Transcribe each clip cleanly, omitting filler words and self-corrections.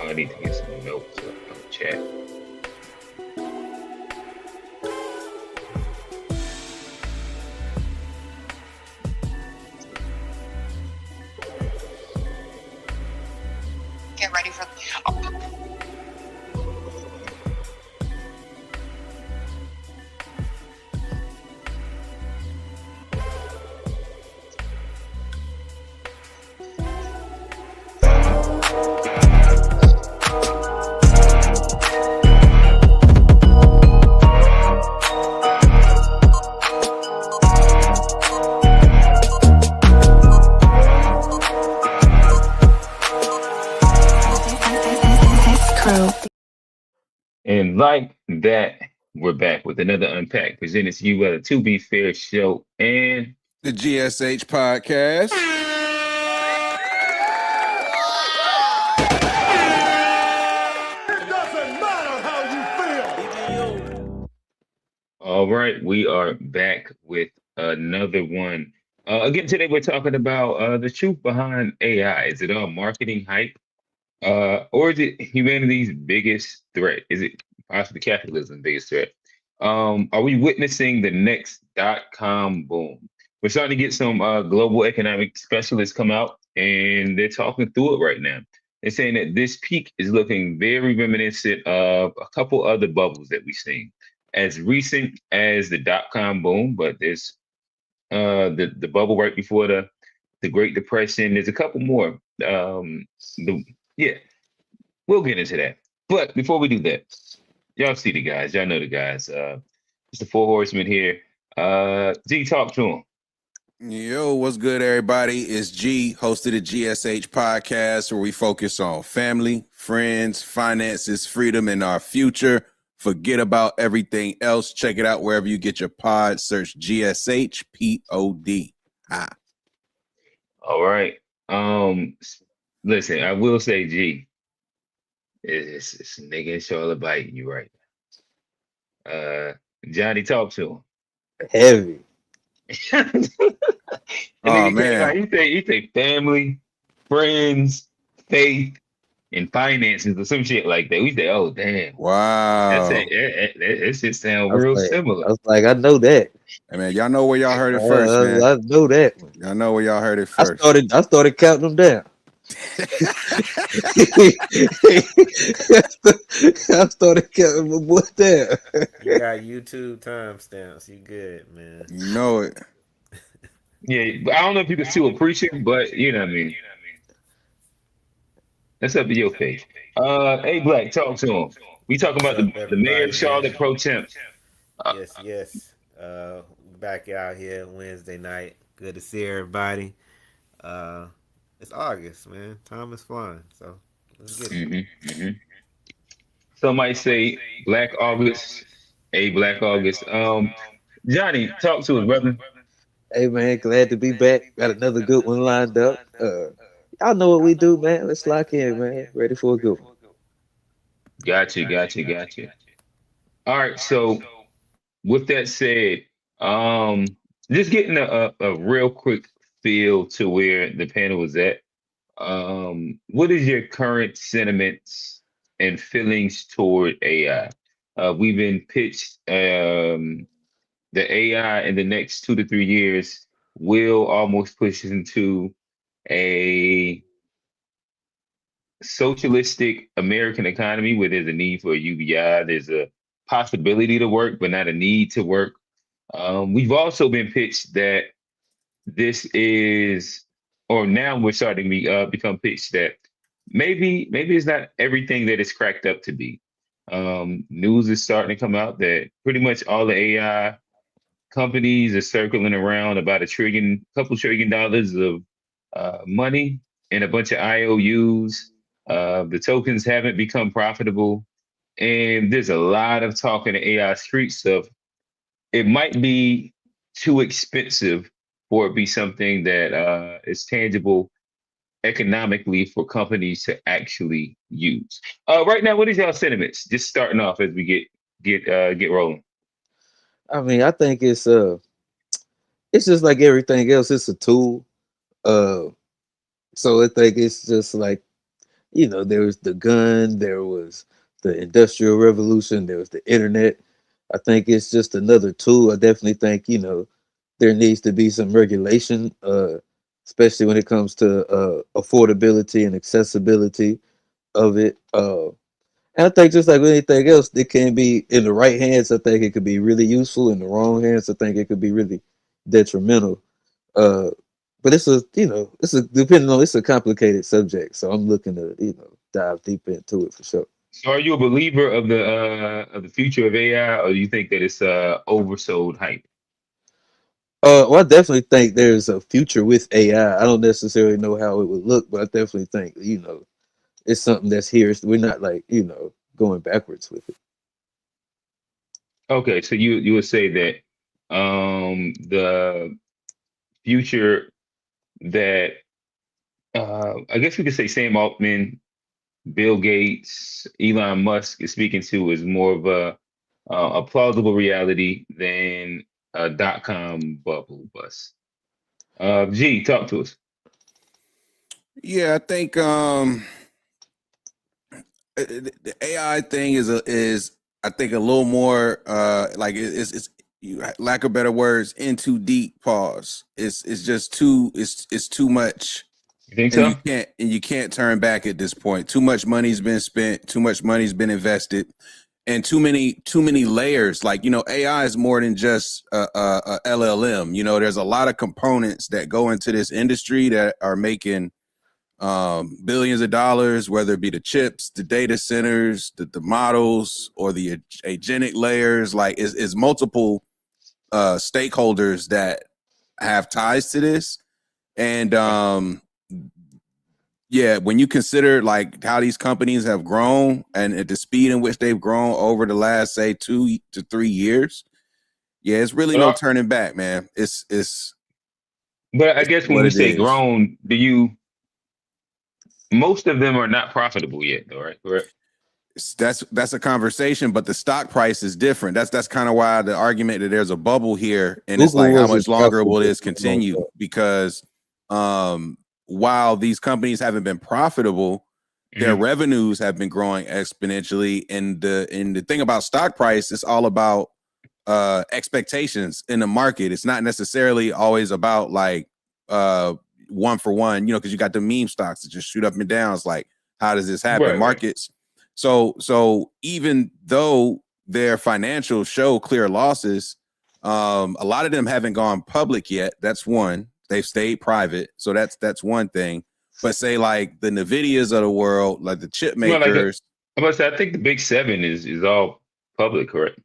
I need to get some notes up on the chat. Get ready for. And like that, we're back with another Unpacked presented to you at a To Be Fair show and the GSH podcast. It doesn't matter how you feel. all right, we are back with another one. Again, today we're talking about the truth behind AI. Is it all marketing hype? Or is it humanity's biggest threat? Is it possibly capitalism's biggest threat? Are we witnessing the next dot-com boom? We're starting to get some global economic specialists come out and they're talking through it right now. They're saying that this peak is looking very reminiscent of a couple other bubbles that we've seen, as recent as the dot-com boom, but there's the bubble right before the Great Depression. There's a couple more. The Yeah, we'll get into that. But before we do that, y'all see the guys. Y'all know the guys. It's the Four Horsemen here. G, talk to them. Yo, what's good, everybody? It's G, host of the GSH podcast, where we focus on family, friends, finances, freedom, and our future. Forget about everything else. Check it out wherever you get your pod. Search GSH POD. All right. Listen, I will say, G, it's a nigga in Charlotte biting you right now. Johnny, talk to Heavy. him. And Oh, nigga came man. out, he say family, friends, faith, and finances or some shit like that. We say, oh damn. Wow. That shit sound I was real like, similar. I know that. Hey, man, y'all know where y'all heard it first, man. I know that one. Y'all know where y'all heard it I first. started counting them down. I started counting my boy down. You got YouTube timestamps. You good, man. You know it. Yeah, but I don't know if you can still appreciate, but you know what I mean. That's up to your faith. Hey Black, talk to him. We talking What's about up, the mayor everybody, of Charlotte man? pro temp. Uh, Yes. Back out here Wednesday night. Good to see everybody. Uh, it's August, man. Time is flying, so let's get it. hmm Some might say Black August, a Black August. Johnny, talk to us, brother. Hey man, glad to be back. Got another good one lined up. Y'all know what we do, man. Let's lock in, man. Ready for a good one. Got you. All right, so with that said, um, just getting a real quick feel to where the panel is at. What is your current sentiments and feelings toward AI? We've been pitched the AI in the next 2 to 3 years will almost push us into a socialistic American economy where there's a need for a UBI, there's a possibility to work, but not a need to work. We've also been pitched that this is, or now we're starting to become pitched that maybe it's not everything that it's cracked up to be. News is starting to come out that pretty much all the AI companies are circling around about couple trillion dollars of money and a bunch of IOUs. The tokens haven't become profitable, and there's a lot of talk in the AI street stuff. It might be too expensive for it to be something that is tangible economically for companies to actually use. Right now, what is y'all sentiments? Just starting off as we get rolling. I mean, I think it's just like everything else. It's a tool. Uh, so I think it's just like There was the gun, there was the industrial revolution, there was the internet. I think it's just another tool. I definitely think, there needs to be some regulation, especially when it comes to affordability and accessibility of it. And I think just like with anything else, it can be in the right hands. I think it could be really useful. In the wrong hands, I think it could be really detrimental. Uh, but it's a complicated subject. So I'm looking to dive deep into it for sure. So are you a believer of the future of AI, or do you think that it's oversold hype? Well, I definitely think there's a future with AI. I don't necessarily know how it would look, but I definitely think it's something that's here. We're not like going backwards with it. Okay, so you would say that the future that I guess we could say Sam Altman, Bill Gates, Elon Musk is speaking to is more of a plausible reality than a dot-com bubble bust. G, talk to us. Yeah, I think the AI thing is I think a little more like it's you lack of better words in too deep. Pause. It's just it's too much, You think and so? you can't turn back at this point. Too much money's been spent. Too much money's been invested, and too many layers. Like AI is more than just a LLM. There's a lot of components that go into this industry that are making billions of dollars, whether it be the chips, the data centers, the models, or the agentic layers. Like it's multiple stakeholders that have ties to this. And yeah, when you consider like how these companies have grown and at the speed in which they've grown over the last say 2 to 3 years, yeah, it's really But no I, turning back, man. but I It's guess when what we it say is. grown, do you most of them are not profitable yet, though, right? Correct. That's a conversation, but the stock price is different. That's kind of why the argument that there's a bubble here, and it's Google like how wasn't much longer will profitable this for a long continue? time. Because while these companies haven't been profitable, their Hmm. revenues have been growing exponentially. And the thing about stock price is all about expectations in the market. It's not necessarily always about like uh one for one, because you got the meme stocks that just shoot up and down. It's like, how does this happen? Right, right. Markets. So even though their financials show clear losses, a lot of them haven't gone public yet. That's one. They've stayed private. So that's one thing. But say like the Nvidias of the world, like the chip Well, like makers, I must say, I think the big seven is all public, correct?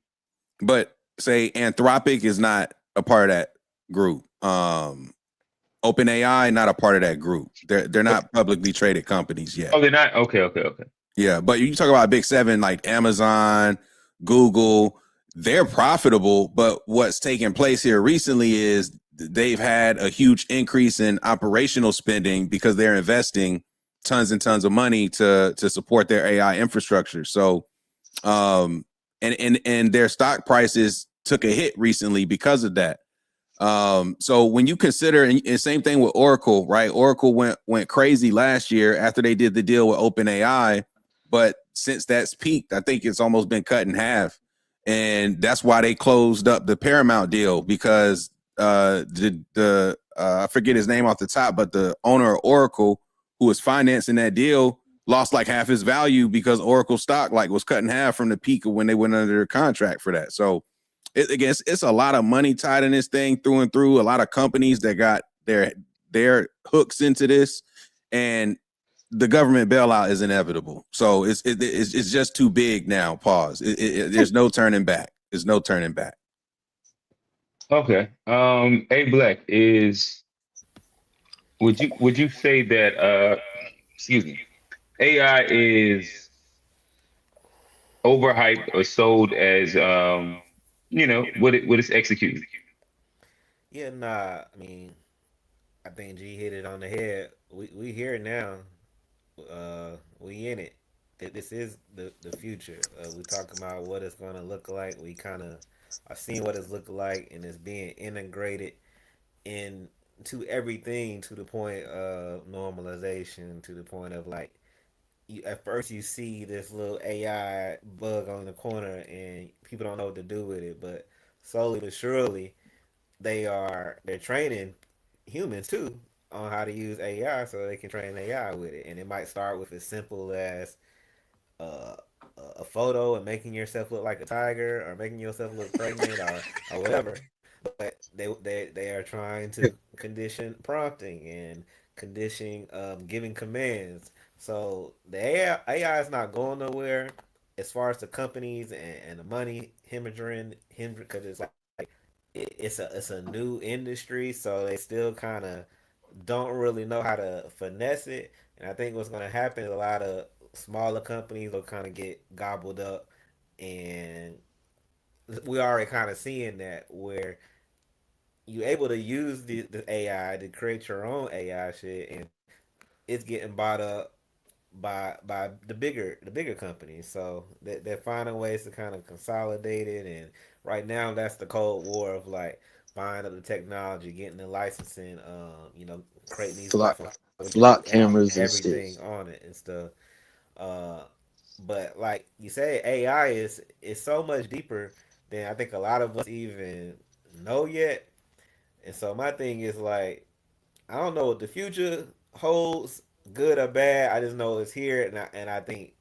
but say Anthropic is not a part of that group. OpenAI not a part of that group. They're Okay. not publicly traded companies yet. Oh, they're not. Okay, okay, okay. Yeah, but you talk about big seven like Amazon, Google, they're profitable. But what's taking place here recently is they've had a huge increase in operational spending because they're investing tons and tons of money to support their AI infrastructure. So and their stock prices took a hit recently because of that. So when you consider, and same thing with Oracle, right? Oracle went crazy last year after they did the deal with OpenAI, but since that's peaked, I think it's almost been cut in half, and that's why they closed up the Paramount deal because the I forget his name off the top, but the owner of Oracle, who was financing that deal, lost like half his value because Oracle stock like was cut in half from the peak of when they went under contract for that. So again, it's a lot of money tied in this thing through and through. A lot of companies that got their hooks into this, and the government bailout is inevitable. So it's just too big now. Pause. There's no turning back. There's no turning back. Okay. A Black is would you say that excuse me, AI is overhyped or sold as what it's executing? Yeah, nah. I mean, I think G hit it on the head. We here now. We in it. This is the future. We talking about what it's gonna look like. We kind of are seeing what it's looking like, and it's being integrated into everything to the point of normalization, to the point of like at first you see this little AI bug on the corner, and people don't know what to do with it. But slowly but surely, they're training humans too on how to use AI, so they can train AI with it. And it might start with as simple as uh, a photo and making yourself look like a tiger, or making yourself look pregnant, or whatever. But they are trying to condition prompting and conditioning giving commands. So the AI is not going nowhere as far as the companies and the money hemorrhaging, because it's like it's a new industry, so they still kind of don't really know how to finesse it. And I think what's going to happen is a lot of smaller companies will kind of get gobbled up, and we already kind of seeing that where you able to use the AI to create your own AI shit, and it's getting bought up by the bigger companies. So they're finding ways to kind of consolidate it, and right now that's the cold war of like buying up the technology, getting the licensing, creating these flock platforms with just flock cameras and everything shit. on it and stuff. Uh, but like you say, AI is so much deeper than I think a lot of us even know yet. And so my thing is like, I don't know what the future holds, good or bad. I just know it's here, and I think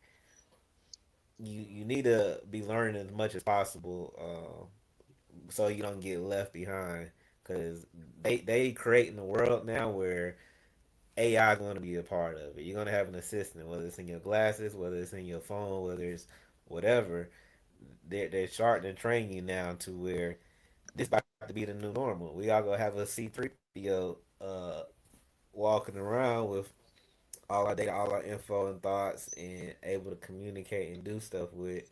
you need to be learning as much as possible, so you don't get left behind. Because they creating a world now where AI is going to be a part of it. You're going to have an assistant, whether it's in your glasses, whether it's in your phone, whether it's whatever. They're starting to train you now to where this about to be the new normal. We all gonna have a C3PO walking around with all our data, all our info and thoughts, and able to communicate and do stuff with.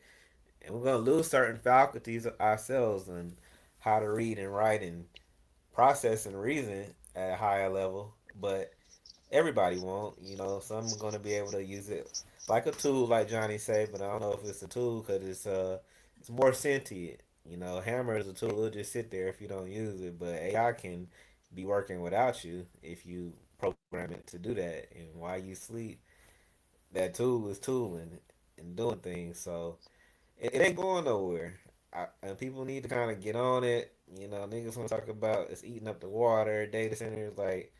And we're gonna lose certain faculties ourselves and how to read and write and process and reason at a higher level. But everybody won't. Some are gonna be able to use it like a tool, like Johnny said. But I don't know if it's a tool because it's more sentient. Hammer is a tool. It'll just sit there if you don't use it. But AI can be working without you if you program it to do that. And while you sleep, that tool is tooling and doing things. So it ain't going nowhere. And people need to kind of get on it. Niggas want to talk about it's eating up the water, data centers. Like,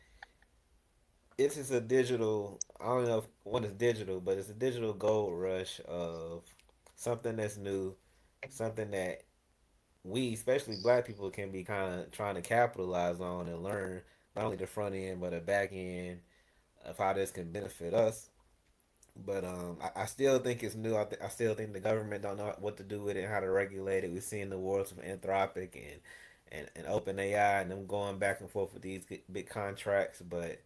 it's just a digital. I don't know if one is digital, but it's a digital gold rush of something that's new, something that we, especially black people, can be kind of trying to capitalize on and learn not only the front end but the back end of how this can benefit us. But I still think it's new. I still think the government don't know what to do with it and how to regulate it. We're seeing the wars of Anthropic and OpenAI and them going back and forth with these big contracts. But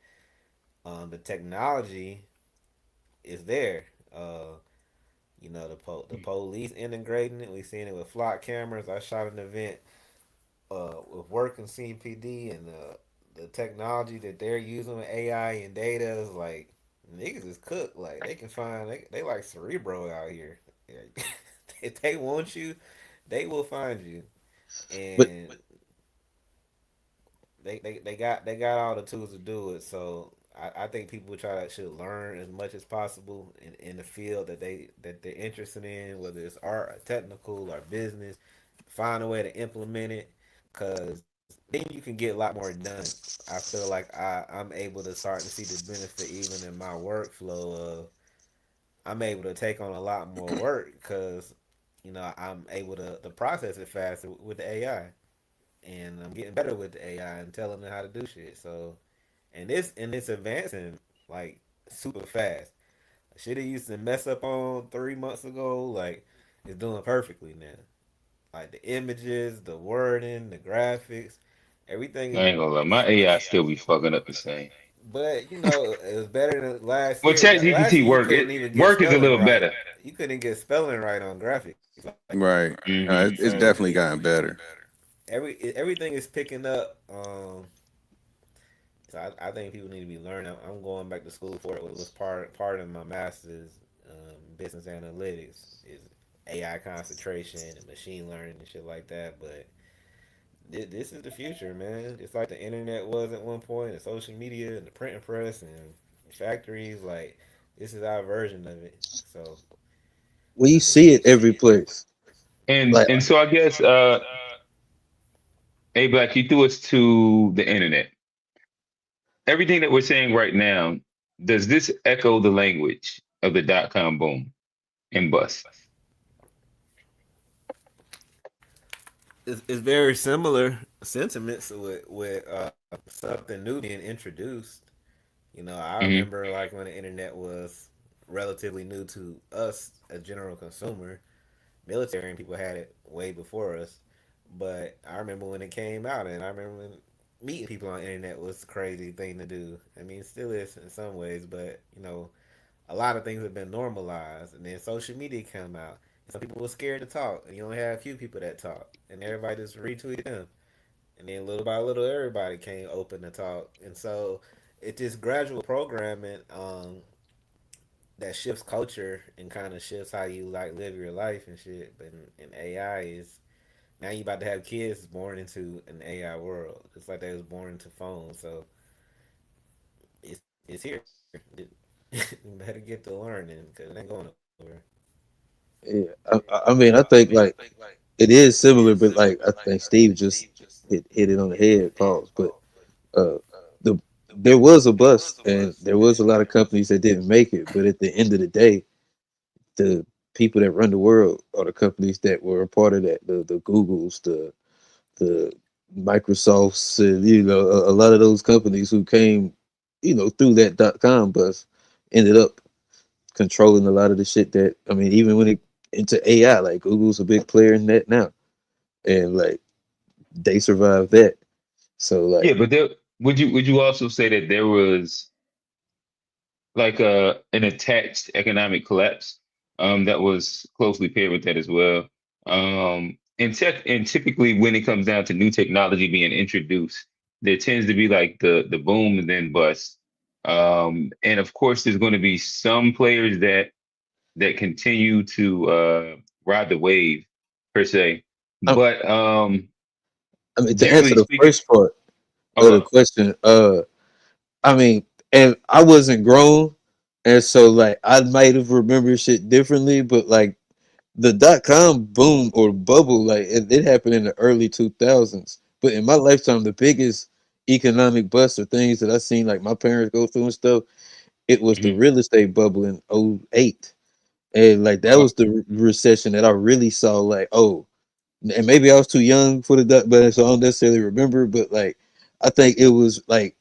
the technology is there. The police integrating it. We've seen it with flock cameras. I shot an event with work and CPD, and the technology that they're using with AI and data is like, niggas is cooked. Like, they can find they like Cerebro out here. If they want you, they will find you, But and they got all the tools to do it. So I think people should learn as much as possible in the field that they're interested in, whether it's art, or technical, or business. Find a way to implement it, because then you can get a lot more done. I feel like I'm able to start to see the benefit even in my workflow of I'm able to take on a lot more work because I'm able to process it faster with the AI, and I'm getting better with the AI and telling them how to do shit. So, and it's advancing like super fast. Shit it used to mess up on 3 months ago, like it's doing perfectly now. Like the images, the wording, the graphics, everything I is. ain't gonna lie, my AI still be fucking up the same. But it was better than last Well, year. Last ChatGPT year you work couldn't it even get work is a spelling little right. better. You couldn't get spelling right on graphics. Like, Right. Hmm. It's definitely gotten better. everything is picking up. So I think people need to be learning. I'm going back to school for it. It was part of my master's, business analytics is AI concentration and machine learning and shit like that. But this is the future, man. It's like the internet was at one point, and social media and the printing press and factories. Like, This is our version of it. So Well, you I see it mean, every place. Like, And so I guess hey Black, you threw us to the internet. Everything that we're saying right now, does this echo the language of the dot-com boom and bust? it's very similar sentiments with something new being introduced. You know, I Hmm. remember like when the internet was relatively new to us, a general consumer. Military and people had it way before us. But I remember when it came out, and I remember when meeting people on the internet was a crazy thing to do. I mean, it still is in some ways, but you know, a lot of things have been normalized, and then social media come out. Some people were scared to talk, and you only had a few people that talk, and everybody just retweeted them. And then little by little, everybody came open to talk, and so it just gradual programming that shifts culture and kind of shifts how you like live your life and shit. But in AI is now you about to have kids born into an AI world. It's like they was born into phones, so it's here. You better get to learning because it ain't going nowhere. yeah, I mean, I think like it is similar, but like I think Steve just hit it on the head. Pause. But uh, the there was a bust, and there was a lot of companies that didn't make it. But at the end of the day, the people that run the world are the companies that were a part of that. The Googles, the Microsofts, and a lot of those companies who came, through that .com bust, ended up controlling a lot of the shit that I mean, even when it into AI, like Google's a big player in that now, and like they survived that. So Yeah, like, but there, would you also say that there was like an attached economic collapse that was closely paired with that as well? And typically when it comes down to new technology being introduced, there tends to be like the boom and then bust. And of course, there's going to be some players that continue to ride the wave per se. I, But I mean, to answer generally the speaking, first part of the okay. question, I mean, and I wasn't grown, and so like I might have remembered shit differently, but like the .com boom or bubble, like it happened in the early 2000s. But in my lifetime, the biggest economic bust or things that I seen like my parents go through and stuff, it was the Mhm. real estate bubble in '08, and like that Uh, was the recession that I really saw. Like, oh, and maybe I was too young for the but so I don't necessarily remember. But like, I think it was like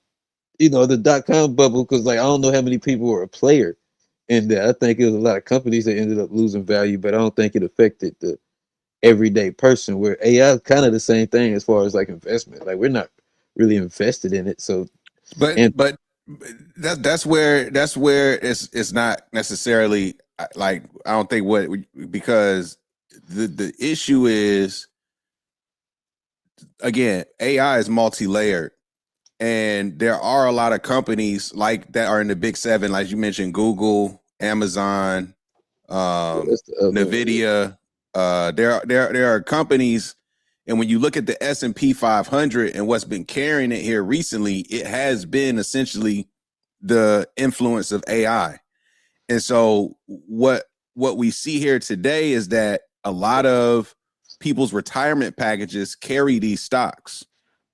the .com bubble because like I don't know how many people were a player in that. I think it was a lot of companies that ended up losing value, but I don't think it affected the everyday person. Where AI is kind of the same thing as far as like investment. Like we're not really invested in it. So But and but that's where it's not necessarily like I don't think because the issue is again AI is multi-layered and there are a lot of companies like that are in the big seven like you mentioned Google, Amazon, yeah, that's the other one. Yeah. Nvidia. There are companies, and when you look at the S&P 500 and what's been carrying it here recently, it has been essentially the influence of AI. And so what we see here today is that a lot of people's retirement packages carry these stocks.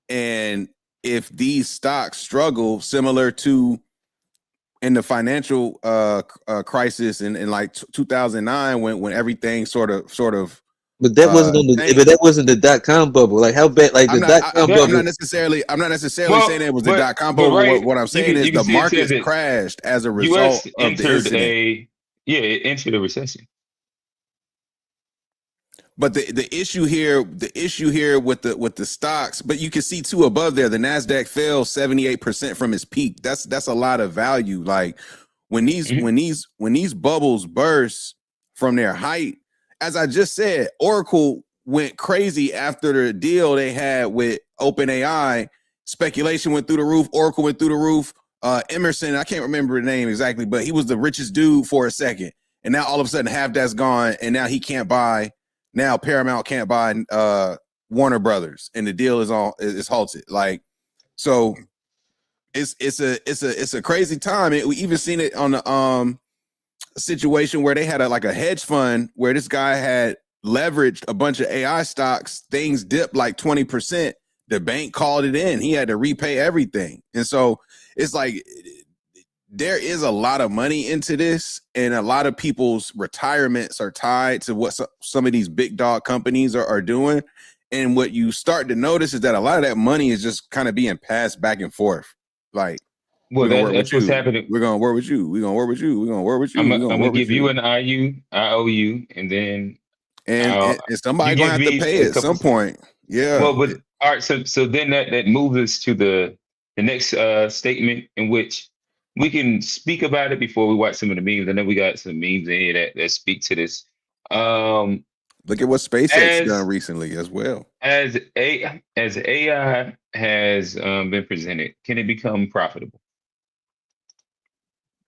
And if these stocks struggle similar to in the financial crisis in like 2009 when everything sort of But that wasn't on the. But tanked. that wasn't the .com bubble. Like how bad? Like the .com that I'm not bubble. necessarily saying well, it was the but dot com but bubble. right, What I'm you saying can is you can the see it says markets that crashed as a result U.S. of the entered incident. it entered a recession. But the issue here with the stocks, but you can see too above there, the Nasdaq fell 78% from its peak. That's a lot of value. Like when these Mhm. when these when these bubbles burst from their height, as I just said, Oracle went crazy after the deal they had with OpenAI. Speculation went through the roof. Oracle went through the roof. Emerson, I can't remember the name exactly, but he was the richest dude for a second, and now all of a sudden half that's gone, and now he can't buy now Paramount can't buy Warner Brothers, and the deal is halted. Like so, it's a crazy time. We even seen it on the situation where they had like a hedge fund where this guy had leveraged a bunch of AI stocks. Things dipped like 20%. The bank called it in. He had to repay everything. And so it's like there is a lot of money into this, and a lot of people's retirements are tied to what some of these big dog companies are doing. And what you start to notice is that a lot of that money is just kind of being passed back and forth. Like, Well, we're gonna work that's with what's you. happening. We're gonna work with you. We're gonna work with you. We're gonna work with you. I'm We're gonna gonna work with give you you. an IOU, and then And somebody you gonna give have to me pay a at couple. some point. Yeah. Well, but all right, so then that moves us to the next statement in which we can speak about it before we watch some of the memes. I know we got some memes in here that speak to this. Look at what SpaceX done As recently as well. as AI has been presented, can it become profitable?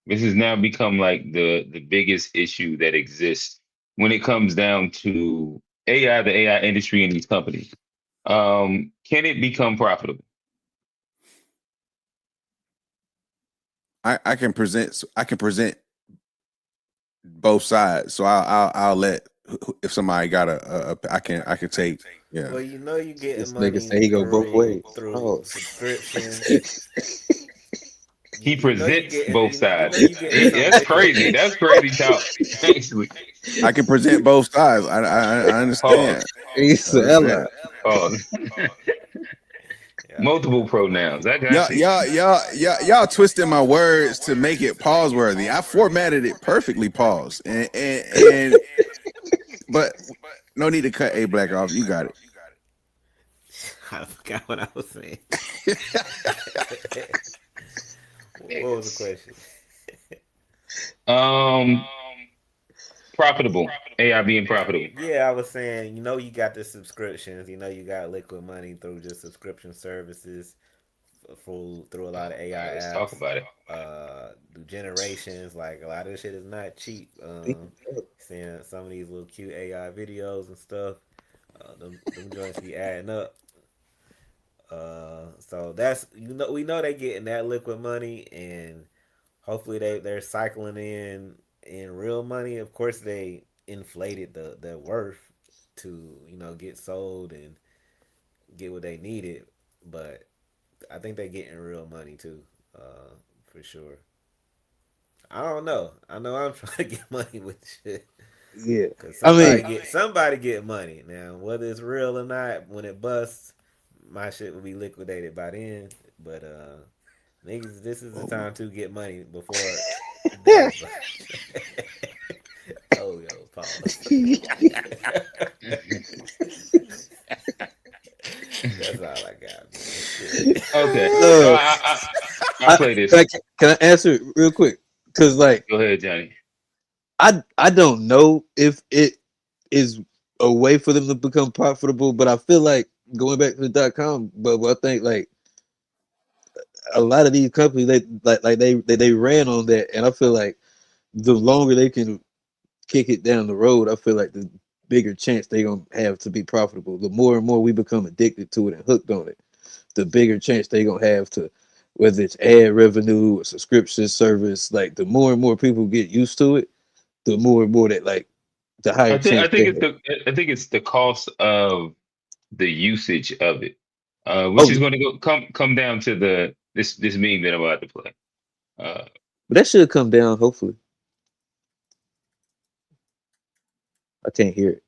This has now become like the biggest issue that exists when it comes down to AI, the AI industry, and these companies. Can it become profitable? I can present both sides. So I'll let, if somebody got I can take. Yeah. Well, you know you getting This nigga money say he go both ways. through Oh. subscriptions. He You know you presents getting both you sides. know you getting some That's liquid. crazy. That's crazy talk. Actually, I can present both sides. I understand. pause. He's I an ally. understand. Pause. Yeah. Multiple pronouns. I got you. Y'all twisting my words to make it pause worthy. I formatted it perfectly pause. And but no need to cut A Black off. You got it. I forgot what I was saying. What was the question? Um, Profitable. AI being profitable. Yeah, I was saying, you know, you got the subscriptions. You know, you got liquid money through just subscription services through a lot of All AI right, let's talk apps. about it. Do generations, like a lot of this shit is not cheap. Seeing some of these little cute AI videos and stuff, them joints be adding up. So that's, you know, we know they getting that liquid money, and hopefully they're cycling in real money. Of course, they inflated the worth to, you know, get sold and get what they needed, but I think they're getting real money too, for sure. I don't know. I know I'm trying to get money with shit. Yeah. Cause I mean, somebody get money now. Whether it's real or not, when it busts, my shit will be liquidated by then. But niggas, this is the time to get money before. Oh yo, pause. That's all I got, man. Shit. Okay, so uh, I'll play this. can I answer it real quick? Because like Go ahead, Johnny. I don't know if it is a way for them to become profitable, but I feel like going back to the .com bubble, I think like a lot of these companies they ran on that, and I feel like the longer they can kick it down the road, I feel like the bigger chance they gonna have to be profitable. The more and more we become addicted to it and hooked on it, the bigger chance they gonna have to, whether it's ad revenue or subscription service. Like the more and more people get used to it, the more and more that like the higher I chance think they it's have. the cost of the usage of it, which Oh, is going to come down to this meme that I'm about to play. Uh, but that should come down. Hopefully, I can't hear it.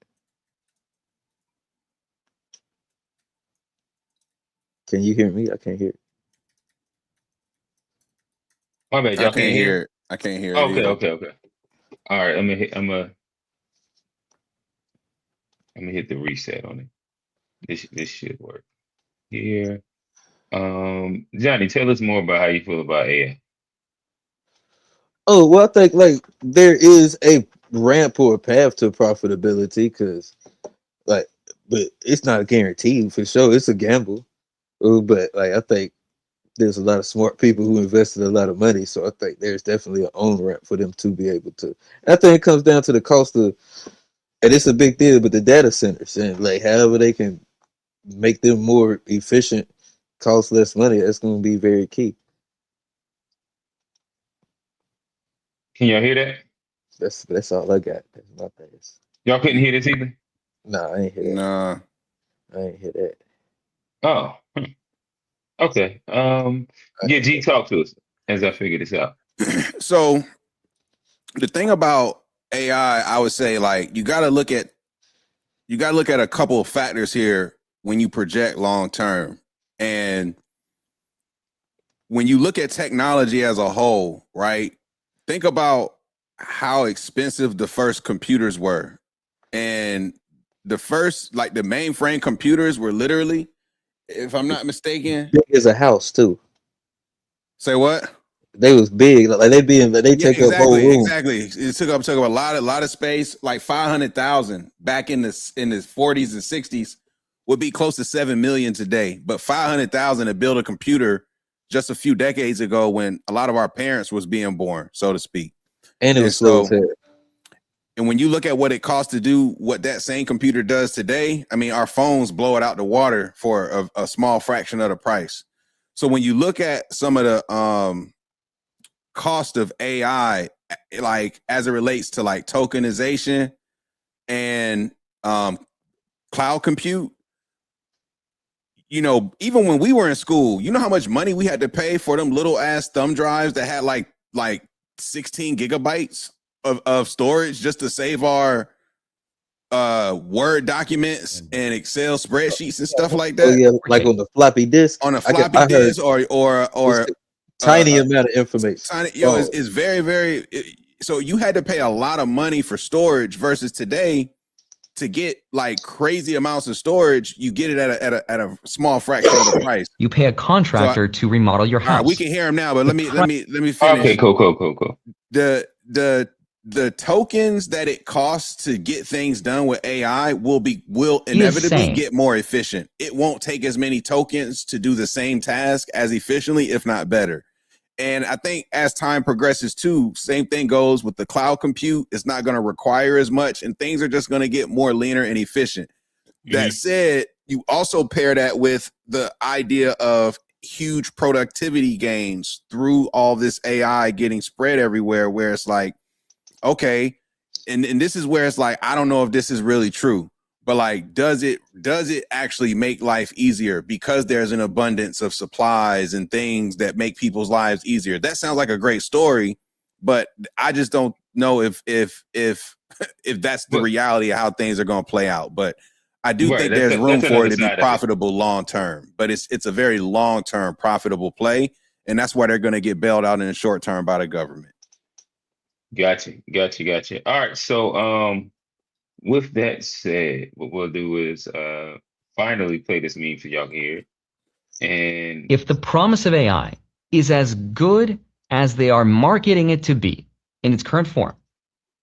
Can you hear me? I can't hear it. my bad, I y'all can't can't hear. hear it. I can't hear it Okay, either. okay. All right, I'm gonna hit the reset on it. This should work here. Johnny, tell us more about how you feel about AI. Oh well, I think like there is a ramp or a path to profitability because like, but it's not guaranteed for sure. It's a gamble. But like I think there's a lot of smart people who invested a lot of money, so I think there's definitely an on ramp for them to be able to. I think it comes down to the cost of, and it's a big deal, but the data centers and like however they can make them more efficient, cost less money. That's going to be very key. Can y'all hear that? That's all I got. That's my pass. Y'all couldn't hear this either? Nah, I ain't hear that. Nah. I ain't hear that. Oh, okay. I Yeah, ain't G, hear talk to us as I figure this out. So the thing about AI, I would say, like, you got to look at a couple of factors here when you project long term. And when you look at technology as a whole, right? Think about how expensive the first computers were. And the first, like, the mainframe computers were literally, if I'm not mistaken, big as a house too. say what? They was big. Like they Yeah, take up whole exactly, room. exactly. It took up a lot of space. Like 500,000 back in the 40s and 60s would be close to 7 million today. But 500,000 to build a computer just a few decades ago, when a lot of our parents was being born, so to speak. And it And was slow as so, hell. and when you look at what it costs to do what that same computer does today, I mean, our phones blow it out the water for a small fraction of the price. So when you look at some of the cost of AI, like as it relates to like tokenization and cloud compute, you know, even when we were in school, you know how much money we had to pay for them little ass thumb drives that had like 16 gigabytes of storage just to save our Word documents and Excel spreadsheets and stuff like Oh that yeah, like on the floppy disk. on a floppy I heard disk or it's a tiny uh, amount of information. tiny, Oh, it's very, very. So you had to pay a lot of money for storage versus today to get like crazy amounts of storage. You get it at a small fraction of the price. You pay a contractor to remodel your All right, house. we can hear him now, but let me finish. Okay, cool. The tokens that it costs to get things done with AI will inevitably get more efficient. It won't take as many tokens to do the same task as efficiently, if not better. And I think as time progresses too, same thing goes with the cloud compute. It's not going to require as much, and things are just going to get more leaner and efficient. That said, you also pair that with the idea of huge productivity gains through all this AI getting spread everywhere, where it's like, okay, and this is where it's like, I don't know if this is really true, but like, does it actually make life easier because there's an abundance of supplies and things that make people's lives easier? That sounds like a great story, but I just don't know if if that's the But reality of how things are going to play out. But I do right, think there's room that's for another it to be side of it. profitable long term, but it's a very long term profitable play, and that's why they're going to get bailed out in the short term by the government. Gotcha. All right, so with that said, what we'll do is finally play this meme for y'all here. And If the promise of AI is as good as they are marketing it to be in its current form,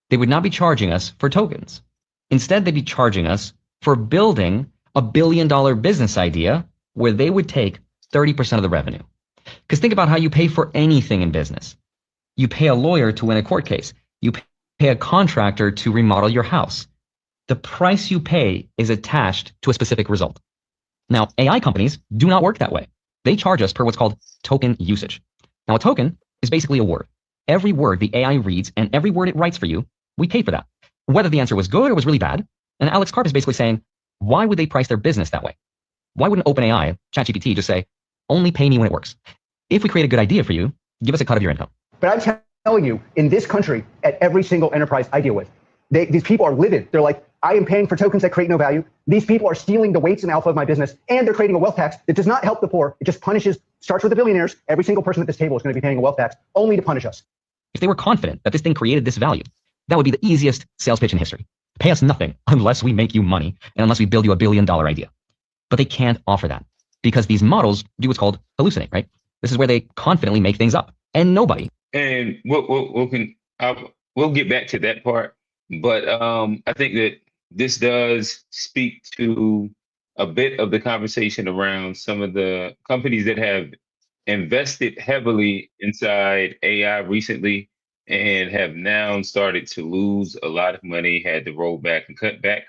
they would not be charging us for tokens. Instead, they'd be charging us for building a billion-dollar business idea where they would take 30% of the revenue. Because think about how you pay for anything in business. You pay a lawyer to win a court case. You pay a contractor to remodel your house. The price you pay is attached to a specific result. Now, AI companies do not work that way. They charge us per what's called token usage. Now, a token is basically a word. Every word the AI reads and every word it writes for you, we pay for that. Whether the answer was good or was really bad. And Alex Karp is basically saying, why would they price their business that way? Why wouldn't OpenAI, ChatGPT, just say, only pay me when it works? If we create a good idea for you, give us a cut of your income. But I'm telling you, in this country, at every single enterprise I deal with, these people are livid. They're like, I am paying for tokens that create no value. These people are stealing the weights and alpha of my business, and they're creating a wealth tax that does not help the poor. It just punishes, starts with the billionaires. Every single person at this table is going to be paying a wealth tax only to punish us. If they were confident that this thing created this value, that would be the easiest sales pitch in history. Pay us nothing unless we make you money and unless we build you a billion-dollar idea. But they can't offer that because these models do what's called hallucinate, right? This is where they confidently make things up, and nobody. and we'll get back to that part, but I think that this does speak to a bit of the conversation around some of the companies that have invested heavily inside AI recently and have now started to lose a lot of money, had to roll back and cut back.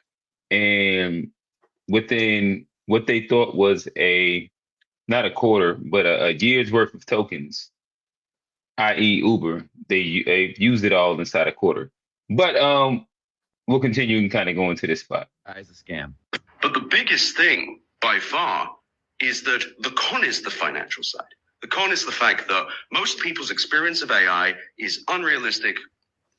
And within what they thought was not a quarter, but a year's worth of tokens, i.e. Uber, they've used it all inside a quarter. But we'll continue and kind of go into this spot. It's a scam. But the biggest thing by far is that the con is the financial side. The con is the fact that most people's experience of AI is unrealistic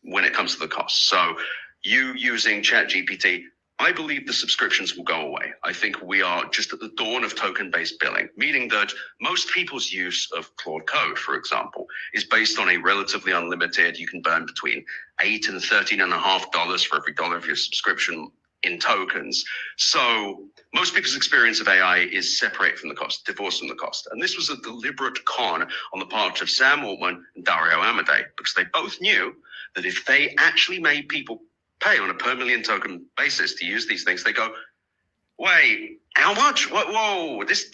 when it comes to the cost. So you using ChatGPT, I believe the subscriptions will go away. I think we are just at the dawn of token-based billing, meaning that most people's use of Claude Code, for example, is based on a relatively unlimited, you can burn between $8 and $13.50 for every dollar of your subscription in tokens. So most people's experience of AI is separate from the cost, divorced from the cost. And this was a deliberate con on the part of Sam Altman and Dario Amodei, because they both knew that if they actually made people pay on a per million token basis to use these things, they go, wait, how much? Whoa, this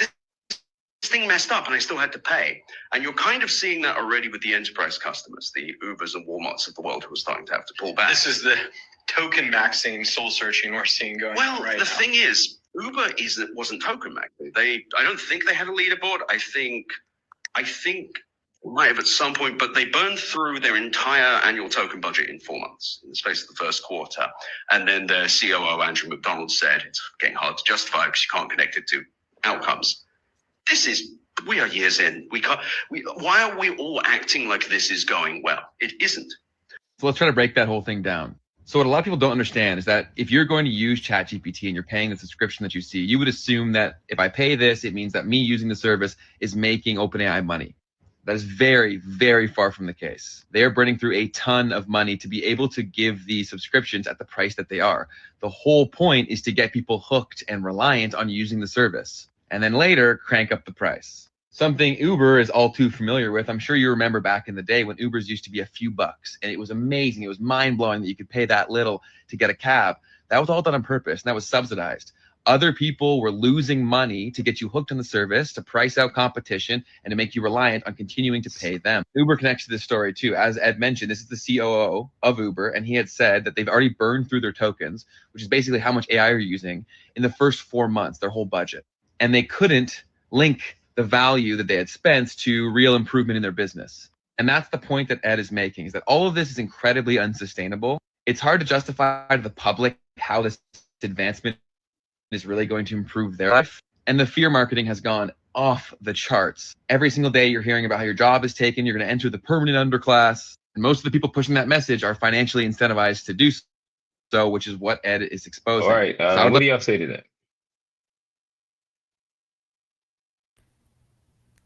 thing messed up and I still had to pay. And you're kind of seeing that already with the enterprise customers, the Ubers and Walmarts of the world who are starting to have to pull back. This is the token maxing, soul searching we're seeing going on right now. The thing is, Uber wasn't token maxing. I don't think they had a leaderboard. I think they might have at some point, but they burned through their entire annual token budget in 4 months, in the space of the first quarter. And then their COO, Andrew McDonald, said it's getting hard to justify because you can't connect it to outcomes. We are years in. Why are we all acting like this is going well? It isn't. So let's try to break that whole thing down. So what a lot of people don't understand is that if you're going to use ChatGPT and you're paying the subscription that you see, you would assume that if I pay this, it means that me using the service is making OpenAI money. That is very, very far from the case. They are burning through a ton of money to be able to give these subscriptions at the price that they are. The whole point is to get people hooked and reliant on using the service, and then later crank up the price. Something Uber is all too familiar with. I'm sure you remember back in the day when Ubers used to be a few bucks, and it was amazing. It was mind-blowing that you could pay that little to get a cab. That was all done on purpose, and that was subsidized. Other people were losing money to get you hooked on the service, to price out competition, and to make you reliant on continuing to pay them. Uber connects to this story too. As Ed mentioned, this is the COO of Uber, and he had said that they've already burned through their tokens, which is basically how much AI are using, in the first 4 months, their whole budget. And they couldn't link the value that they had spent to real improvement in their business. And that's the point that Ed is making, is that all of this is incredibly unsustainable. It's hard to justify to the public how this advancement is really going to improve their life. And the fear marketing has gone off the charts. Every single day you're hearing about how your job is taken, you're going to enter the permanent underclass. And most of the people pushing that message are financially incentivized to do so, which is what Ed is exposing. All right, what do y'all say to that?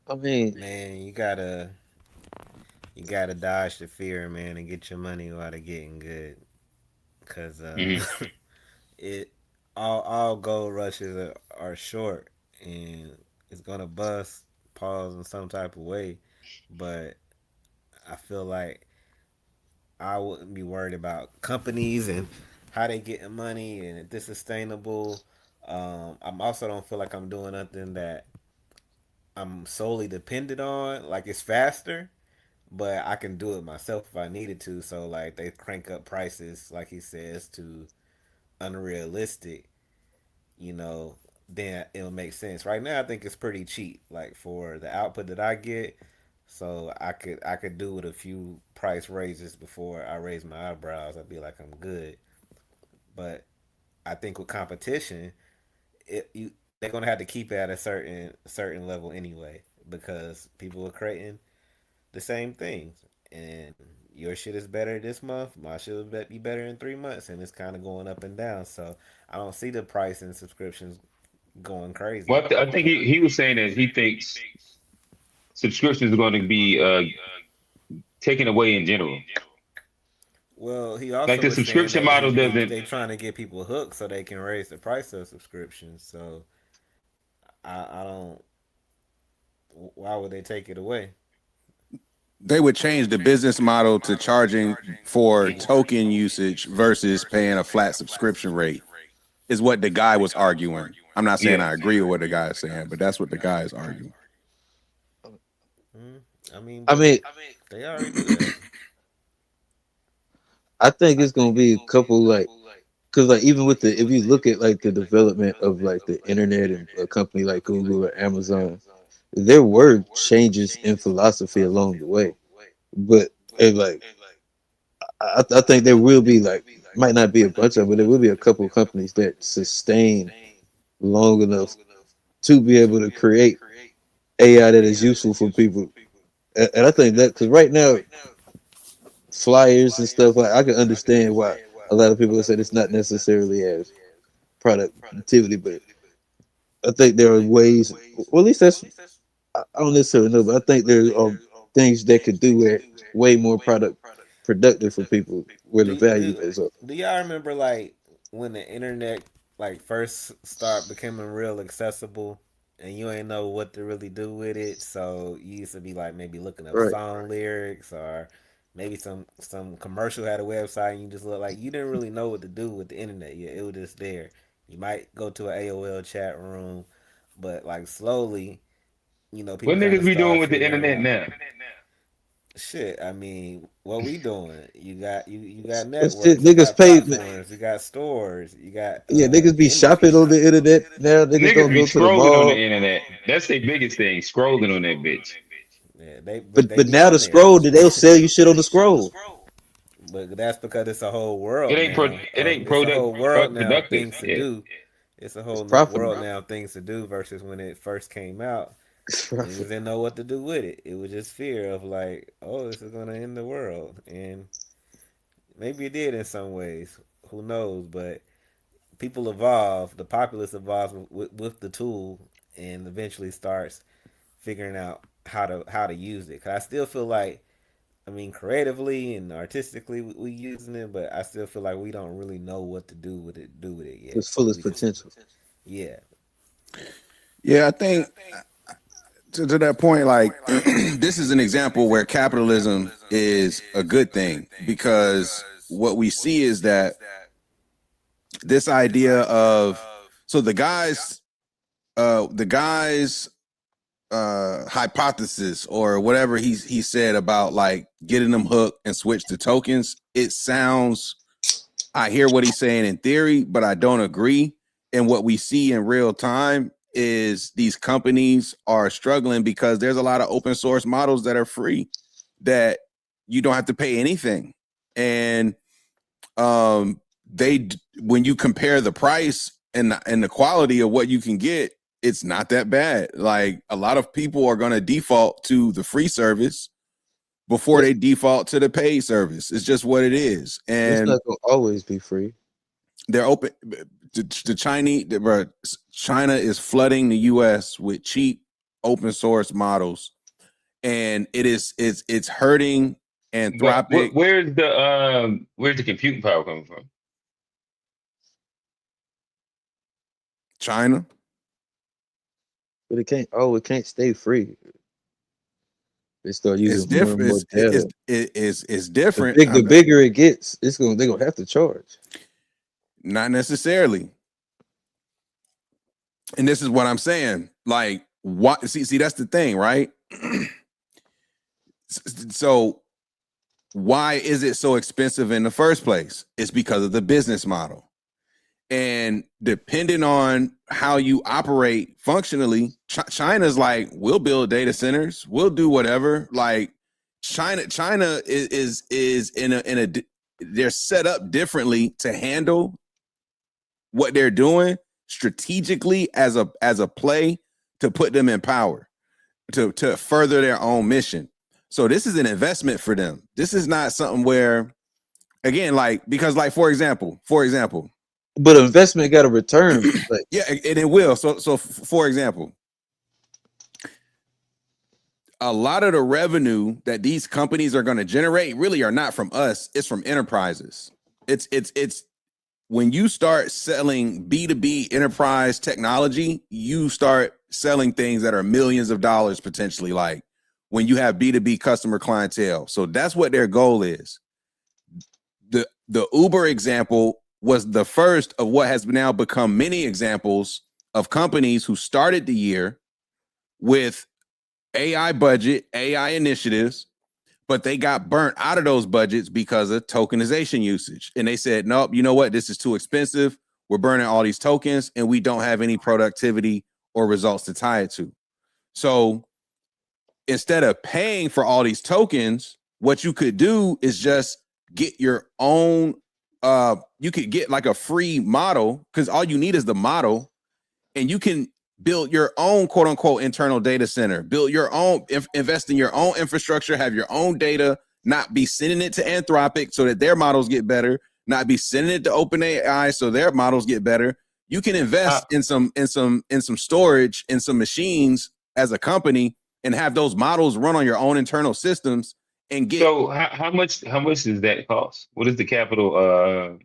I mean, Man, you gotta dodge the fear, man, and get your money while they're getting good. Cause it all gold rushes are short, and it's gonna bust, pause in some type of way. But I feel like I wouldn't be worried about companies and how they getting money and if this is sustainable. I'm also don't feel like I'm doing nothing that I'm solely dependent on. Like it's faster, but I can do it myself if I needed to. So like they crank up prices, like he says, to unrealistic, then it'll make sense. Right now I think it's pretty cheap, like for the output that I get. So I could do with a few price raises before I raise my eyebrows. I'd be like I'm good. But I think with competition, they're gonna have to keep it at a certain level anyway, because people are creating the same things, and your shit is better this month, my shit will be better in 3 months, and it's kind of going up and down. So I don't see the price and subscriptions going crazy. Well, I think he was saying that he thinks subscriptions are going to be taken away in general. Well, he also Like the was saying subscription that model doesn't. they trying to get people hooked so they can raise the price of subscriptions. So I don't. Why would they take it away? They would change the business model to charging for token usage versus paying a flat subscription rate, is what the guy was arguing. I'm not saying I agree with what the guy is saying, but that's what the guy is arguing. I mean, they already do that. I think it's gonna be a couple because even with if you look at like the development of like the internet and a company like Google or Amazon, there were changes in philosophy along the way, but I think there will be like might not be a bunch of, but there will be a couple of companies that sustain long enough to be able to create AI that is useful for people. And I think that because right now flyers and stuff like I can understand why a lot of people say it's not necessarily as productivity, but I think there are ways. Well, at least that's I don't necessarily know, but I think there are things that could do it way more productive for people where the Do value do is up. do y'all remember like when the internet like first start becoming real accessible and you ain't know what to really do with it, so you used to be like maybe looking up Right. song lyrics or maybe some commercial had a website and you just look like you didn't really know what to do with the internet. Yeah, it was just there. You might go to an AOL chat room, but like slowly, What people kind niggas of be doing start with the figuring internet out. now? Shit, I mean, what we doing? You got But shit, networks, you niggas got pay. platforms, you got stores, you got Yeah, niggas be shopping on industries. the internet now. Niggas Niggas don't be go to the scrolling on the mall. internet. That's their biggest thing, scrolling on that bitch. Yeah, but But they but be now the on there. scroll, they'll sell you shit on the scroll. But that's because it's a whole It world ain't now. it ain't It's a whole world now of productive. things to Yeah. do. It's a It's whole world profitable. now of things to do versus when it first came out. It's Niggas profitable. didn't know what to do with it. It was just fear of like, oh, this is gonna end the world, and maybe it did in some ways. Who knows? But people evolve. The populace evolves with the tool, and eventually starts figuring out how to use it. Cause I still feel like, I mean, creatively and artistically, we using it, but I still feel like we don't really know what to do with it yet. It's full of We just, potential. yeah, Yeah, I think to that point, like this is an example where capitalism is a good thing because what we see is that this idea of so the guy's hypothesis or whatever he said about like getting them hooked and switch to tokens, it sounds, I hear what he's saying in theory, but I don't agree. And what we see in real time is these companies are struggling because there's a lot of open source models that are free that you don't have to pay anything. And they, when you compare the price and the quality of what you can get, it's not that bad. Like a lot of people are going to default to the free service before It's, they default to the paid service. It's just what it is. it's And not gonna always be free. they're open. The Chinese, bro, China is flooding the U.S. with cheap open source models, and it's hurting But Anthropic. where's the computing power coming from? China. But it can't stay free. They start It's using more and different. more data. It's The different. big the bigger it gets, they're gonna have to charge. Not necessarily. And this is what I'm saying. Like, what? See, that's the thing, right? So, why is it so expensive in the first place? It's because of the business model. And depending on how you operate functionally, China's like, we'll build data centers, we'll do whatever. Like, China is in a they're set up differently to handle what they're doing strategically as a play to put them in power to further their own mission. So this is an investment for them. This is not something where, again, like, because like for example, But investment got a return. Like yeah, and it will. So for example, a lot of the revenue that these companies are going to generate really are not from us. It's from enterprises. It's when you start selling B2B enterprise technology, you start selling things that are millions of dollars potentially, like when you have B2B customer clientele. So that's what their goal is. The Uber example was the first of what has now become many examples of companies who started the year with AI budget, AI initiatives, but they got burnt out of those budgets because of tokenization usage. And they said, nope, you know what? This is too expensive. We're burning all these tokens and we don't have any productivity or results to tie it to. So instead of paying for all these tokens, what you could do is just get your own. You could get like a free model because all you need is the model, and you can build your own quote unquote internal data center, build your own, invest in your own infrastructure, have your own data, not be sending it to Anthropic so that their models get better, not be sending it to OpenAI so their models get better. You can invest in some storage, in some machines as a company, and have those models run on your own internal systems and get. So how much does that cost? What is the capital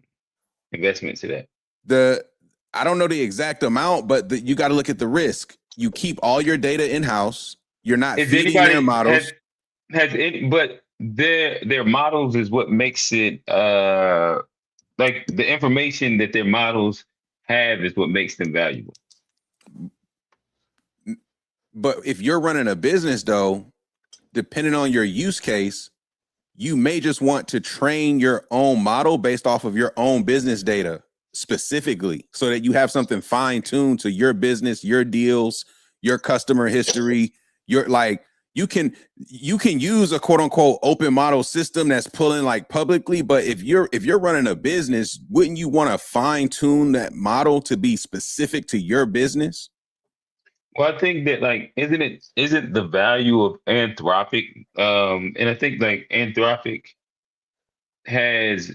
investment to that? I don't know the exact amount, but you got to look at the risk. You keep all your data in house. You're not feeding their models. But their models is what makes it like the information that their models have is what makes them valuable. But if you're running a business, though, depending on your use case, you may just want to train your own model based off of your own business data specifically, so that you have something fine-tuned to your business, your deals, your customer history. You can use a quote unquote open model system that's pulling like publicly, but if you're running a business, wouldn't you want to fine-tune that model to be specific to your business? Well, I think that like isn't the value of Anthropic, and I think like Anthropic has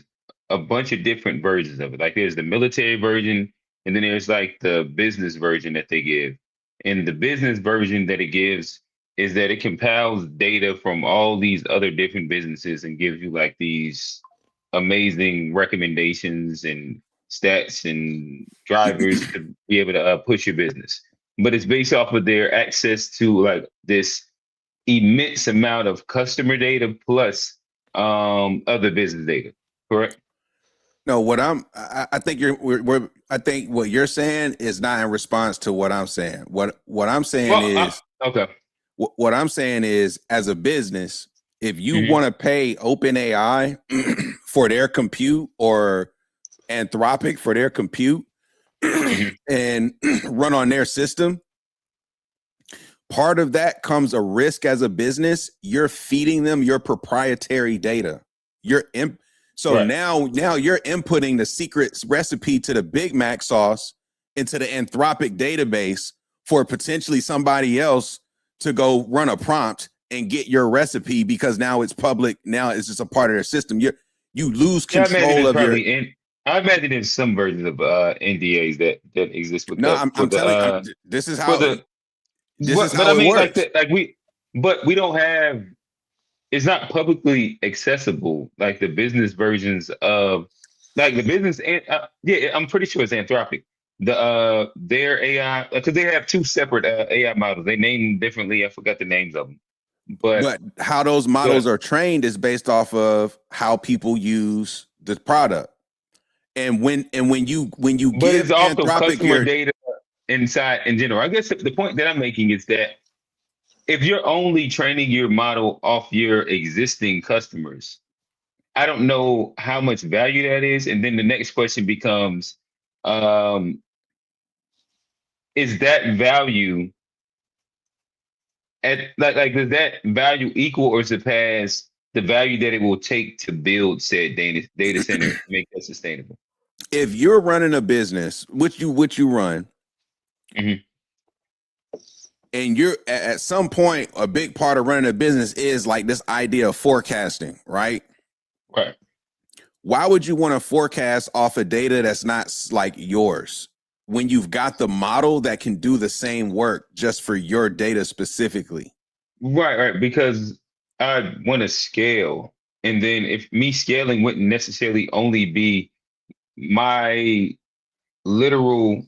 a bunch of different versions of it. Like there's the military version, and then there's like the business version that they give. And the business version that it gives is that it compiles data from all these other different businesses and gives you like these amazing recommendations and stats and drivers to be able to push your business. But it's based off of their access to like this immense amount of customer data plus other business data. Correct? No, I think I think what you're saying is not in response to what I'm saying. What I'm saying is okay. What I'm saying is, as a business, if you want to pay OpenAI for their compute or Anthropic for their compute and run on their system, part of that comes a risk as a business. You're feeding them your proprietary data. Now you're inputting the secret recipe to the Big Mac sauce into the Anthropic database for potentially somebody else to go run a prompt and get your recipe, because now it's public. Now it's just a part of their system. You lose control of your. I imagine there's some versions of NDAs that exist with. No, I'm telling you, this is how. This is how it works. But we don't have. It's not publicly accessible like the business versions of, like the business. I'm pretty sure it's Anthropic. Their AI, because they have two separate AI models. They name them differently. I forgot the names of them. But how those models are trained is based off of how people use the product. And when you give it's also Anthropic customer data inside in general. I guess the point that I'm making is that if you're only training your model off your existing customers, I don't know how much value that is. And then the next question becomes, is that value does that value equal or surpass the value that it will take to build said data center to make that sustainable? If you're running a business, which you run, and you're at some point, a big part of running a business is like this idea of forecasting, right? Right. Why would you want to forecast off of data that's not like yours when you've got the model that can do the same work just for your data specifically? Right. Because I want to scale. And then if me scaling wouldn't necessarily only be my literal,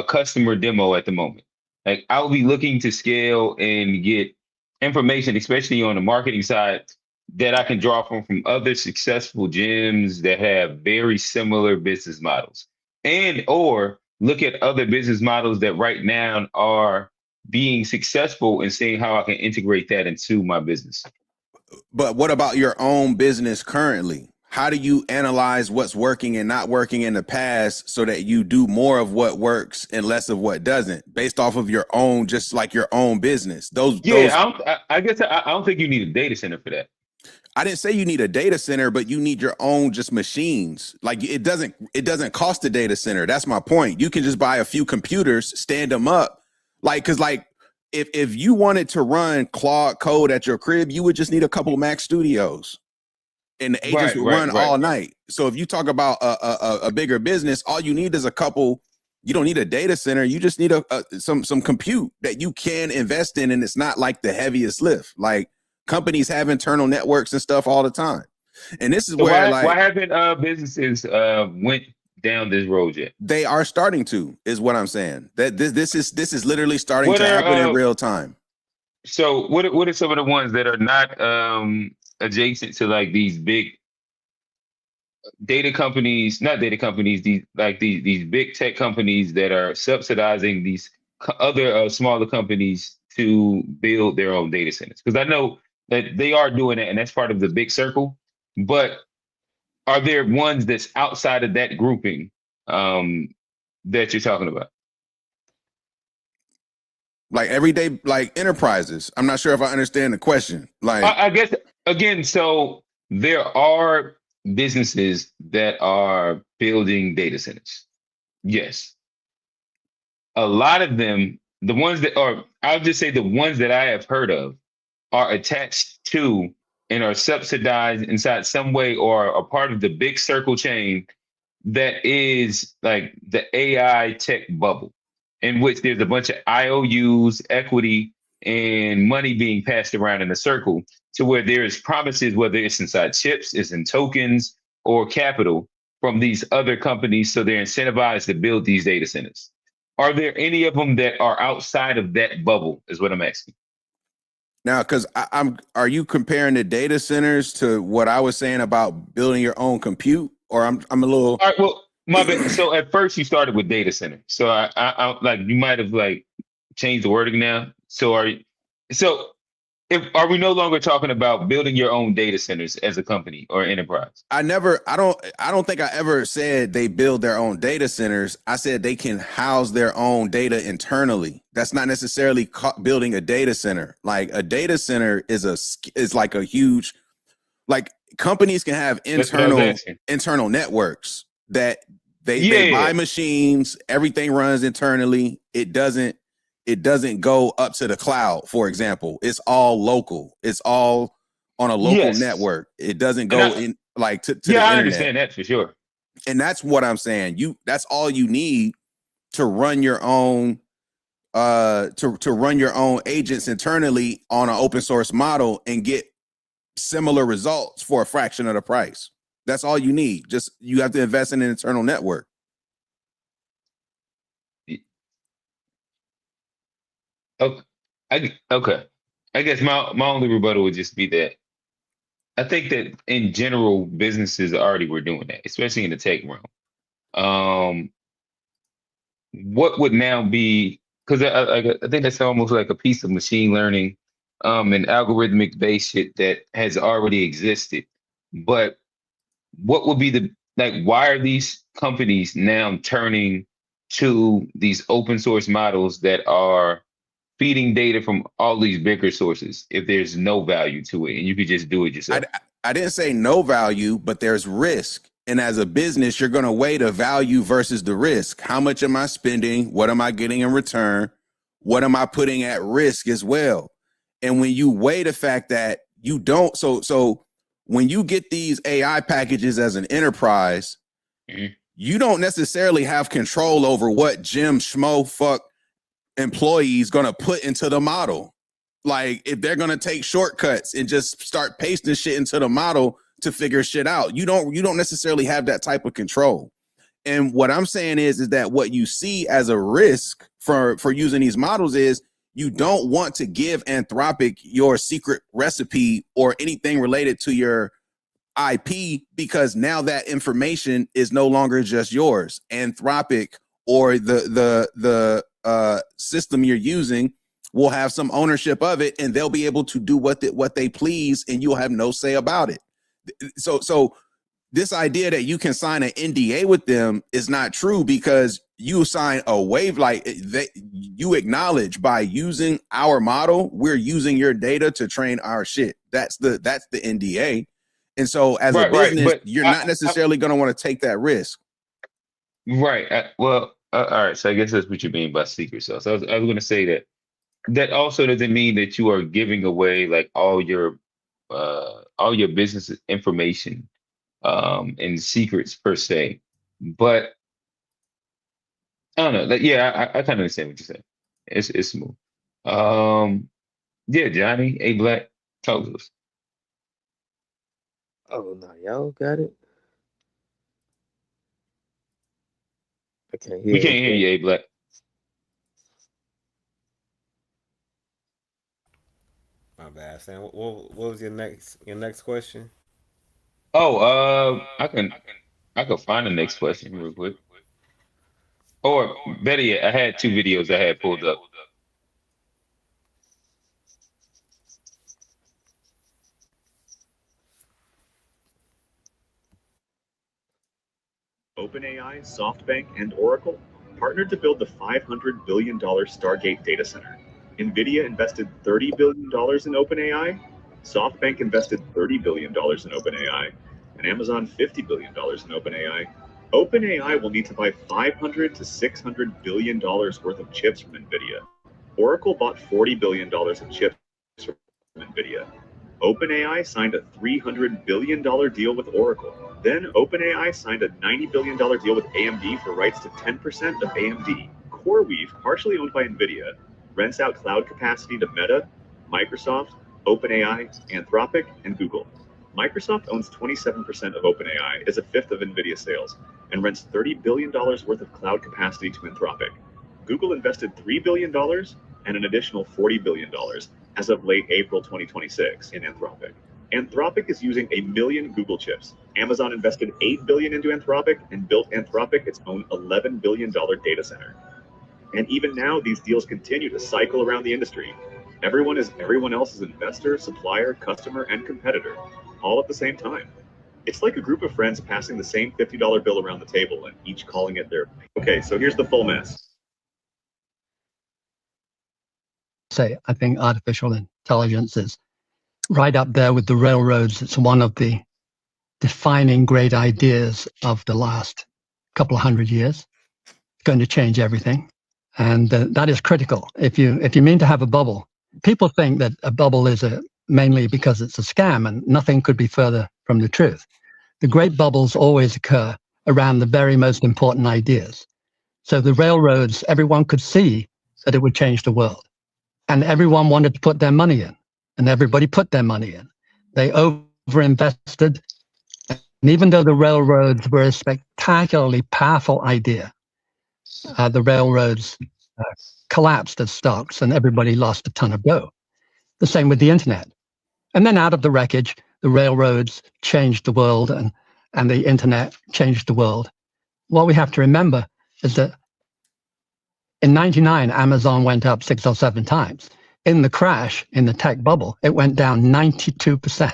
customer demo at the moment. Like I'll be looking to scale and get information, especially on the marketing side, that I can draw from other successful gyms that have very similar business models, and or look at other business models that right now are being successful and seeing how I can integrate that into my business. But what about your own business currently? How do you analyze what's working and not working in the past so that you do more of what works and less of what doesn't, based off of your own, just like your own business? I guess I don't think you need a data center for that. I didn't say you need a data center, but you need your own just machines. Like it doesn't cost a data center. That's my point. You can just buy a few computers, stand them up. Like, cause like if you wanted to run Claude code at your crib, you would just need a couple Mac Studios. And the agents would run all night. So if you talk about a bigger business, all you need is a couple. You don't need a data center. You just need some compute that you can invest in, and it's not like the heaviest lift. Like companies have internal networks and stuff all the time. And this is So where why haven't businesses went down this road yet? they are starting to, is what I'm saying. That this is literally starting to happen in real time. So what are some of the ones that are not adjacent to like these big data companies, not data companies, these big tech companies that are subsidizing these other smaller companies to build their own data centers? Because I know that they are doing it, and that's part of the big circle. But are there ones that's outside of that grouping that you're talking about? Like everyday, like enterprises. I'm not sure if I understand the question. Like I guess again, so there are businesses that are building data centers. Yes. A lot of them, the ones that are, I'll just say the ones that I have heard of are attached to and are subsidized inside some way or a part of the big circle chain that is like the AI tech bubble, in which there's a bunch of IOUs, equity, and money being passed around in a circle to where there's promises, whether it's inside chips, it's in tokens or capital from these other companies. So they're incentivized to build these data centers. Are there any of them that are outside of that bubble is what I'm asking. now, because are you comparing the data centers to what I was saying about building your own compute? Or I'm a little. All right, well, my bad. So at first you started with data center. So I like you might have like changed the wording now. So are we no longer talking about building your own data centers as a company or enterprise? I don't think I ever said they build their own data centers. I said they can house their own data internally. That's not necessarily building a data center. Like a data center is like a huge, like companies can have internal networks that they buy machines, everything runs internally. It doesn't go up to the cloud, for example. It's all local. It's all on a local network. It doesn't go in like to the internet. I understand that for sure. And that's what I'm saying. That's all you need to run your own to run your own agents internally on an open source model and get similar results for a fraction of the price. That's all you need. Just you have to invest in an internal network. Okay. I guess my only rebuttal would just be that I think that in general, businesses already were doing that, especially in the tech realm. What would now be, because I think that's almost like a piece of machine learning and algorithmic based shit that has already existed. But what would be why are these companies now turning to these open source models that are feeding data from all these bigger sources if there's no value to it and you could just do it yourself? I didn't say no value, but there's risk. And as a business, you're going to weigh the value versus the risk. How much am I spending? What am I getting in return? What am I putting at risk as well? And when you weigh the fact that you don't, so when you get these AI packages as an enterprise, you don't necessarily have control over what Jim Schmo fuck employees going to put into the model. Like if they're going to take shortcuts and just start pasting shit into the model to figure shit out, you don't necessarily have that type of control. And what I'm saying is that what you see as a risk for using these models is you don't want to give Anthropic your secret recipe or anything related to your IP, because now that information is no longer just yours. Anthropic or the system you're using will have some ownership of it, and they'll be able to do what they please, and you'll have no say about it. So this idea that you can sign an NDA with them is not true, because you sign a waiver, like that you acknowledge by using our model, we're using your data to train our shit. That's the NDA. And so as a Right. business, But you're not necessarily going to want to take that risk. right. Well, all right. So I guess that's what you mean by secret sauce. I was going to say that also doesn't mean that you are giving away like all your business information and secrets per se. But I don't know. Like, yeah, I kind of understand what you're saying. It's smooth. Um, yeah, Johnny, A Black, talk to us. Oh no, y'all got it. I can't We hear can't it. hear you, A Black. My bad, Sam. What was your next question? Oh, I can find the next question real quick. Or better yet, I had two videos I had pulled up. OpenAI, SoftBank, and Oracle partnered to build the $500 billion Stargate data center. NVIDIA invested $30 billion in OpenAI, SoftBank invested $30 billion in OpenAI, and Amazon $50 billion in OpenAI. OpenAI will need to buy $500 to $600 billion worth of chips from NVIDIA. Oracle bought $40 billion of chips from NVIDIA. OpenAI signed a $300 billion deal with Oracle. Then OpenAI signed a $90 billion deal with AMD for rights to 10% of AMD. CoreWeave, partially owned by NVIDIA, rents out cloud capacity to Meta, Microsoft, OpenAI, Anthropic, and Google. Microsoft owns 27% of OpenAI, is a fifth of NVIDIA sales, and rents $30 billion worth of cloud capacity to Anthropic. Google invested $3 billion and an additional $40 billion as of late April 2026 in Anthropic. Anthropic is using 1 million Google chips. Amazon invested $8 billion into Anthropic and built Anthropic its own $11 billion data center. And even now, these deals continue to cycle around the industry. Everyone is everyone else's investor, supplier, customer, and competitor, all at the same time. It's like a group of friends passing the same $50 bill around the table and each calling it their. Okay, so here's the full mess. Say, I think artificial intelligence is right up there with the railroads. It's one of the defining great ideas of the last couple of hundred years. It's going to change everything. And that is critical. If you mean to have a bubble, people think that a bubble is mainly because it's a scam, and nothing could be further from the truth. The great bubbles always occur around the very most important ideas. So the railroads, everyone could see that it would change the world. And everyone wanted to put their money in, and everybody put their money in. They overinvested. And even though the railroads were a spectacularly powerful idea, the railroads collapsed as stocks and everybody lost a ton of dough. The same with the internet. And then out of the wreckage, the railroads changed the world and the internet changed the world. What we have to remember is that in 99, Amazon went up 6 or 7 times. In the crash, in the tech bubble, it went down 92%.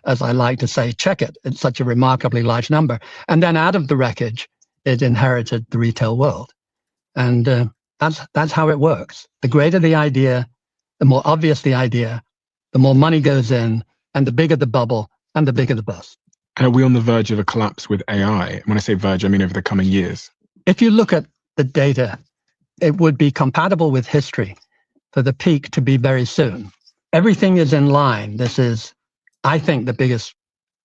As I like to say, check it. It's such a remarkably large number. And then out of the wreckage, it inherited the retail world. And that's how it works. The greater the idea, the more obvious the idea, the more money goes in, and the bigger the bubble, and the bigger the bust. Are we on the verge of a collapse with AI? When I say verge, I mean over the coming years. If you look at the data, it would be compatible with history for the peak to be very soon. Everything is in line. This is, I think, the biggest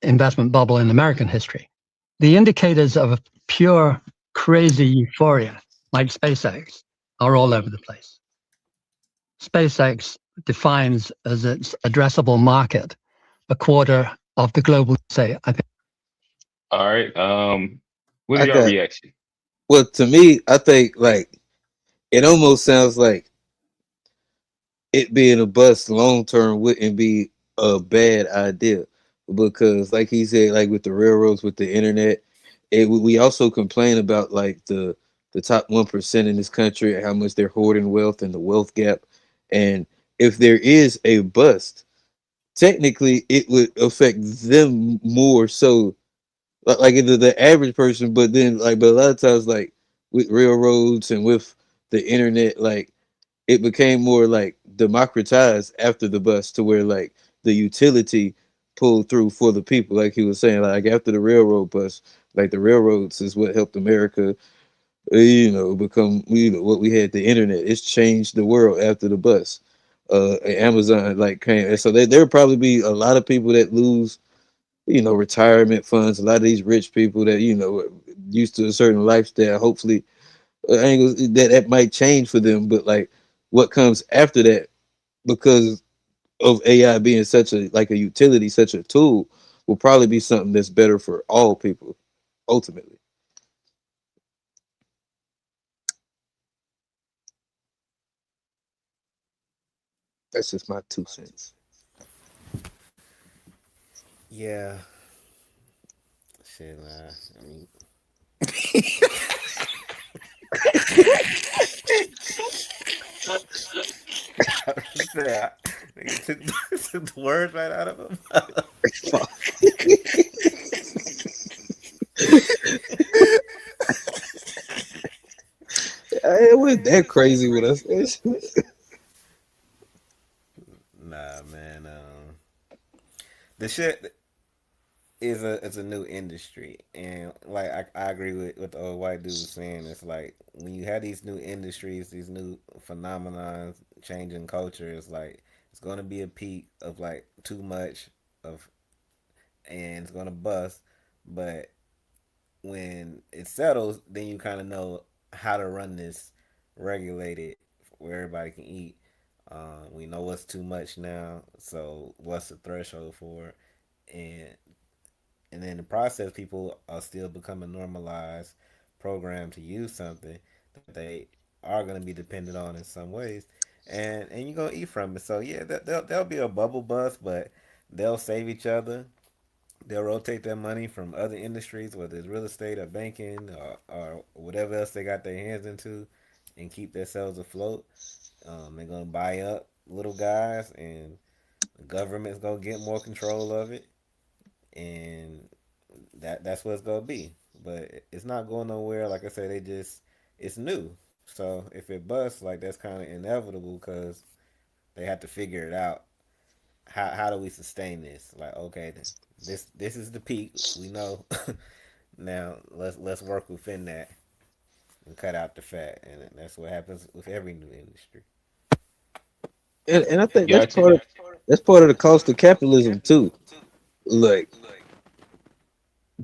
investment bubble in American history. The indicators of a pure, crazy euphoria, like SpaceX, are all over the place. SpaceX defines as its addressable market a quarter of the global, say, I think. All right. What I is your got, reaction? well, to me, I think like it almost sounds like it being a bust long term wouldn't be a bad idea, because like he said, like with the railroads, with the internet, we also complain about like the top 1% in this country and how much they're hoarding wealth and the wealth gap. And if there is a bust, technically it would affect them more so, like the average person. But then, like, but a lot of times, like with railroads and with the internet, like it became more like democratized after the bus to where like the utility pulled through for the people, like he was saying, like after the railroad bus, like the railroads is what helped America, become what we had. The internet, it's changed the world after the bus. Amazon like came, and so there'll probably be a lot of people that lose, retirement funds. A lot of these rich people that used to a certain lifestyle. Hopefully, angles that might change for them. But like, what comes after that, because of AI being such a like a utility, such a tool, will probably be something that's better for all people, ultimately. That's just my 2 cents. Yeah, shit, man. I mean, I was saying, nigga took the words right out of him. Fuck. It wasn't that crazy with us. Nah, man. The shit is a new industry, and like I agree with what the old white dude was saying. It's like when you have these new industries, these new phenomenons changing culture, it's like it's gonna be a peak of like too much of, and it's gonna bust. But when it settles, then you kind of know how to run this regulated where everybody can eat. We know what's too much now, so what's the threshold for it? And in the process, people are still becoming normalized, programmed to use something that they are going to be dependent on in some ways, and you're gonna eat from it. So yeah, there'll be a bubble bust, but they'll save each other. They'll rotate their money from other industries, whether it's real estate or banking or whatever else they got their hands into, and keep themselves afloat. They're gonna buy up little guys, and the government's gonna get more control of it, and that's what it's gonna be. But it's not going nowhere. Like I said, it's new. So if it busts, like that's kind of inevitable because they have to figure it out. How do we sustain this? Like okay, this is the peak. We know. Now let's work within that and cut out the fat, and that's what happens with every new industry. And I think Gotcha. that's part of the cost of capitalism too. Like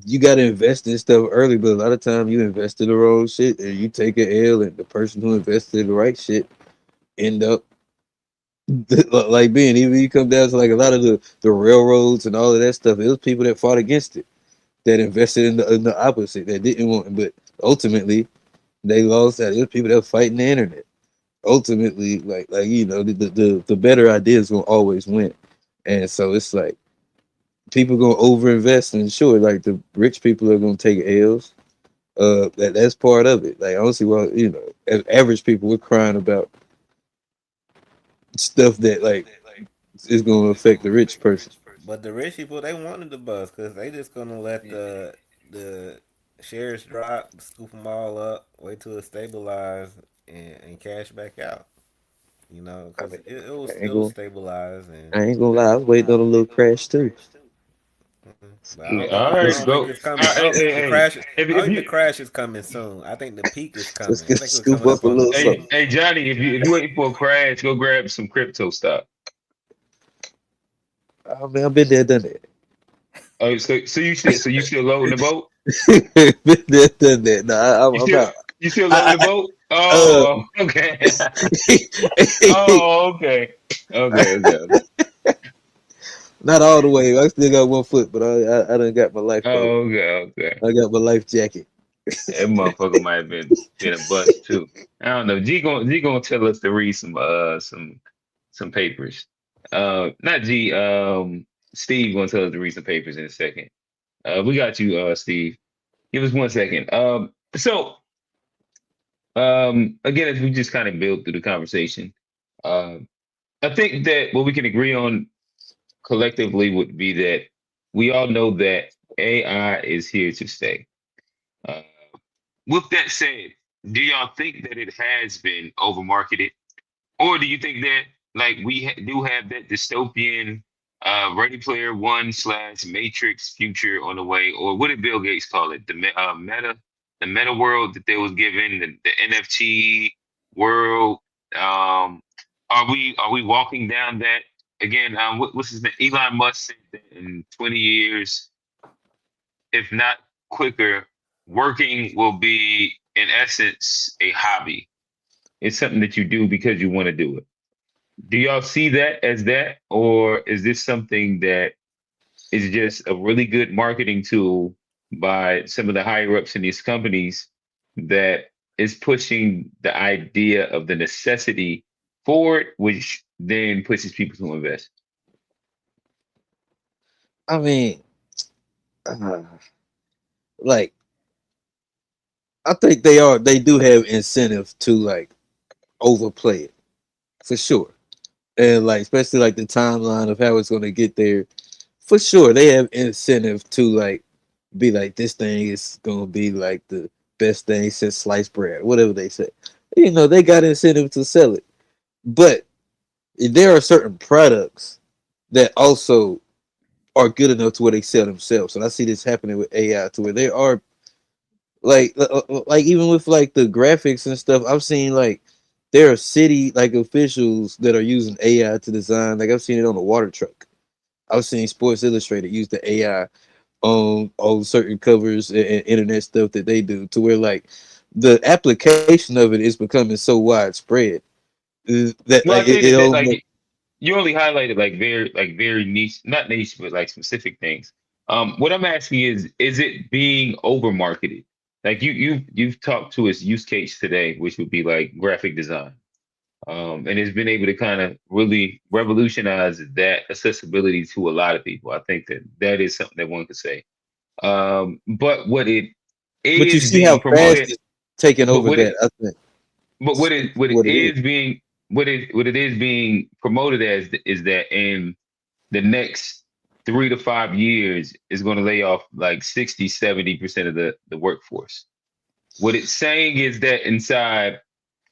you got to invest in stuff early, but a lot of time you invest in the wrong shit and you take an L, and the person who invested in the right shit end up like being, even you come down to like a lot of the railroads and all of that stuff. It was people that fought against it, that invested in the opposite, that didn't want it, but ultimately they lost that. It was people that were fighting the internet. Ultimately, the better ideas gonna always win, and so it's like people gonna overinvest, and sure, like the rich people are gonna take L's. That's part of it. Like I don't see why, as average people, we're crying about stuff that like is gonna affect the rich person. But the rich people they wanted the buzz because they just gonna let the shares drop, scoop them all up, wait till it stabilize, and cash back out. You know, I because mean, I ain't it'll gonna, stabilize I ain't gonna lie, I was waiting on a little crash too. but Yeah, all I right, don't think go. it's coming. I Hey, don't hey, think the hey. crash. If, I don't if think the you, crash is coming soon. I think the peak is Let's coming. I get think we're scoop coming up up a on the little peak. something. hey, Johnny, if you waiting for a crash, go grab some crypto stock. I mean, I've been there, done that. Oh, so you still loading the boat? Been there, done that. No, You I'm still out. you still loading I, the boat? I, Oh, okay. Oh, okay. Okay. not all the way. I still got 1 foot, but I done got my lifeboat. Oh, okay. I got my life jacket. That motherfucker might have been a bust too. I don't know. G gonna tell us to read some papers. Not G. Steve gonna tell us to read some papers in a second. We got you, Steve. Give us 1 second. Again, as we just kind of build through the conversation, uh, I think that what we can agree on collectively would be that we all know that AI is here to stay. Uh, with that said, do y'all think that it has been overmarketed, or do you think that like do have that dystopian Ready Player One slash Matrix future on the way, or what did Bill Gates call it? The meta world that they was given, the NFT world. Um, are we walking down that again? What's his name? Elon Musk said that in 20 years, if not quicker, working will be in essence a hobby. It's something that you do because you want to do it. Do y'all see that as that, or is this something that is just a really good marketing tool by some of the higher ups in these companies that is pushing the idea of the necessity for it, which then pushes people to invest? I mean, uh, like I think they do have incentive to like overplay it for sure, and like especially like the timeline of how it's going to get there. For sure, they have incentive to like be like this thing is going to be like the best thing since sliced bread, whatever they say. You know, they got incentive to sell it, but there are certain products that also are good enough to where they sell themselves. And I see this happening with AI to where they are like even with like the graphics and stuff. I've seen like there are city like officials that are using AI to design. Like I've seen it on a water truck. I've seen Sports Illustrated use the AI on certain covers and internet stuff that they do to where like the application of it is becoming so widespread that Well, like I think it that almost like you only highlighted like very niche, not niche, but like specific things. What I'm asking is it being over marketed? Like you've talked to its use case today, which would be like graphic design. And it's been able to kind of really revolutionize that accessibility to a lot of people. I think that that is something that one could say. But what it but you is see how being fast promoted, it's taking but over what it that. I think but it's what it what it is. is being what it is being promoted as is that in the next 3 to 5 years is going to lay off like 60-70% of the workforce. What it's saying is that inside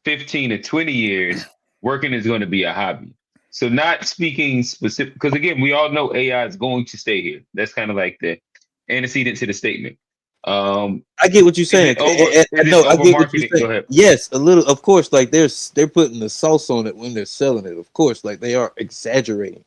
15 to 20 years, working is going to be a hobby. So not speaking specific, because again, we all know AI is going to stay here. That's kind of like the antecedent to the statement. Um, I get what you're is saying. it over? I Is it know. I over get what you're marketing? Go saying. ahead. Yes, a little. Of course, like they're putting the sauce on it when they're selling it. Of course, like they are exaggerating,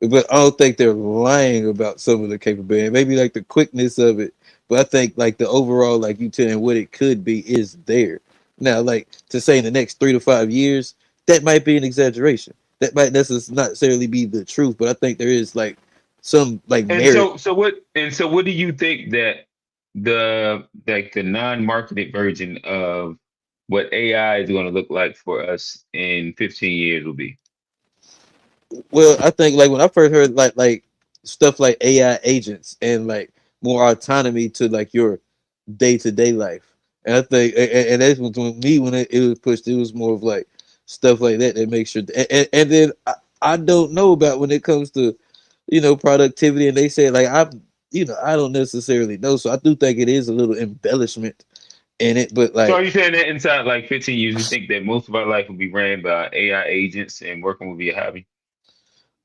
but I don't think they're lying about some of the capability. Maybe like the quickness of it, but I think like the overall, like you telling what it could be is there. Now, like to say in the next 3 to 5 years, that might be an exaggeration. That might necessarily be the truth, but I think there is like some like And merit. so what do you think that the non-marketed version of what AI is going to look like for us in 15 years will be? Well, I think like when I first heard like stuff like AI agents and like more autonomy to like your day to day life, and I think and that's when me when it was pushed, it was more of like stuff like that that makes sure. And then I don't know about when it comes to productivity, and they say like I don't necessarily know, so I do think it is a little embellishment in it, but So are like you saying that inside like 15 years, you think that most of our life will be ran by AI agents and working will be a hobby?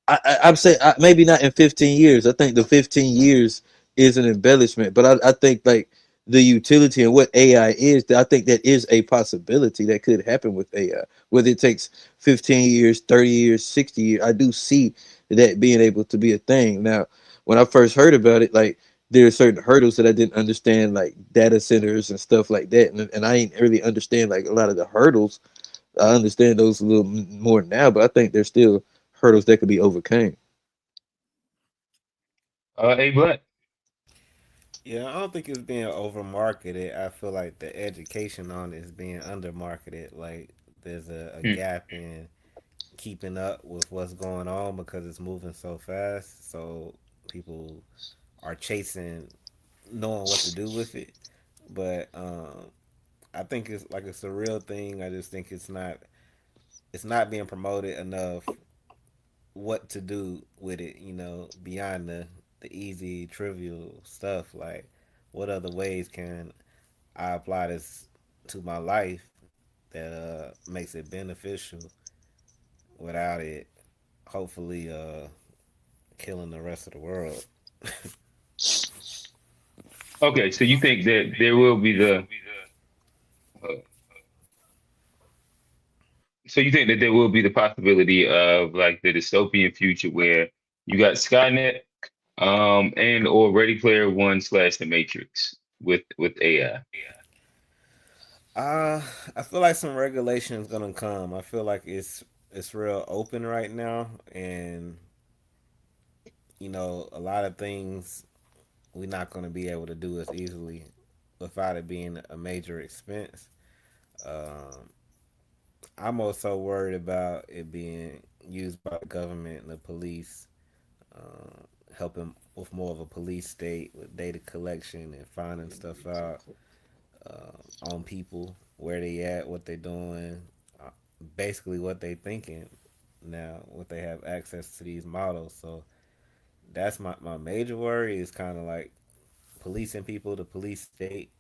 I'm saying maybe not in 15 years. I think the 15 years is an embellishment, but I think like the utility and what AI is, I think that is a possibility that could happen with AI. Whether it takes 15 years, 30 years, 60 years, I do see that being able to be a thing. Now, when I first heard about it, like there are certain hurdles that I didn't understand, like data centers and stuff like that, and I ain't really understand like a lot of the hurdles. I understand those a little more now, but I think there's still hurdles that could be overcame. A Black. Yeah, I don't think it's being over marketed. I feel like the education on it is being under marketed. Like there's a Hmm. gap in keeping up with what's going on because it's moving so fast. So people are chasing knowing what to do with it. But I think it's a real thing. I just think it's not being promoted enough what to do with it, beyond the easy trivial stuff like what other ways can I apply this to my life that makes it beneficial without it hopefully killing the rest of the world. Okay, so you think that there will be uh, so you think that there will be the possibility of like the dystopian future where you got Skynet, and or Ready Player One slash The Matrix with AI. Uh, I feel like some regulation is gonna come. I feel like it's real open right now, and a lot of things we're not gonna be able to do as easily without it being a major expense. Um, I'm also worried about it being used by the government and the police, helping with more of a police state with data collection and finding stuff out on people, where they at, what they doing, uh, basically what they thinking now, what they have access to these models. So that's my major worry is kind of like policing people, the police state,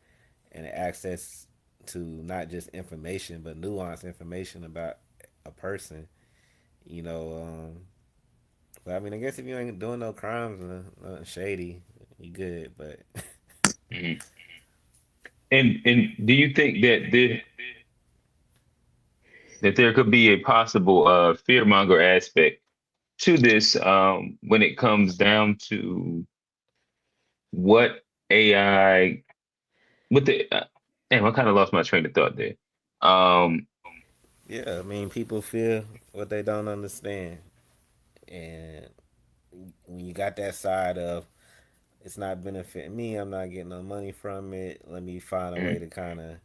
and access to not just information but nuanced information about a person. You know, but I mean, I guess if you ain't doing no crimes and nothing shady, you good. But Mhm. And do you think that there could be a possible fearmonger aspect to this when it comes down to what AI what the damn, I kind of lost my train of thought there. Um, yeah, I mean, people feel what they don't understand, and when you got that side of it's not benefiting me, I'm not getting no money from it. Let me find a way mhm, to kind of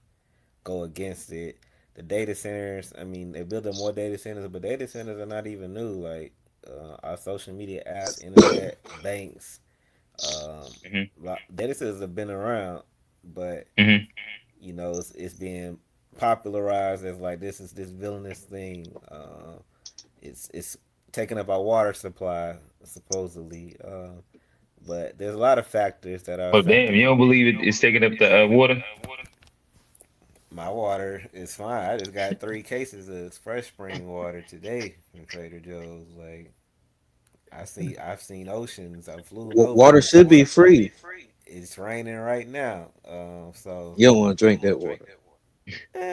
go against it. The data centers, I mean, they're building more data centers, but data centers are not even new. Like our social media apps, internet, banks, um, mhm, data centers have been around, but mhm. it's being popularized as like this is this villainous thing. It's taking up our water supply supposedly, but there's a lot of factors that are Oh damn, affecting you it. don't believe it's taking up the water? My water is fine. I just got 3 cases of fresh spring water today from Trader Joe's. Like I've seen oceans. I flew Water over. should be free. It's raining right now. So You don't want to drink that water.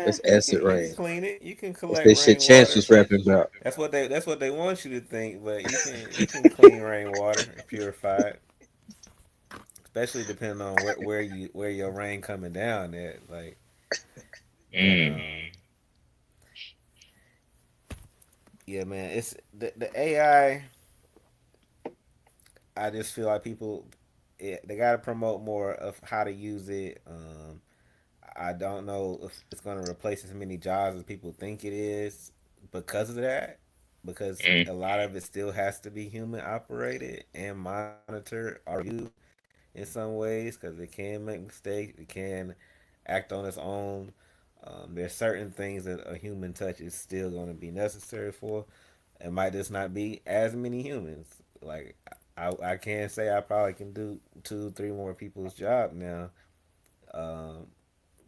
It's acid you can rain. clean it. You can That's collect that shit Chance rainwater. was rapping about. That's what they want you to think. But you can clean rainwater and purify it, especially depending on where your rain coming down at. Like, but Mm. yeah, man, it's the AI. I just feel like people, they got to promote more of how to use it. I don't know if it's going to replace as many jobs as people think it is because of that. Because Mm. a lot of it still has to be human operated and monitored or reviewed in some ways because it can make mistakes. It can act on its own. There's certain things that a human touch is still going to be necessary for. It might just not be as many humans. Like I can say I probably can do 2, 3 more people's job now, um,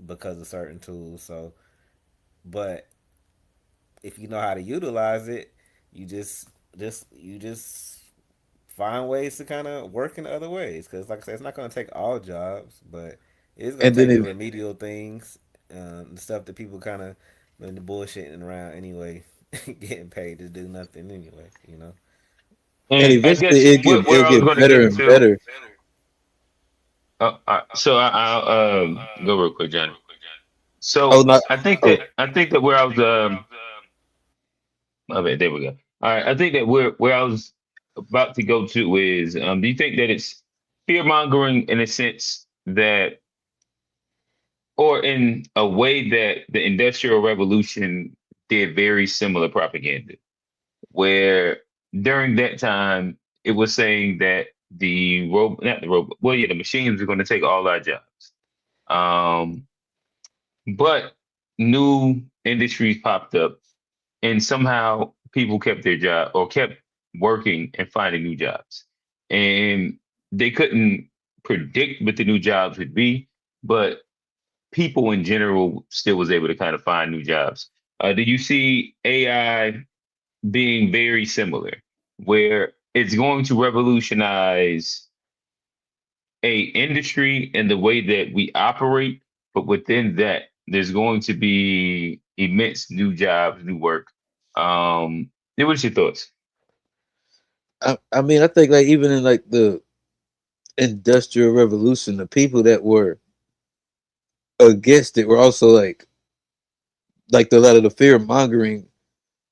because of certain tools. So, but if you know how to utilize it, you just find ways to kind of work in other ways. Because like I said, it's not going to take all jobs, but it's going And to then take the if remedial things, the stuff that people kind of been bullshitting around anyway, getting paid to do nothing anyway. and And I eventually guess where I was it'll get going to get better and into. better. So I'll go real quick, Johnny. Oh So not oh I think that where I was my bad, there we go. All right, I think that where I was about to go to is do you think that it's fear mongering in a sense that, or in a way that the Industrial Revolution did very similar propaganda, where during that time it was saying that not the robot, well, yeah, the machines are going to take all our jobs. Um, but new industries popped up, and somehow people kept their job or kept working and finding new jobs. And they couldn't predict what the new jobs would be, but people in general still was able to kind of find new jobs. Do you see AI being very similar, where it's going to revolutionize a industry and the way that we operate, but within that, there's going to be immense new jobs, new work. Yeah, what's your thoughts? I mean, I think like even in like the industrial revolution, the people that were against it were also like a lot of the fear mongering.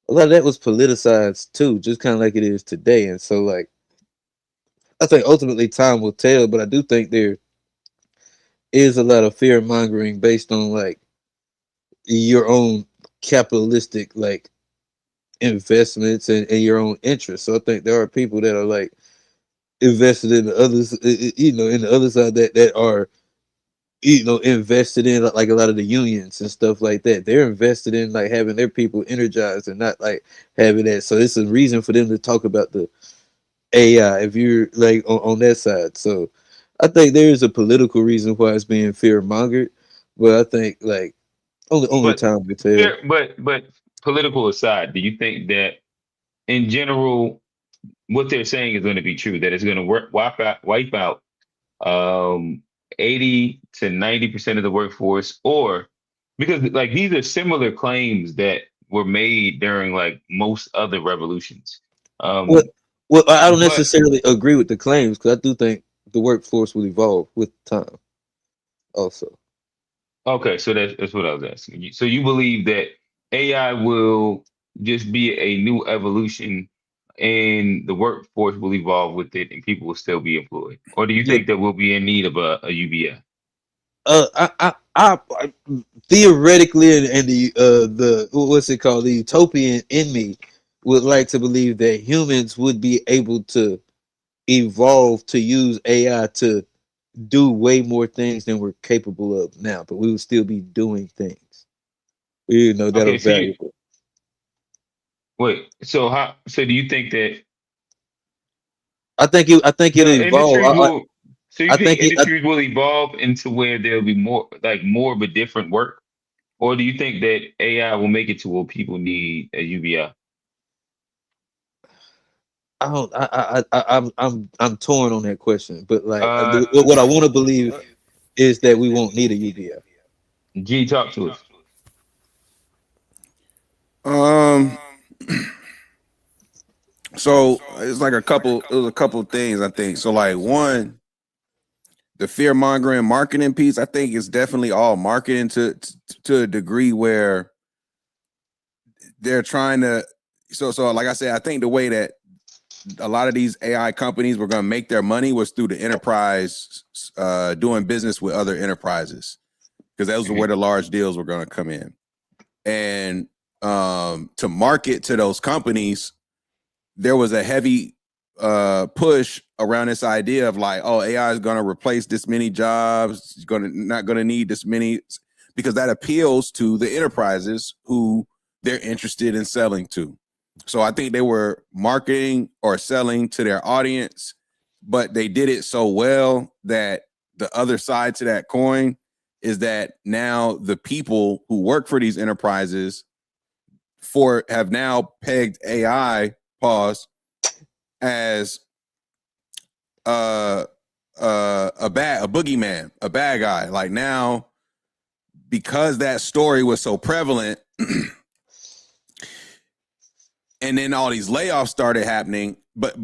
A lot of that was politicized too, just kind of like it is today. And so like I think ultimately time will tell, but I do think there is a lot of fear mongering based on like your own capitalistic like investments and your own interests. So I think there are people that are like invested in the others, in the other side that are, invested in like a lot of the unions and stuff like that. They're invested in like having their people energized and not like having that. So it's a reason for them to talk about the AI if you're like on that side. So I think there is a political reason why it's being fear mongered, but I think like only But time will tell. but political aside, do you think that in general what they're saying is going to be true? That it's going to wipe out 80 to 90% of the workforce, or because like these are similar claims that were made during like most other revolutions. Well, Um, well, I don't but necessarily agree with the claims because I do think the workforce will evolve with time. Also, okay, so that's what I was asking you. So you believe that AI will just be a new evolution and the workforce will evolve with it and people will still be employed? Or do you yeah. think that we'll be in need of a UBI? I theoretically and the what's it called, the utopian in me would like to believe that humans would be able to evolve to use AI to do way more things than we're capable of now, but we would still be doing things, that are Okay, so you valuable. wait, so so do you think that I think it'll the evolve. industries will so you I think think it. industries will evolve into where there'll be more of a different work? Or do you think that AI will make it to where people need a UBI? I don't. I'm torn on that question, but like Uh, what I want to believe is that we won't need a UBI. G, talk to us. Um, so it's like it was a couple of things I think. So like one, the fear mongering marketing piece, I think is definitely all marketing to a degree where they're trying to. So like I said, I think the way that a lot of these AI companies were going to make their money was through the enterprise, doing business with other enterprises, because those are where the large deals were going to come in. And to market to those companies, there was a heavy push around this idea of like, oh, AI is going to replace this many jobs, it's not going to need this many, because that appeals to the enterprises who they're interested in selling to. So I think they were marketing or selling to their audience, but they did it so well that the other side to that coin is that now the people who work for these enterprises have now pegged AI as a boogeyman, a bad guy. Like now, because that story was so prevalent, and then all these layoffs started happening, but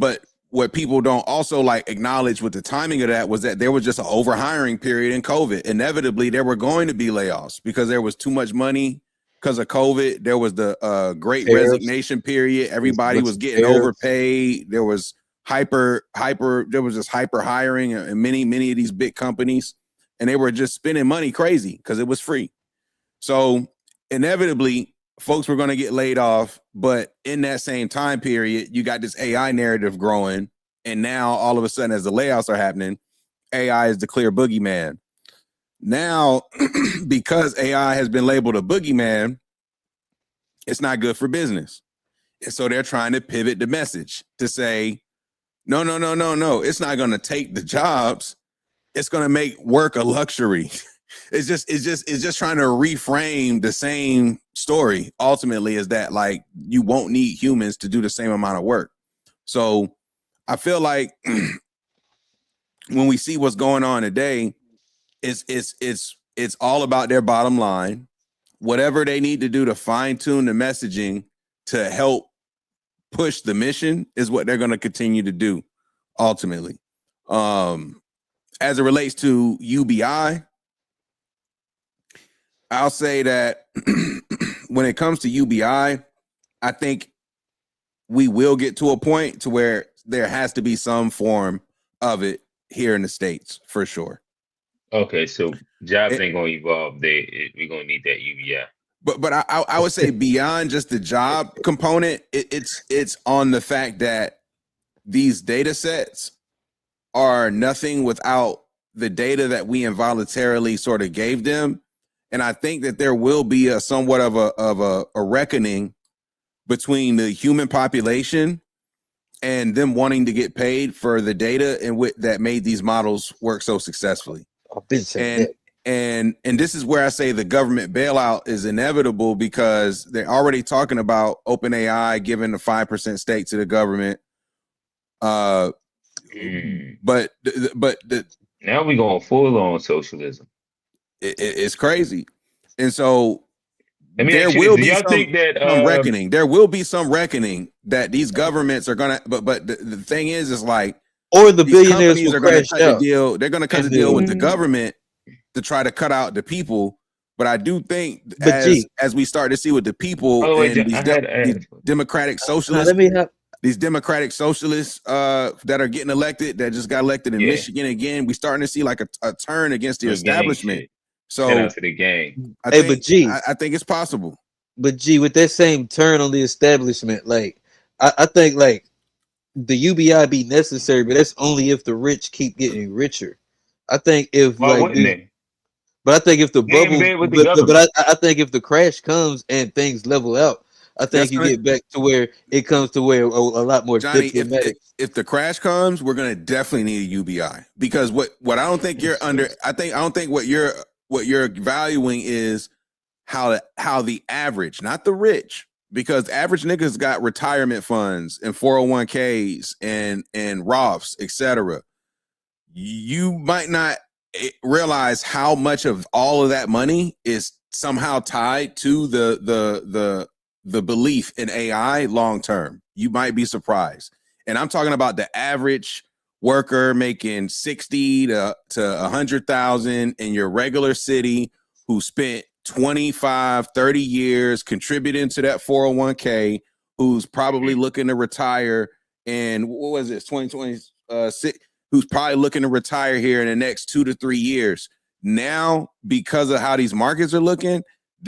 what people don't also like acknowledge with the timing of that was that there was just an overhiring period in COVID. Inevitably, there were going to be layoffs because there was too much money because of COVID. There was the great Tariffs. resignation period. Everybody was getting Tariffs. overpaid. There was there was just hyper hiring in many of these big companies, and they were just spending money crazy because it was free. So inevitably, folks were going to get laid off, but in that same time period, you got this AI narrative growing, and now all of a sudden, as the layoffs are happening, AI is the clear boogeyman. Now, because AI has been labeled a boogeyman, it's not good for business. And so they're trying to pivot the message to say, no, it's not going to take the jobs. It's going to make work a luxury. it's just trying to reframe the same story. Ultimately, is that like you won't need humans to do the same amount of work. So I feel like when we see what's going on today, it's all about their bottom line. Whatever they need to do to fine tune the messaging to help push the mission is what they're going to continue to do. Ultimately, as it relates to UBI, I'll say that when it comes to UBI, I think we will get to a point to where there has to be some form of it here in the States for sure. Okay, so jobs ain't gonna evolve. We're gonna need that UBI. But I would say beyond just the job component, it's on the fact that these data sets are nothing without the data that we involuntarily sort of gave them. And I think that there will be a somewhat of a reckoning between the human population and them wanting to get paid for the data that made these models work so successfully. And this is where I say the government bailout is inevitable, because they're already talking about OpenAI giving a 5% stake to the government. But now we're going full on socialism. It's crazy. And so there will be some reckoning. There will be some reckoning that these governments are gonna. But the thing is like, or the billionaires are going to cut the deal. They're going to cut the deal with the government to try to cut out the people. But I do think as we start to see with the people and these democratic socialists, these democratic socialists that are getting elected, that just got elected in Michigan again, we starting to see like a turn against the establishment. So shout out to the game. I think it's possible. But with that same turn on the establishment, like I think like the UBI be necessary, but that's only if the rich keep getting richer. I think if but I think if the bubble, but I think if the crash comes and things level out, I think you get back to where it comes to where a lot more Johnny, if the crash comes, we're gonna definitely need a UBI, because what I don't think you're under. I don't think what you're valuing is how the average, not the rich, because average niggas got retirement funds and 401ks and Roths, etc. You might not realize how much of all of that money is somehow tied to the belief in AI long term. You might be surprised. And I'm talking about the average worker making 60 to 100,000 in your regular city, who spent 25, 30 years contributing to that 401k, who's probably looking to retire in, what was this, 2026, who's probably looking to retire here in the next 2 to 3 years. Now, because of how these markets are looking,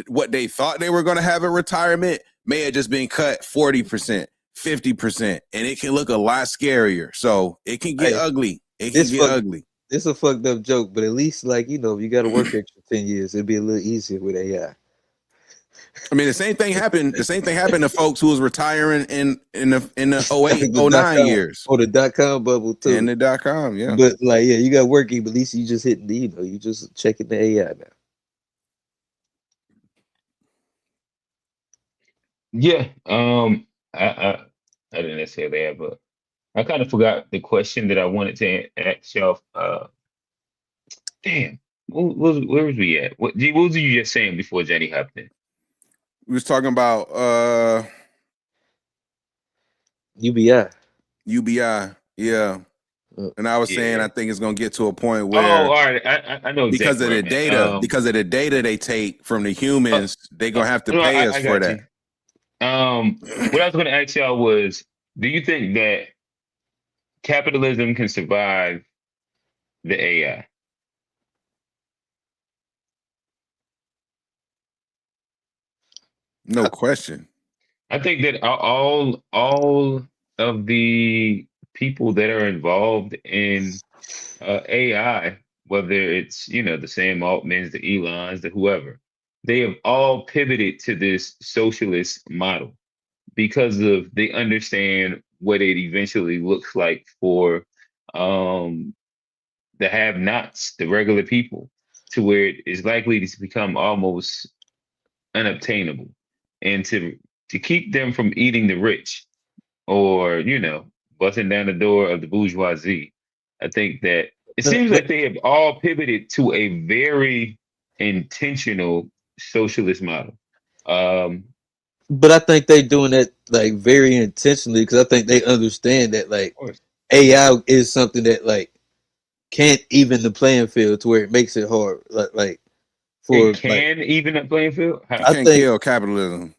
what they thought they were going to have in retirement may have just been cut 40%, 50%, and it can look a lot scarier. So it can get ugly. It can get ugly. It's a fucked up joke, but at least, like, you know, if you got to work extra 10 years, it'd be a little easier with AI. I mean, the same thing happened. The same thing happened to folks who was retiring in the 08, 09 years. Or the .com bubble too. And the .com, yeah. But like, yeah, you got working, but at least you just hitting the, you know, you just checking the AI now. Yeah. I didn't necessarily have, but I kind of forgot the question that I wanted to ask y'all. Damn, where was we at? What was you just saying before Jenny hopped in? We was talking about UBI, yeah. And I was saying I think it's gonna get to a point where all right, I know because of the data, they take from the humans, they're gonna have to pay us for that. What I was gonna ask y'all was, do you think that capitalism can survive the AI? No question. I think that all of the people that are involved in AI, whether it's, you know, the Sam Altmans, the Elons, the whoever, they have all pivoted to this socialist model because of they understand what it eventually looks like for the have-nots, the regular people. to where it is likely to become almost unobtainable, and to keep them from eating the rich or busting down the door of the bourgeoisie. I think that it seems like they have all pivoted to a very intentional socialist model. But I think they're doing that like very intentionally because I think they understand that like Of course. AI is something that like can't even the playing field to where it makes it hard. Like for It can even a playing field. You I can't think kill capitalism.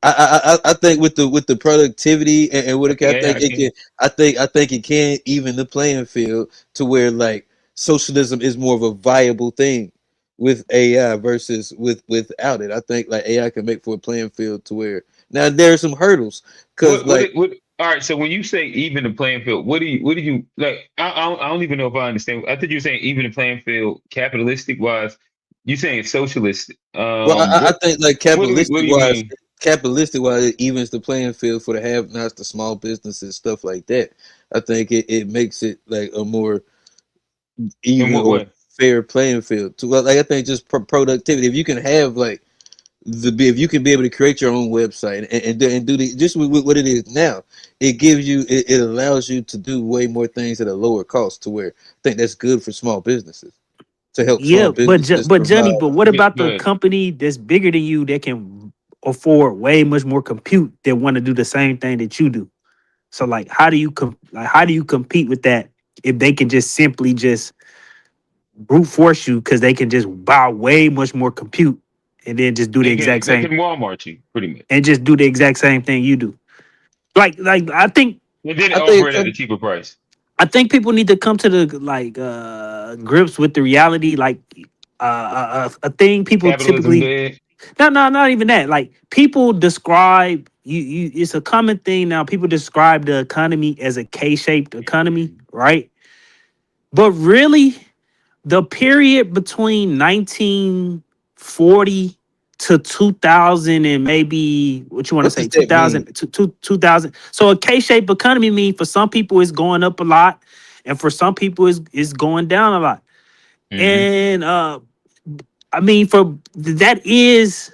I think with the productivity and what I it can, think AI can. I think it can even the playing field to where like socialism is more of a viable thing with AI versus without it. I think like AI can make for a playing field to where now there are some hurdles because like What? All right. So when you say even the playing field, what do you like? I don't even know if I understand. I think you're saying even the playing field, capitalistic wise. You saying socialist? well I think like What do you mean? capitalistic wise it evens the playing field for the have-nots, the small businesses, stuff like that. I think it makes it like a more In even what or way? fair playing field to like I think just productivity. If you can have like if you can be able to create your own website and do the just with what it is now, it gives you it allows you to do way more things at a lower cost to where I think that's good for small businesses to help small Yeah, businesses but Johnny, survive. but what about the Good. company that's bigger than you that can afford way much more compute that want to do the same thing that you do? So like, how do you compete with that if they can just simply just brute force you because they can just buy way much more compute and then just do the exact They can same Walmart you pretty much, and just do the exact same thing you do? Like and then I offer think it at a cheaper price. I think people need to come to the grips with the reality. Like a thing people Capitalism typically dead. no, not even that. Like people describe you. It's a common thing now. People describe the economy as a K-shaped economy, right? But really, the period between 1940 to 2000 and maybe what you want to what say does that mean? 2000 to 2000. So a K-shaped economy mean for some people it's going up a lot, and for some people it's going down a lot. Hmm. And I mean for that is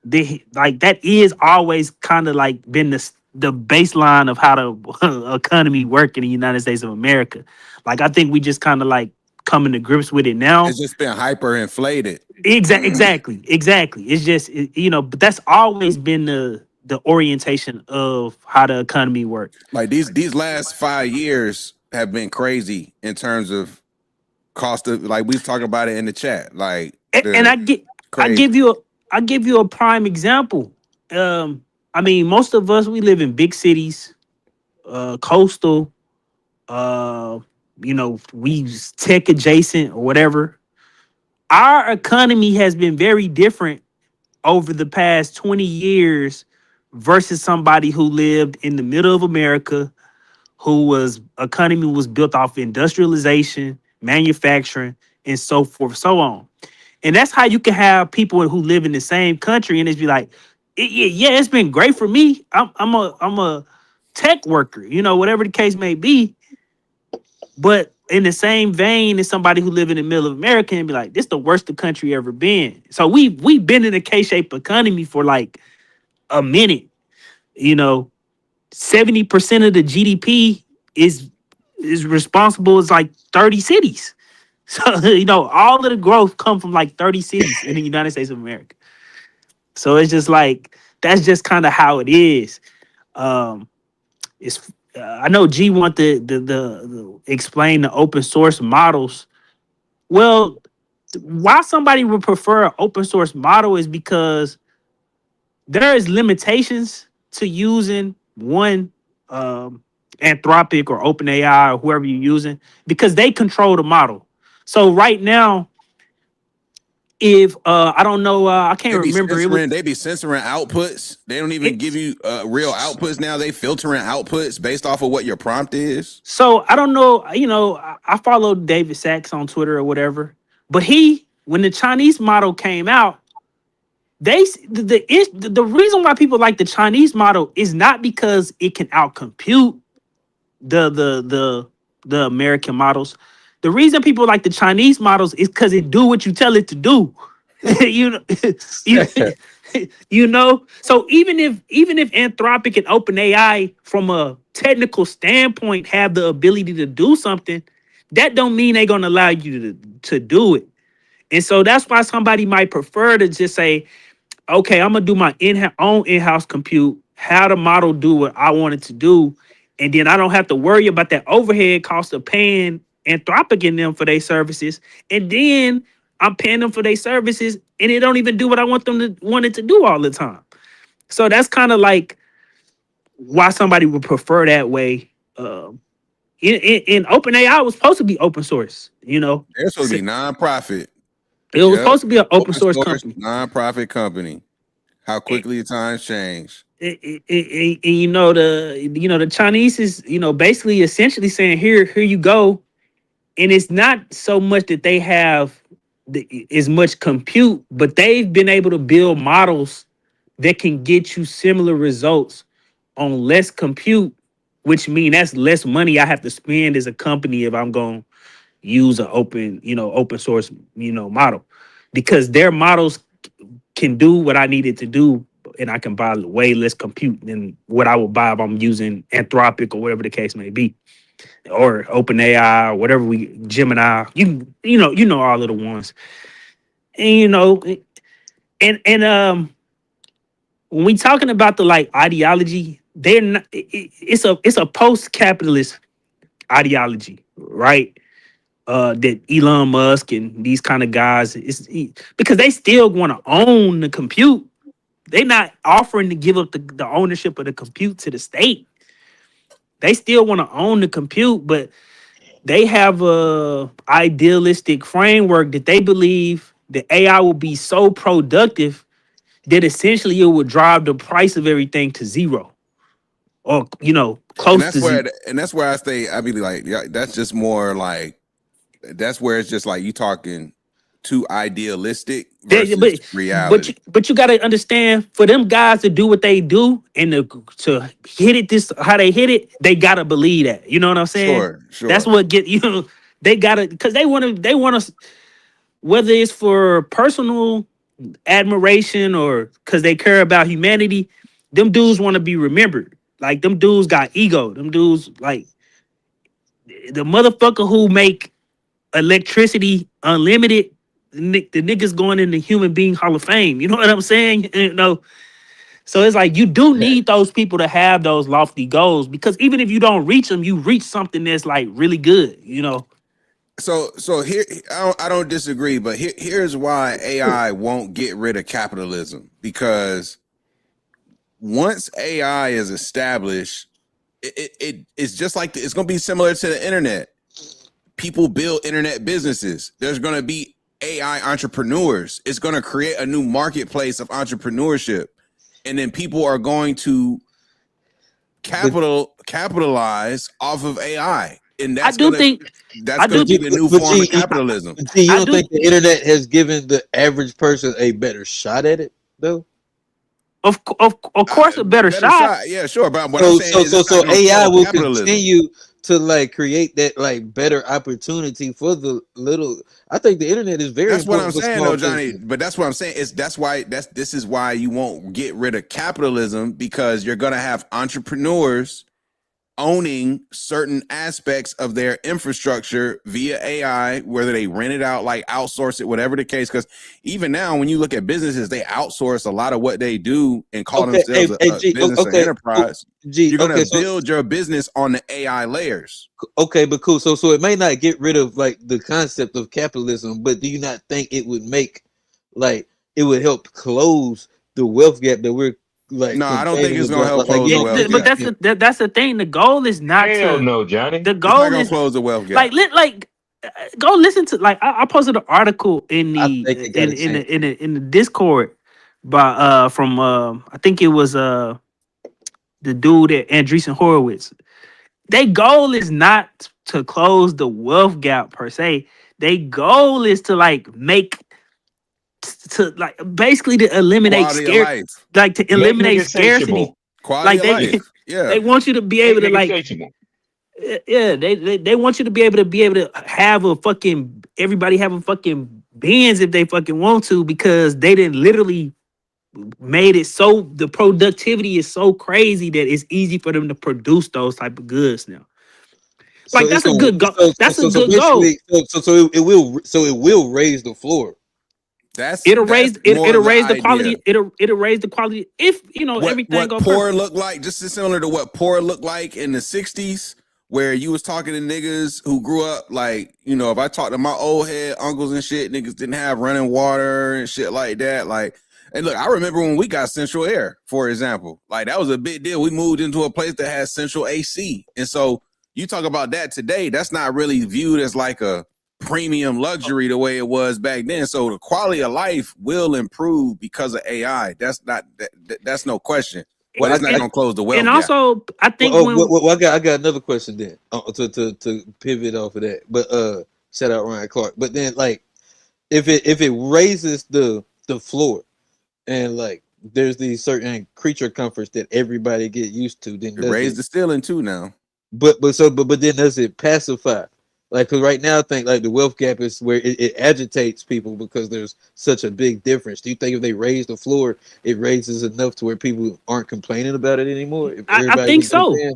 that is always kind of like been the baseline of how the economy work in the United States of America. Like I think we just kind of like coming to grips with it now. It's just been hyperinflated. Exactly. It's just but that's always been the orientation of how the economy work. Like these last 5 years have been crazy in terms of cost of like we was talking about it in the chat. Like And the I crazy. give you a prime example. I mean, most of us we live in big cities, coastal, uh, we tech adjacent or whatever. Our economy has been very different over the past 20 years versus somebody who lived in the middle of America, who was economy was built off industrialization, manufacturing, and so forth, so on. And that's how you can have people who live in the same country and it's be like, yeah, it's been great for me. I'm a tech worker, whatever the case may be. But in the same vein as somebody who live in the middle of America and be like, this the worst the country ever been. So we've been in a K-shaped economy for like a minute. You know, 70% of the GDP is responsible as like 30 cities. So, all of the growth come from like 30 cities in the United States of America. So it's just like that's just kind of how it is. Um, it's I know G want the explain the open source models. Well, why somebody would prefer an open source model is because there is limitations to using one Anthropic or OpenAI or whoever you're using because they control the model. So right now, if I don't know, I can't remember. They be censoring outputs. They don't even give It you real outputs now. They filtering outputs based off of what your prompt is. So I don't know. I follow David Sachs on Twitter or whatever, but when the Chinese model came out, the reason why people like the Chinese model is not because it can outcompute the the the the American models. The reason people like the Chinese models is because it do what you tell it to do. you know, you, you know. So even if Anthropic and OpenAI, from a technical standpoint, have the ability to do something, that don't mean they're gonna allow you to do it. And so that's why somebody might prefer to just say, okay, I'm gonna do my own in-house compute, how the model do what I want it to do, and then I don't have to worry about that overhead cost of paying Anthropic in them for their services, and then I'm paying them for their services, and it don't even do what I want it to do all the time. So that's kind of like why somebody would prefer that way. In OpenAI was supposed to be open source, you know. They're supposed to be nonprofit. It was supposed to be an open source company. Nonprofit company. How quickly the times change. And you know the Chinese is basically essentially saying here you go, and it's not so much that they have as much compute, but they've been able to build models that can get you similar results on less compute, which means that's less money I have to spend as a company if I'm going to use an open source model, because their models can do what I needed to do, and I can buy way less compute than what I would buy if I'm using Anthropic or whatever the case may be, or OpenAI or whatever Gemini. You know all of the ones, and when we talking about the like ideology, they're not. It's a post-capitalist ideology, right? That Elon Musk and these kind of guys because they still want to own the compute. They're not offering to give up the ownership of the compute to the state. They still want to own the compute, but they have a idealistic framework that they believe that AI will be so productive that essentially it will drive the price of everything to zero, or close to zero. And that's where I say, I mean, like, yeah, that's just more like, that's where it's just like you talking too idealistic versus reality. But you got to understand, for them guys to do what they do and to hit it how they hit it, they got to believe that. You know what I'm saying? Sure. That's what they got to, because they want to, whether it's for personal admiration or because they care about humanity, them dudes want to be remembered. Like, them dudes got ego. Them dudes, like, the motherfucker who make electricity unlimited, the niggas going in the Human Being Hall of Fame. You know what I'm saying? So it's like you do need those people to have those lofty goals, because even if you don't reach them, you reach something that's like really good. So here, I don't disagree, but here's why AI won't get rid of capitalism, because once AI is established, it's just like it's going to be similar to the internet. People build internet businesses. There's going to be AI entrepreneurs. It's going to create a new marketplace of entrepreneurship, and then people are going to capitalize off of AI. And that's going to be the new form of capitalism. You don't think the internet has given the average person a better shot at it, though? Of course, a better shot. Yeah, sure. But what I'm saying is, so AI will continue to like create that like better opportunity for the little. I think the internet is very. That's what I'm saying, though, Johnny. But that's what I'm saying. This is why you won't get rid of capitalism, because you're gonna have entrepreneurs owning certain aspects of their infrastructure via AI, whether they rent it out, like outsource it, whatever the case. Because even now, when you look at businesses, they outsource a lot of what they do and call themselves a business or enterprise. You're going to build your business on the AI layers. Okay, but cool. So it may not get rid of like the concept of capitalism, but do you not think it would it would help close the wealth gap that we're no, I don't think it's gonna help close the wealth gap. But that's the thing. The goal is not Hell no, Johnny. The goal is gonna close the wealth gap. Go listen to I posted an article in the Discord by from I think it was the dude at Andreessen Horowitz. Their goal is not to close the wealth gap per se. Their goal is to basically to eliminate eliminate scarcity. Quality of life. They want you to be able to Yeah, they want you to be able to have a fucking everybody have a fucking Benz if they fucking want to, because they didn't literally made it so the productivity is so crazy that it's easy for them to produce those type of goods now. So Like it's that's a gonna good goal. That's a so good goal. basically it will raise the floor. That's It'll raise more it'll the raise the idea. quality. It'll raise the quality if everything What go poor perfect. looked like, just as similar to what poor looked like in the 60s, where you was talking to niggas who grew up like, if I talked to my old head uncles and shit, niggas didn't have running water and shit like that. Like, and look, I remember when we got central air, for example. Like, that was a big deal. We moved into a place that has central AC. And so you talk about that today, that's not really viewed as like a premium luxury the way it was back then. So the quality of life will improve because of AI. That's no question. But it's not And, gonna close the wealth and gap. also, I think I got another question then to pivot off of that. But shout out Ryan Clark. But then like if it raises the floor and like there's these certain creature comforts that everybody get used to, then It raised the ceiling too now. But then does it pacify? Like, cause right now I think like the wealth gap is where it agitates people because there's such a big difference. Do you think if they raise the floor, it raises enough to where people aren't complaining about it anymore? If I everybody think was just so. saying,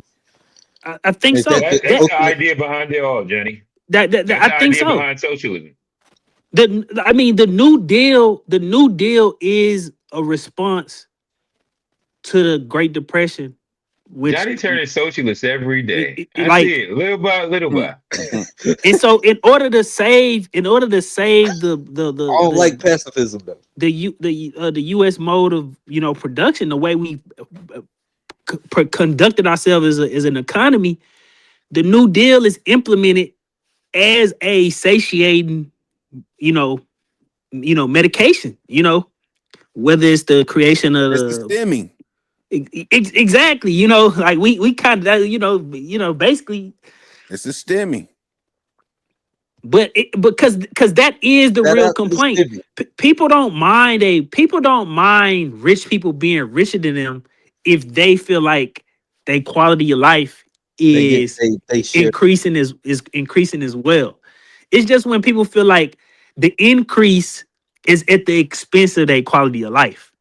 I think is so. that That's the idea behind it all, Jenny. That That's I the think idea so. behind socialism. The New Deal is a response to the Great Depression, which Johnny turning socialist every day. I like see it little by little by. and so in order to save I don't like pacifism though. the U.S. mode of production, the way we conducted ourselves as an economy, the New Deal is implemented as a satiating, medication. Whether it's the creation of It's the stemming. Exactly. Like we kind of basically. It's a stemming. But because that is the Shout real out to the complaint. city. People don't mind rich people being richer than them if they feel like their quality of life is They share. increasing is increasing as well. It's just when people feel like the increase is at the expense of their quality of life.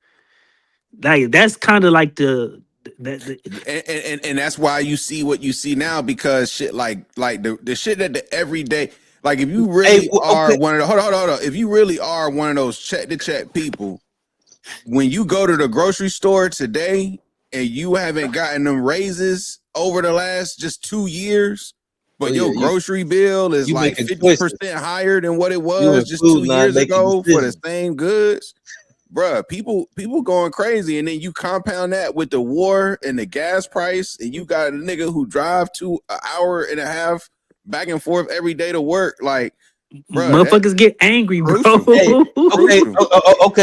Like that's kind of like and that's why you see what you see now, because shit like the shit that the everyday, like if you really are one of the hold on, if you really are one of those check to check people, when you go to the grocery store today and you haven't gotten them raises over the last just 2 years, but your grocery bill is like 50% higher than what it was just 2 years ago for the same goods. Bruh, people going crazy, and then you compound that with the war and the gas price, and you got a nigga who drive an hour and a half back and forth every day to work. Like, bruh, motherfuckers get angry, bro. Okay.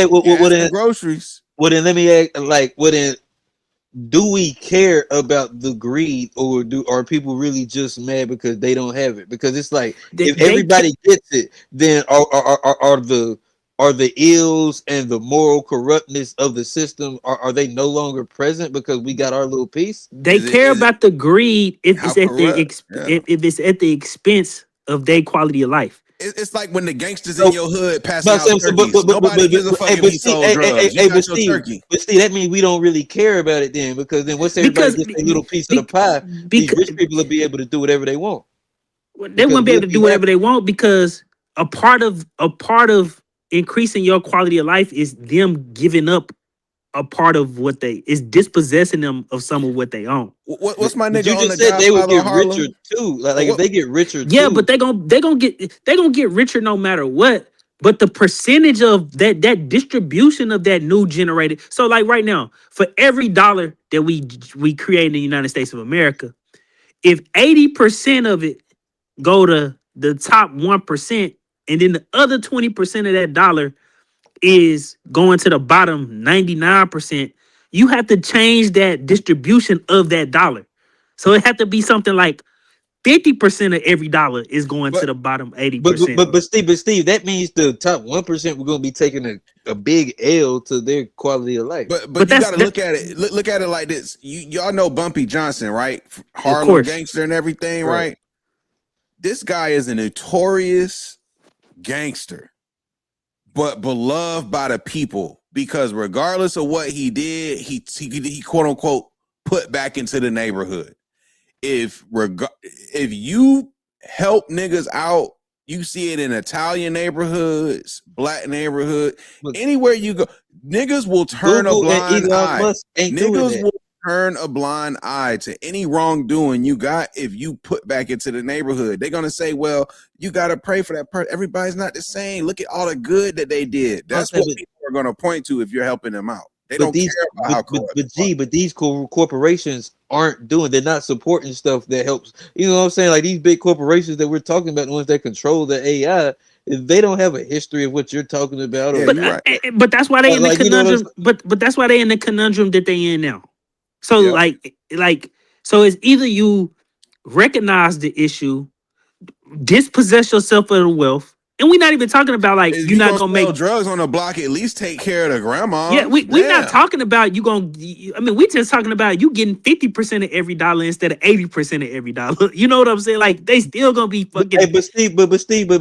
Well, then groceries. Well, then let me ask, like, do we care about the greed, or are people really just mad because they don't have it? Because it's like if everybody gets it, then are the ills and the moral corruptness of the system are they no longer present because we got our little piece? They care about the greed if it's at the expense of their quality of life. It's like when the gangsters in your hood passing out turkeys. Nobody gives a fuck if he sold drugs. You got your turkey. But see, that means we don't really care about it then, because then once everybody gets a little piece of the pie, these rich people will be able to do whatever they want. They won't be able to do whatever they want, because a part of increasing your quality of life is them giving up a part of what is dispossessing them of some of what they own. What's my nigga? You just said they would get richer too. Like if they get richer, yeah, but they gonna get richer no matter what. But the percentage of that distribution of that new generated. So like right now, for every dollar that we create in the United States of America, if 80% of it go to the top 1%, and then the other 20% of that dollar is going to the bottom 99%, you have to change that distribution of that dollar. So it have to be something like 50% of every dollar is going to the bottom 80%. But Steve, that means the top 1% we're gonna be taking a big L to their quality of life. But you got to look at it. Look at it like this. Y'all know Bumpy Johnson, right? Harlem gangster and everything, right? This guy is a notorious gangster, but beloved by the people because regardless of what he did, he quote unquote put back into the neighborhood. If you help niggas out, you see it in Italian neighborhoods, black neighborhood, anywhere you go, niggas will turn a blind eye. Niggas will turn a blind eye to any wrongdoing you got if you put back into the neighborhood. They're gonna say, well, you gotta pray for that person. Everybody's not the same. Look at all the good that they did. That's what people are gonna point to if you're helping them out. They don't care about how corrupt. But these corporations aren't doing. They're not supporting stuff that helps. You know what I'm saying? Like these big corporations that we're talking about, the ones that control the AI, they don't have a history of what you're talking about. But that's why they in the conundrum. But that's why they in the conundrum that they in now. So so it's either you recognize the issue, dispossess yourself of the wealth. And we're not even talking about like you're not gonna make drugs on the block. At least take care of the grandma. Yeah, we're not talking about you gonna. I mean, we just talking about you getting 50% of every dollar instead of 80% of every dollar. You know what I'm saying? Like they still gonna be fucking. But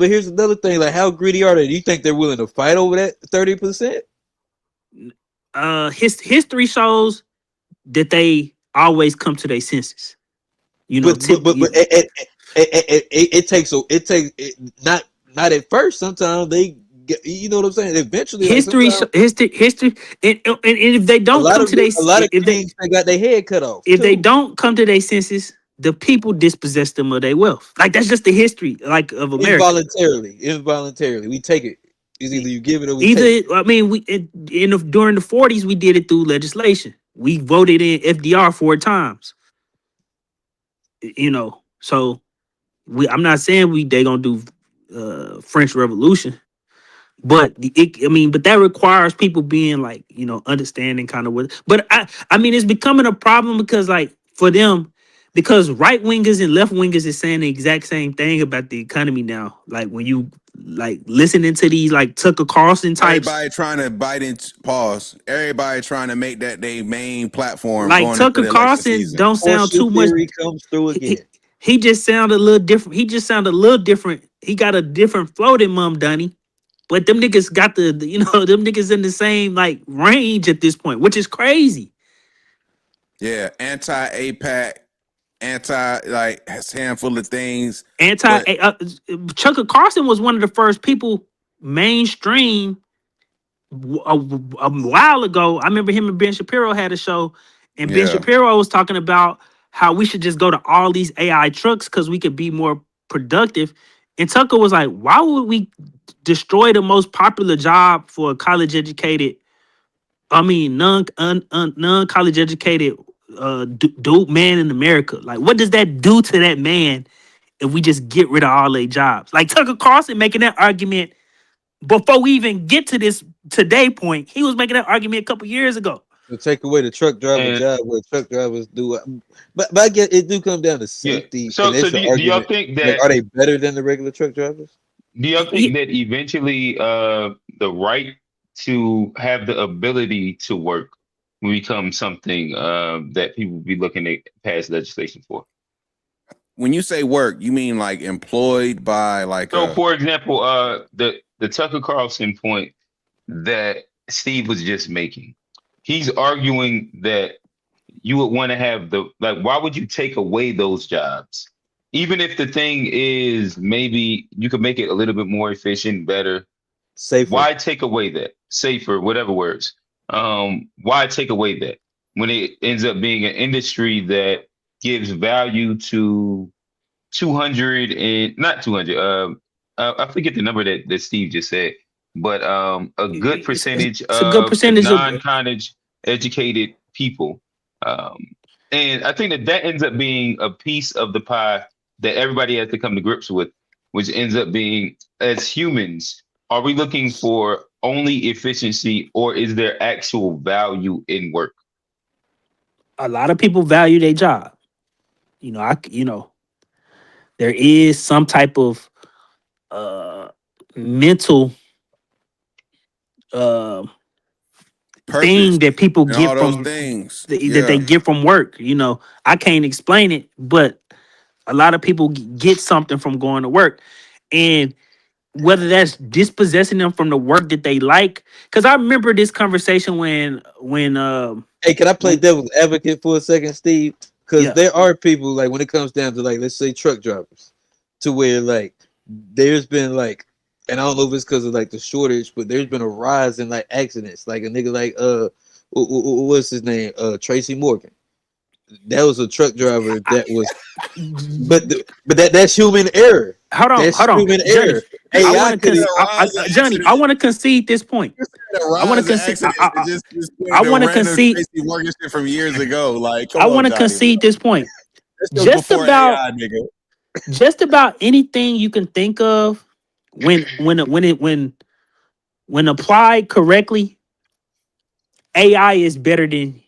here's another thing. Like, how greedy are they? Do you think they're willing to fight over that 30%? History shows that they always come to their senses. You know, it takes not at first. Sometimes they get, you know what I'm saying. Eventually, history, and if they don't come to their, they got their head cut off. If they don't come to their senses, the people dispossess them of their wealth. Like that's just the history, like of America. Involuntarily, we take it. It's either you give it or we take it. I mean, during the 40s, we did it through legislation. We voted in FDR 4 times. You know, so I'm not saying they gonna do French Revolution, but but that requires people being like, you know, understanding kind of what. But I mean, it's becoming a problem because like for them, because right wingers and left wingers is saying the exact same thing about the economy now. Like when you like listening to these like Tucker Carlson types, everybody trying to bite into pause. Everybody trying to make that their main platform. Like Tucker Carlson don't sound too much. Comes through again. He just sounded a little different. He got a different flow than Mum Dunny. But them niggas got them niggas in the same like range at this point, which is crazy. Yeah, anti-APAC, like has a handful of things. Tucker Carlson was one of the first people mainstream a while ago. I remember him and Ben Shapiro had a show, and Ben Shapiro was talking about how we should just go to all these AI trucks because we could be more productive. And Tucker was like, why would we destroy the most popular job for a college educated, non-college educated dude man in America? Like, what does that do to that man if we just get rid of all their jobs? Like Tucker Carlson making that argument before we even get to this today point. He was making that argument a couple years ago. To take away the truck driver job, where truck drivers do, but I guess it do come down to safety. Yeah. So do y'all think that are they better than the regular truck drivers? Do y'all think that eventually the right to have the ability to work will become something that people will be looking to pass legislation for? When you say work, you mean like employed by like? So, for example, the Tucker Carlson point that Steve was just making. He's arguing that you would want to have why would you take away those jobs? Even if the thing is maybe you could make it a little bit more efficient, better, safer. Why take away that? Safer, whatever words. Why take away that when it ends up being an industry that gives value to 200 and not 200. I forget the number that Steve just said. But a good percentage of non-college educated people. And I think that ends up being a piece of the pie that everybody has to come to grips with, which ends up being, as humans, are we looking for only efficiency or is there actual value in work? A lot of people value their job. there is some type of mental uh Purpose thing that people and get all those from things. that they Yeah. get from work. You know, I can't explain it, but a lot of people get something from going to work, and whether that's dispossessing them from the work that they like. Because I remember this conversation when Hey, can I play devil's advocate for a second, Steve? Because yeah, there are people like when it comes down to like let's say truck drivers, to where like there's been like, and I don't know if it's because of like the shortage, but there's been a rise in like accidents. Like a nigga like what's his name? Tracy Morgan. That was a truck driver that was, but that's human error. That's hold on, human Johnny. error. I AI want to could Johnny. I want to concede this point. The I want to rise of concede. accidents and just I the want to random concede. Tracy Morgan shit from years ago. Like, come I on, want to Johnny, bro. concede this point. This was Just before about AI, nigga. just about anything you can think of when applied correctly, AI is better than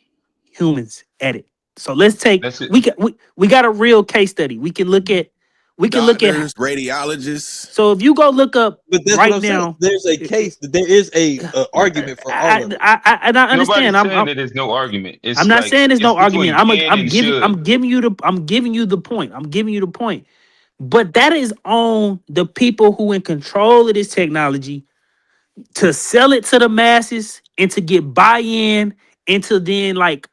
humans at it. So let's take That's it. we got a real case study. We can look at Doctors, radiologists. so if you go look up But that's what right I'm saying. now, There's a case. There is a argument for all of it. and I understand. Nobody's saying that there's no argument. I'm It's not like saying there's it's no argument. between can and should. I'm giving you the point. I'm giving you the point. But that is on the people who in control of this technology to sell it to the masses and to get buy-in and to then like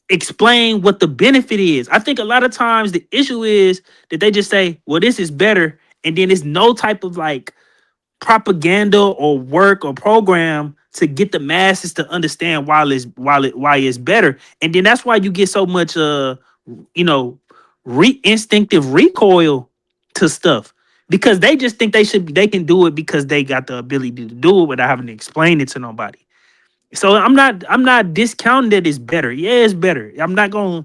explain what the benefit is. I think a lot of times the issue is that they just say, well, this is better, and then it's no type of like propaganda or work or program to get the masses to understand why it's better. And then that's why you get so much you know instinctive recoil to stuff because they just think they can do it because they got the ability to do it without having to explain it to nobody. So I'm not discounting that it's better. Yeah, it's better. I'm not gonna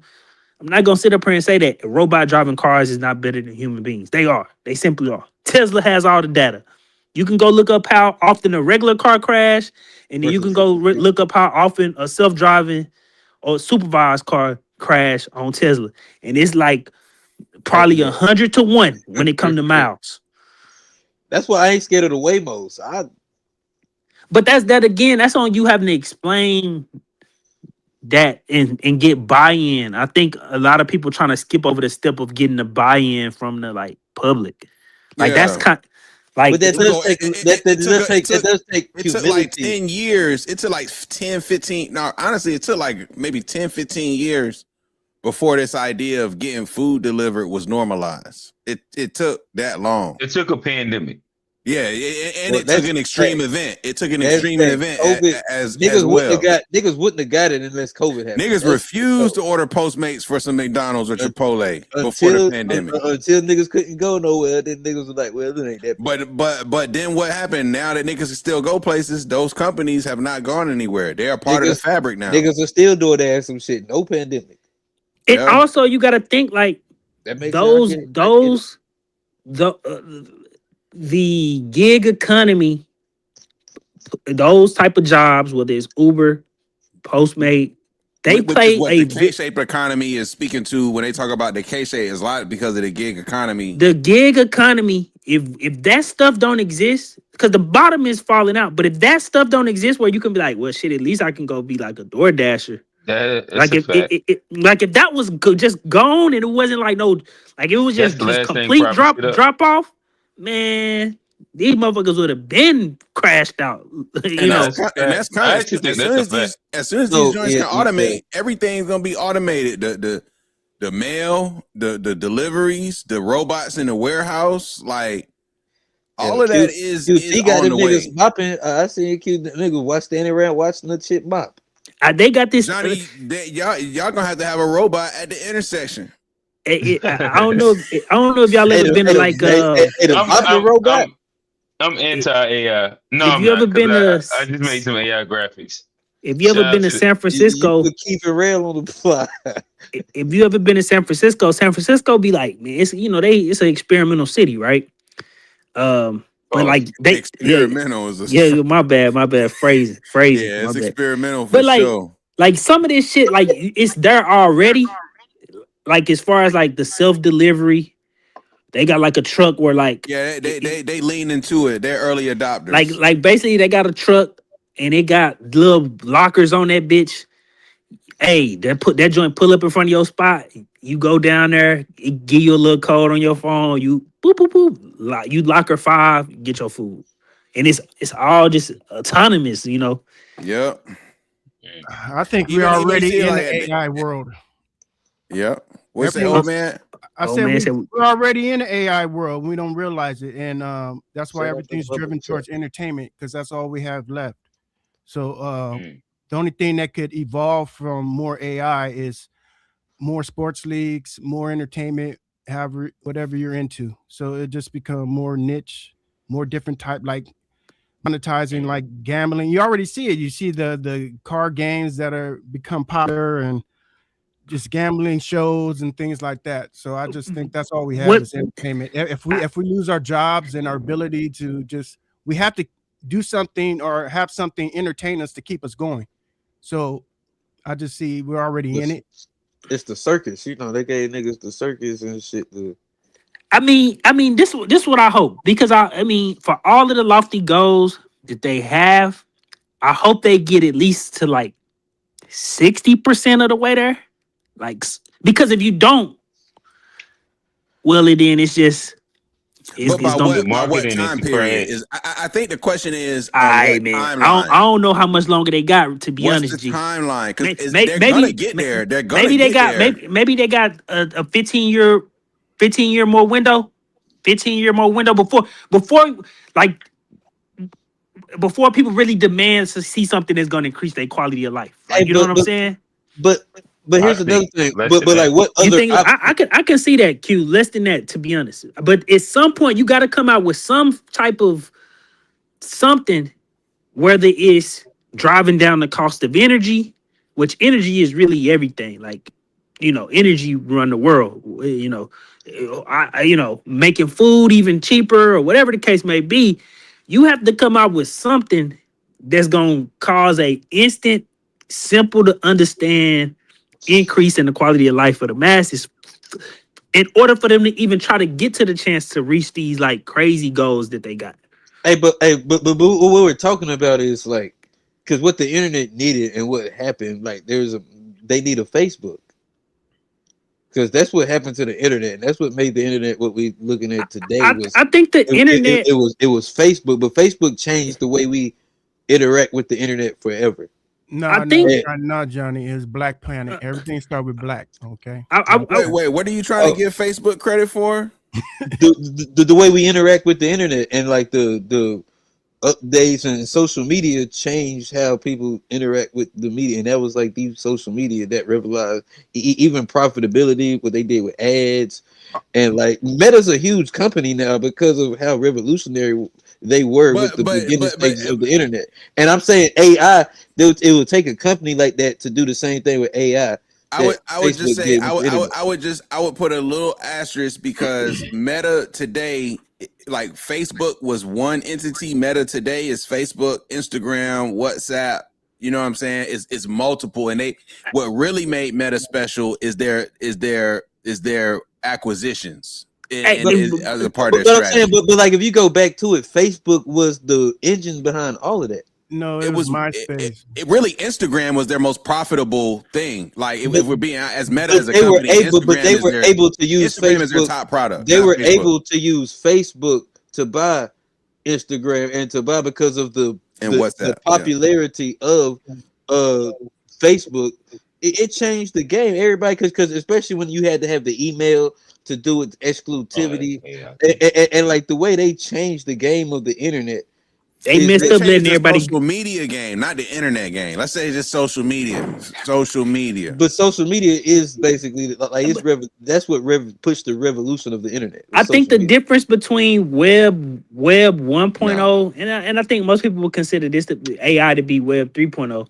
sit up here and say that robot driving cars is not better than human beings. They are. They simply are. Tesla has all the data. You can go look up how often a regular car crash, and then you can go look up how often a self-driving or supervised car crash on Tesla, and it's like probably 100 to 1 when it comes to miles. That's why I ain't scared of the Waymos. But that again. That's on you having to explain that and get buy-in. I think a lot of people trying to skip over the step of getting the buy-in from the like public. Like that's Yeah. kind like But that does take that does take It took humility. like 10 years. It took like 10, 15. No, honestly, it took like maybe 10, 15 years before this idea of getting food delivered was normalized. It took that long. It took a pandemic. Yeah, and it took an extreme event. It took an That's extreme that event COVID, as niggas well. Niggas wouldn't have got it unless COVID happened. Niggas refused to order Postmates for some McDonald's or Chipotle before the pandemic. Until niggas couldn't go nowhere, then niggas was like, well, it ain't that bad. But then what happened? Now that niggas can still go places, those companies have not gone anywhere. They are part of the fabric now. Niggas are still doing that some shit. No pandemic. And also you gotta think like that makes the gig economy, those type of jobs, whether it's Uber, Postmate, they Which play is what a the K-shaped economy is speaking to when they talk about the K-shape is a lot because of the gig economy. The gig economy, if that stuff don't exist, because the bottom is falling out, but if that stuff don't exist where you can be like, well, shit, at least I can go be like a door dasher. That's Like a if fact. like if that was just gone and it wasn't like no, like it was That's just the last thing complete propping shit up. drop off, man. These motherfuckers would have been crashed out. You know, And that's kind I of actually think as that's soon as these joints can automate, everything's gonna be automated. The mail, the deliveries, the robots in the warehouse, like all of that is he got on them the way. niggas mopping. I seen cute niggas standing around watching the shit mop. They got this. Johnny, y'all gonna have to have a robot at the intersection. I don't know. I don't know if y'all ever been to like robot. I'm anti AI. No, If I'm you not. ever been 'Cause to- I just made some AI graphics. If you ever Shout been out to San Francisco, you keep it real on the fly. if you ever been to San Francisco be like, man, it's it's an experimental city, right? But like they experimental is my bad phrasing. Yeah, it's my bad. experimental for But like, sure. like some of this shit, like it's there already. Like as far as like the self delivery They got like a truck where like they lean into it. They're early adopters. like basically they got a truck and it got little lockers on that bitch. Hey, that joint pull up in front of your spot. You go down there, it give you a little code on your phone. You boop boop boop. You locker 5, get your food, and it's all just autonomous. You know. Yep. I think we're already in the AI world. Yep. What's that, old man? I said we're already in the AI world. We don't realize it, and that's why everything's driven towards entertainment because that's all we have left. So the only thing that could evolve from more AI is more sports leagues, more entertainment, whatever you're into. So it just become more niche, more different type, like monetizing, like gambling. You already see it. You see the car games that are become popular and just gambling shows and things like that. So I just think that's all we have is entertainment. If we lose our jobs and our ability to we have to do something or have something entertain us to keep us going. So I just see we're already in it. It's the circus, you know. They gave niggas the circus and shit. I mean, this what I hope, because I mean, for all of the lofty goals that they have, I hope they get at least to like 60% of the way there. Like, because if you don't, well, then it's just. But by what time period is? I think the question is, man, I don't know how much longer they got. To be honest, what's the timeline? Because they're gonna get there. They're gonna maybe they get got there. maybe they got a 15-year more window, 15-year more window before people really demand to see something that's going to increase their quality of life. Like, you know what I'm saying? But here's another thing. But like, what you other? Think, I can see that, Q, less than that, to be honest. But at some point, you got to come out with some type of something, whether it's driving down the cost of energy, which energy is really everything. Like, energy run the world. Making food even cheaper or whatever the case may be. You have to come out with something that's going to cause a instant, simple to understand increase in the quality of life for the masses in order for them to even try to get to the chance to reach these like crazy goals that they got. But what we're talking about is like, because what the internet needed and what happened, like they need a Facebook. Because that's what happened to the internet, and that's what made the internet what we looking at today. I think the internet it was Facebook, but Facebook changed the way we interact with the internet forever. No, Johnny, is Black Planet. Everything started with black. Okay. Wait, what are you trying to give Facebook credit for? The way we interact with the internet and like the updates and social media changed how people interact with the media, and that was like the social media that revolutionized even profitability, what they did with ads, and like Meta's a huge company now because of how revolutionary they were with the beginning stages of the internet. And I'm saying AI, it would take a company like that to do the same thing with AI. I would just say I would put a little asterisk because Meta today, like Facebook was one entity. Meta today is Facebook, Instagram, WhatsApp. You know what I'm saying? It's multiple, and what really made Meta special is their acquisitions. As a part of their strategy. But like if you go back to it, Facebook was the engine behind all of that. No, it was MySpace. It really, Instagram was their most profitable thing. Like if we're being as Meta as a company, they were able to use Instagram Facebook as their top product. They were able to use Facebook to buy Instagram and to buy because of the popularity of Facebook. It changed the game. Everybody, because especially when you had to have the email to do it, exclusivity, and like the way they changed the game of the internet. They messed up letting everybody. Social media game, not the internet game. Let's say just social media. Social media. But social media is basically like that's what pushed the revolution of the internet. I think the difference between web 1.0 and I think most people would consider this AI to be web 3.0.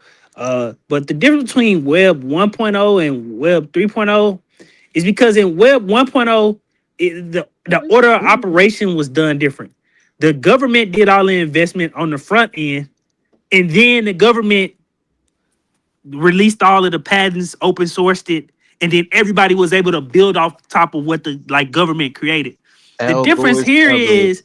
But the difference between web 1.0 and web 3.0 is because in web 1.0, the order of operation was done different. The government did all the investment on the front end, and then the government released all of the patents, open sourced it, and then everybody was able to build off top of what the government created. The difference here is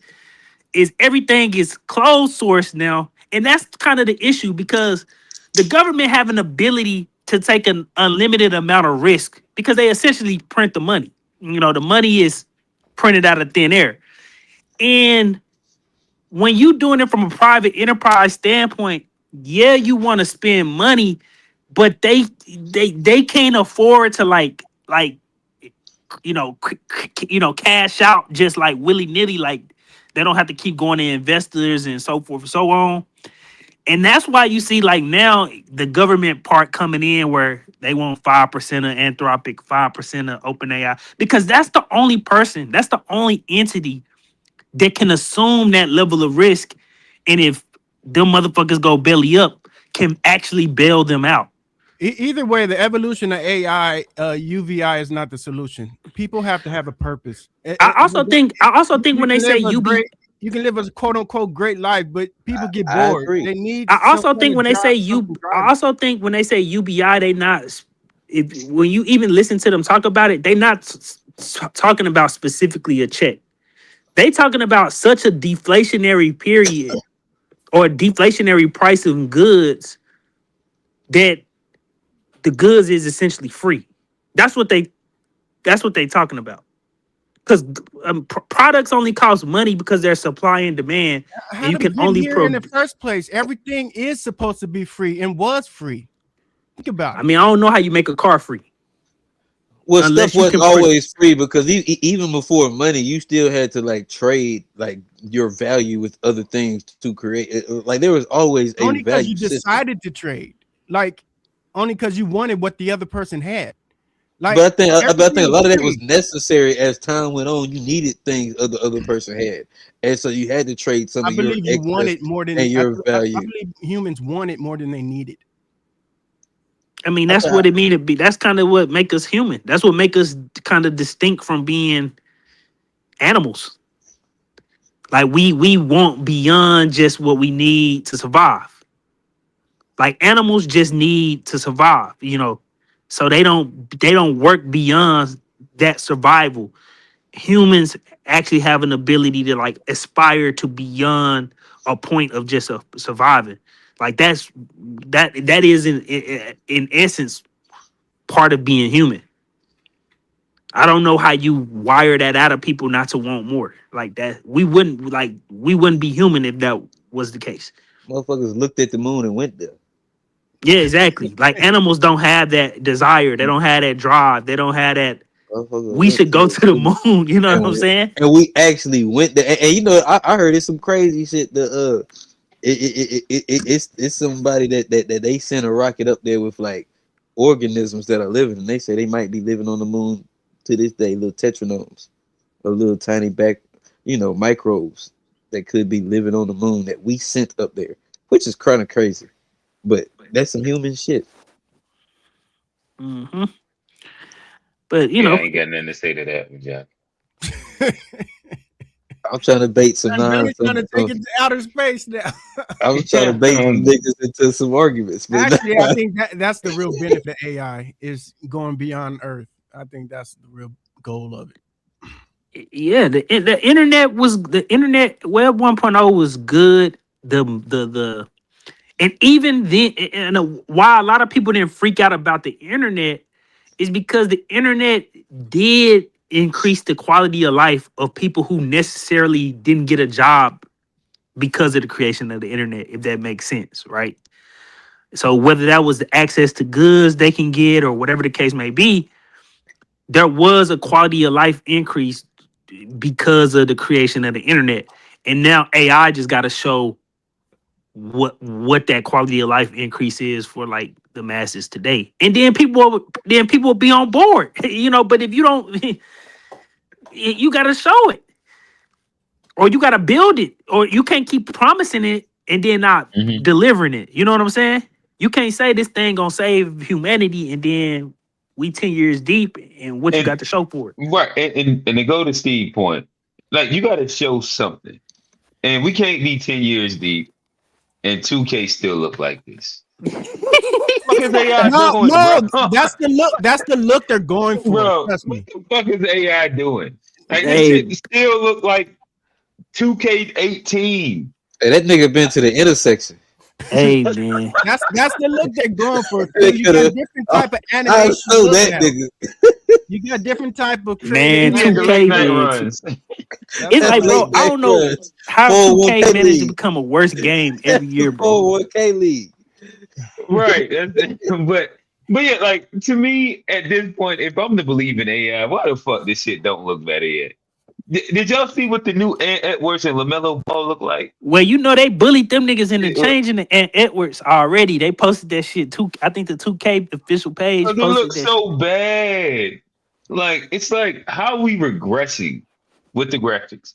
everything is closed source now, and that's kind of the issue because the government have an ability to take an unlimited amount of risk because they essentially print the money. You know, the money is printed out of thin air, and when you doing it from a private enterprise standpoint, yeah, you want to spend money, but they can't afford to cash out just like willy nilly. Like they don't have to keep going to investors and so forth and so on. And that's why you see like now the government part coming in where they want 5% of Anthropic, 5% of OpenAI, because that's the only entity that can assume that level of risk. And if them motherfuckers go belly up, can actually bail them out. Either way, the evolution of AI, UVI is not the solution. People have to have a purpose. I also think when they say you can live a quote unquote great life, but people get bored. They need. I also think when they say UBI, they not. When you even listen to them talk about it, they not talking about specifically a check. They talking about such a deflationary period or a deflationary price of goods that the goods is essentially free. That's what they talking about. Because products only cost money because there's supply and demand. How and you did can only here in the first place? Everything is supposed to be free and was free. Think about it. I mean, I don't know how you make a car free. Well, stuff wasn't always free because even before money, you still had to like trade like your value with other things to create it. Like there was always a only because value you decided to trade, like only because you wanted what the other person had. Like, but I think a lot of that was necessary as time went on. You needed things the other person had, and so you had to trade some of your excess you wanted more than your value. I believe humans wanted more than they needed. I mean, that's what it mean to be. That's kind of what make us human. That's what make us kind of distinct from being animals. Like we want beyond just what we need to survive. Like animals just need to survive, so they don't work beyond that survival. Humans actually have an ability to like aspire to beyond a point of just surviving. Like that is in essence part of being human. I don't know how you wire that out of people not to want more. Like that, we wouldn't be human if that was the case. Motherfuckers looked at the moon and went there. Yeah, exactly. Like animals don't have that desire. They don't have that drive. They don't have that. We should go to the moon. You know what I'm saying? And we actually went there. And I heard it's some crazy shit. It's somebody that they sent a rocket up there with like organisms that are living, and they say they might be living on the moon to this day. Little tetranomes, or little tiny microbes that could be living on the moon that we sent up there, which is kind of crazy. But that's some human shit. Mm-hmm. But I ain't got nothing to say to that, Jack. I'm trying to bait some nonsense. Trying to take it to outer space now. I was trying to bait some niggas into some arguments. But actually, I think that's the real benefit of AI is going beyond Earth. I think that's the real goal of it. Yeah, the internet web 1.0 was good. And even then, why a lot of people didn't freak out about the internet is because the internet did increase the quality of life of people who necessarily didn't get a job because of the creation of the internet, if that makes sense, right? So whether that was the access to goods they can get or whatever the case may be, there was a quality of life increase because of the creation of the internet. And now AI just got to show what that quality of life increase is for like the masses today, and then people will be on board, But if you don't, you got to show it, or you got to build it, or you can't keep promising it and then not delivering it. You know what I'm saying? You can't say this thing gonna save humanity and then we 10 years deep and what you got to show for it. Right, and to go to Steve's point, like you got to show something, and we can't be 10 years deep. And 2K still look like this. What is AI doing, bro? That's the look. That's the look they're going for. Bro, trust me. what the fuck is AI doing? Like this Hey, shit still look like 2K18. Hey, that nigga been to the intersection. hey, man. That's the look they're going for. They You got coulda- different type of I animation know look that now. nigga. You got different type of Man, creative He had the late 2K, night man. runs. It's That's like, bro, late I night don't know runs. how 2K 401k managed to league. become a worse game every year, bro. 401k league. Right. But yeah, like to me, at this point, if I'm to believe in AI, why the fuck this shit don't look better yet? Did y'all see what the new Edwards and LaMelo Ball look like? Well, you know they bullied them niggas into It, changing the Edwards already. They posted that shit too. I think the 2K official page they posted look that. so bad. Like it's like how are we regressing with the graphics?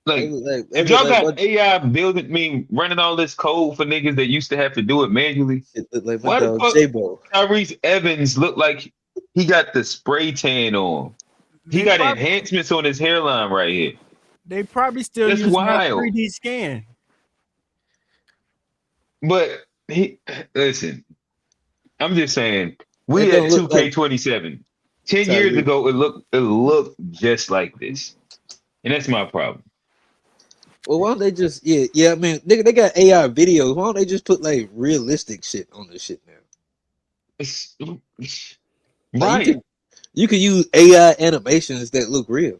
Like if y'all got What AI building, running all this code for niggas that used to have to do it manually, shit look like my why the dog fuck J-Bo. Tyrese Evans look like he got the spray tan on? He got enhancements on his hairline right here. They probably still That's using that wild. 3D scan. But listen, I'm just saying, It we don't at look like 2K27. 10 years Tyrese. ago, it looked just like this. And that's my problem. Well, why don't they just I mean, nigga, they got AI videos. Why don't they just put like realistic shit on this shit now? It's, Like right. you could use AI animations that look real.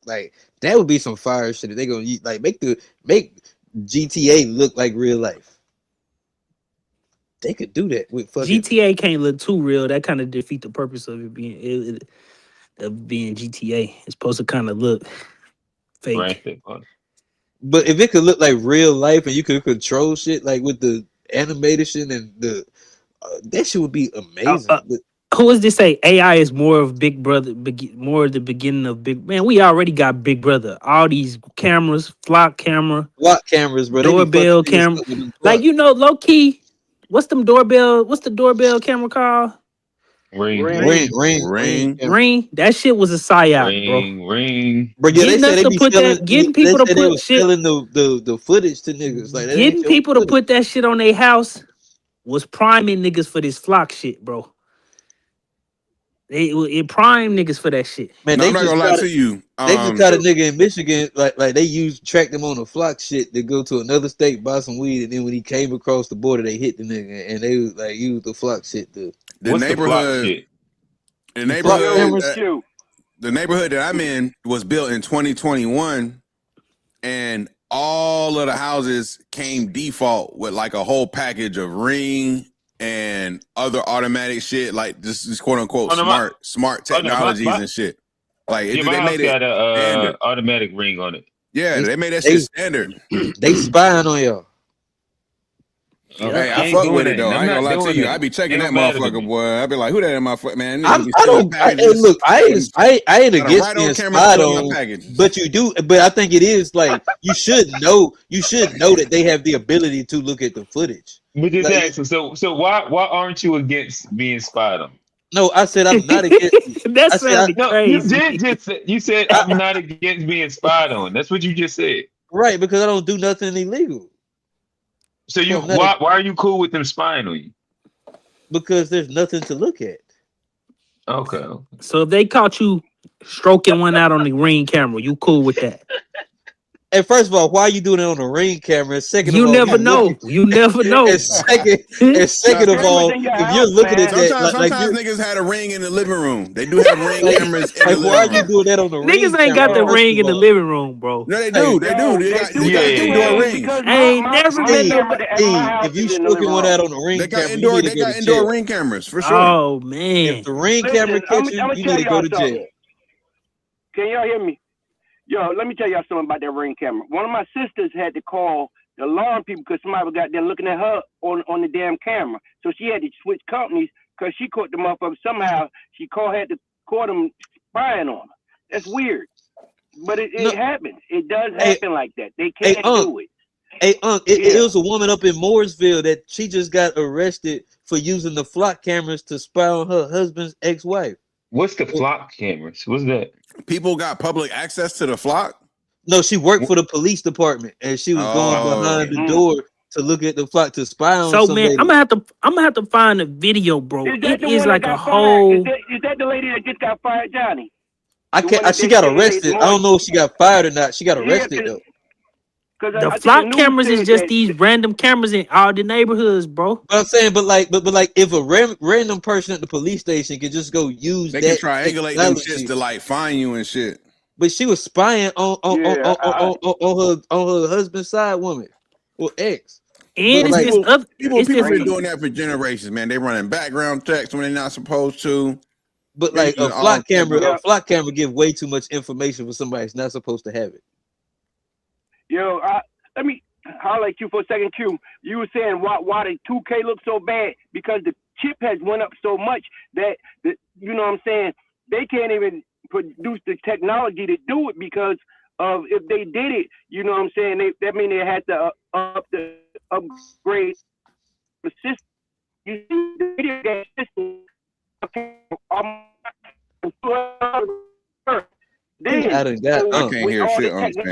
Like that would be some fire shit. If they gonna use, like make GTA look like real life. They could do that with fucking. GTA can't look too real. That kind of defeat the purpose of it being GTA. It's supposed to kind of look fake. But if it could look like real life and you could control shit like with the animation and the that shit would be amazing. But Who is this say AI is more of Big Brother, more of the beginning of Big Man? We already got Big Brother. All these cameras, flock camera, block cameras, bro. They be doorbell fucking niggas camera. up with them Like blocks. low key. What's the doorbell camera called? Ring. Ring. That shit was a psyop, bro. Ring. But yeah, they Getting say us they to be put selling. that, getting They people to say they put was shit, selling the footage to niggas. Like that ain't getting your people to footage. put that shit on their house was priming niggas for this flock shit, bro. It primed niggas for that shit. Man, No, I'm not gonna lie to you. They just caught a nigga in Michigan, like they tracked him on a flock shit to go to another state, buy some weed, and then when he came across the border, they hit the nigga, and they was like used the flock shit to. What's the flock shit? The neighborhood that I'm in was built in 2021, and all of the houses came default with like a whole package of Ring and other automatic shit, like this quote unquote smart technologies and shit. Like my they house made got it a standard. automatic ring on it. Yeah, they made that shit standard. They spying on y'all. Hey, I fuck with it though. I ain't gonna lie to you. I be checking that motherfucker, boy. I be like, who that motherfucker, man? I ain't against being spied on, but you do. But I think it is like you should know that they have the ability to look at the footage. But just Like, ask them, so why aren't you against being spied on? no, I said I'm not against. That sounded crazy. You said I'm not against being spied on. That's what you just said. Right, because I don't do nothing illegal. So why are you cool with them spying on you? Because there's nothing to look at. Okay. So if they caught you stroking one out on the Ring camera, you cool with that? And first of all, why are you doing it on the Ring camera? Second You of all, never know. You never know. And second of all, if you're looking at that, sometimes niggas had a Ring in the living room. They do have Ring cameras in the living room. Why are you doing that on the Ring? Niggas ain't got the Ring in the living room, bro. No, they do. They got indoor rings. I ain't never met nobody. If you stroking one out on the Ring camera, they got indoor Ring cameras for sure. Oh man! If the Ring camera catch you, you need to go to jail. Can y'all hear me? Yo, let me tell y'all something about that Ring camera. One of my sisters had to call the alarm people because somebody got there looking at her on the damn camera. So she had to switch companies because she caught the motherfucker. Somehow she had to call them spying on her. That's weird. But it happens. It does happen like that. They can't do it. Hey, it was a woman up in Mooresville that she just got arrested for using the flock cameras to spy on her husband's ex-wife. What's the flock cameras? What's that? People got public access to the flock? No, she worked for the police department and she was going behind the door to look at the flock to spy on somebody. Man, I'm gonna have to find a video, bro. Is that It is one like that a got whole. fired? Is that the lady that just got fired, Johnny? I can't. She got arrested. I don't know if she got fired or not. She got arrested though. The flock cameras is just these random cameras in all the neighborhoods, bro. But I'm saying, but like, if a random person at the police station could just go use They that can triangulate them shits to like find you and shit. But she was spying on her husband's side woman or ex. And but it's like, people been doing that for generations, man. They running background checks when they're not supposed to. But like a flock camera give way too much information for somebody that's not supposed to have it. Yo, let me highlight you for a second, Q. You were saying why the 2K looks so bad because the chip has went up so much that you know what I'm saying, they can't even produce the technology to do it because of if they did it, you know what I'm saying, that mean they had to upgrade the system. You see the video game system. I can't hear shit on this. I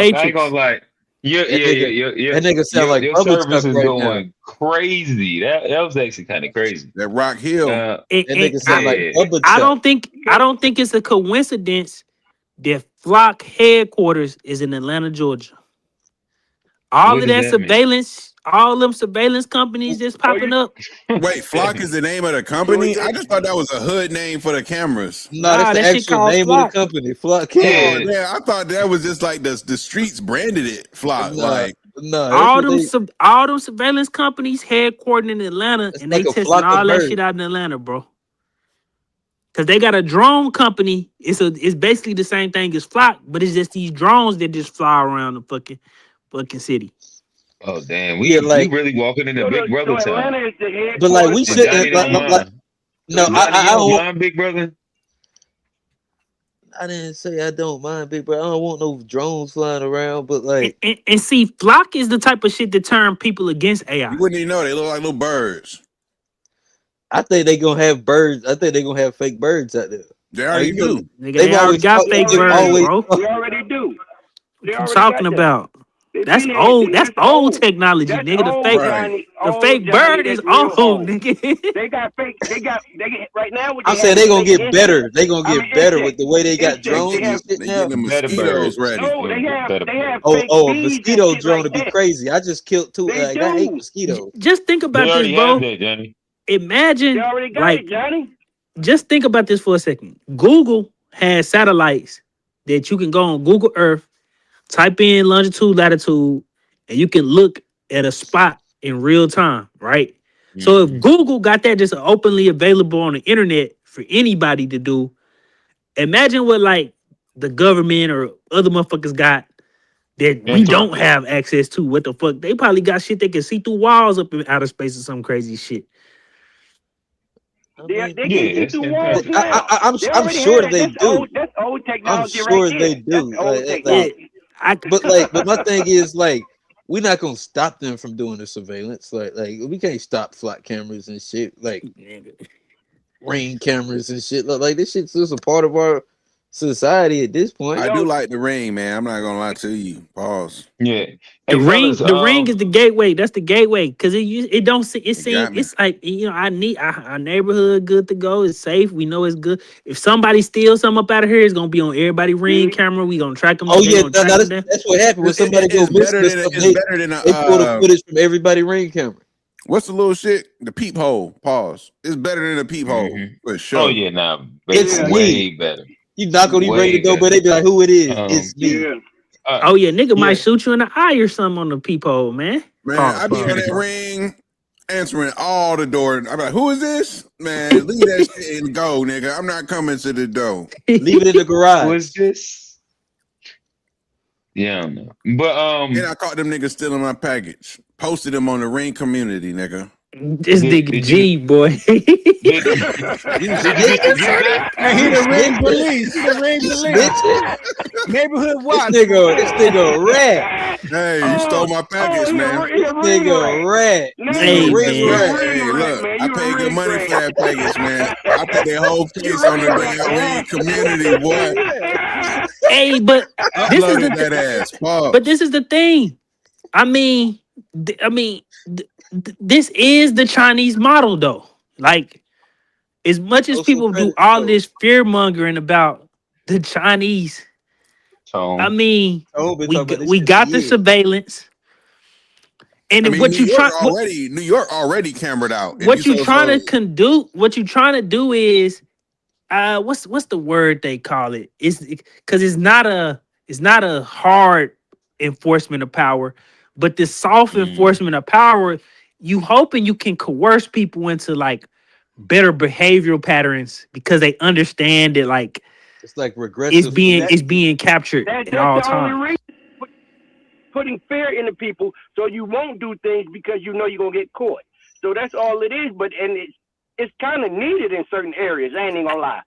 ain't gonna lie. Your that nigga sound like your public service stuff is right going crazy. That was actually kind of crazy. That Rock Hill. That nigga sound like public I stuff. don't think it's a coincidence that Flock headquarters is in Atlanta, Georgia. All of that surveillance, all them surveillance companies just popping up. Wait, Flock is the name of the company? I just thought that was a hood name for the cameras. No, that's the actual name of the company. Flock. Yeah, I thought that was just like the streets branded it. Flock. All them surveillance companies headquartered in Atlanta, and they testing all that shit out in Atlanta, bro. Cause they got a drone company. It's basically the same thing as Flock, but it's just these drones that just fly around the fucking city. Oh damn, we really walking in a Big Brother town. But like we should I don't mind Big Brother. I didn't say I don't mind Big Brother. I don't want no drones flying around, but like and see, Flock is the type of shit that turn people against AI. You wouldn't even know they look like little birds. I think they gonna have birds. I think they gonna have fake birds out there. They already do. They already got fake birds, bro. They already do. What you talking about? That's old. That's old technology, nigga. The fake bird is old, nigga. They got right now. I'm saying they gonna get better. They gonna get better with the way they got drones and shit now. Mosquitoes ready. No, they have a mosquito drone to be crazy. I just killed two. I hate mosquitoes. Just think about this, bro. Imagine, like, just think about this for a second. Google has satellites that you can go on Google Earth, type in longitude, latitude, and you can look at a spot in real time, right? Mm-hmm. So if Google got that just openly available on the internet for anybody to do, imagine what like the government or other motherfuckers got that we don't have access to. What the fuck? They probably got shit they can see through walls up in outer space or some crazy shit. They can see through walls now. I'm sure they do. That's old technology. I'm sure right they there. do. But my thing is like we're not gonna stop them from doing the surveillance. Like we can't stop flock cameras and shit. Like ring cameras and shit. Like this shit's just a part of our society at this point. I do like the ring, man. I'm not gonna lie to you. Pause. Yeah. The ring is the gateway. That's the gateway because it don't see it seems it's like I need our neighborhood good to go. It's safe. We know it's good. If somebody steals something up out of here, it's gonna be on everybody ring camera. We gonna track them. Oh yeah, that's what happened when somebody goes missing. They pull the footage from everybody ring camera. What's the little shit? The peephole. Pause. It's better than a peephole for sure. Oh yeah, nah, it's way better. You knock on these ring the door, but they be like, "Who it is? It's me." Yeah. Oh yeah, nigga might shoot you in the eye or something on the peephole, man. Man, I be on that ring, answering all the door. I'm like, "Who is this?" Man, leave that shit and go, nigga. I'm not coming to the door. Leave it in the garage. What's this? Yeah, I don't know. But then I caught them niggas stealing my package. Posted them on the ring community, nigga. This nigga G, boy. He the ring police. He the ring police. Neighborhood watch. This nigga rat. Hey, you stole my package, man. This nigga rat. Hey, Hey, look, I paid good money for that package, man. I put that whole face on the ring community, boy. Hey, but this is that ass. But this is the thing. I mean, this is the Chinese model, though. Like, as much as people do all this fear mongering about the Chinese. Tone. I mean, Tone been we talking about this we shit for got the years. surveillance, and I then mean, what you try New York already cambered out. And what you so trying to what you trying to do is what's the word they call it? It's because it's not a hard enforcement of power, but this soft enforcement of power, you hoping you can coerce people into like better behavioral patterns because they understand that like It's like regressive. it's being captured That's at all the only times. reason. Putting fear into people so you won't do things because you know you're gonna get caught. So that's all it is. But it's kind of needed in certain areas. I ain't even gonna lie.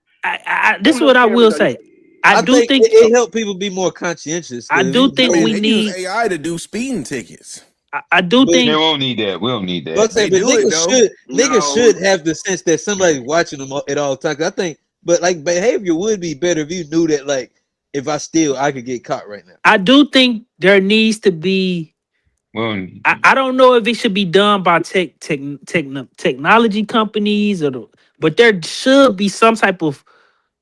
This is what I will say. I do think it helped people be more conscientious. I do think we they need use AI to do speeding tickets. I do think They won't need that. We don't need that. But They do it, though. niggas should have the sense that somebody's watching them at all times. I think, but like behavior would be better if you knew that, like, if I steal, I could get caught right now. I do think there needs to be. I don't know if it should be done by technology companies but there should be some type of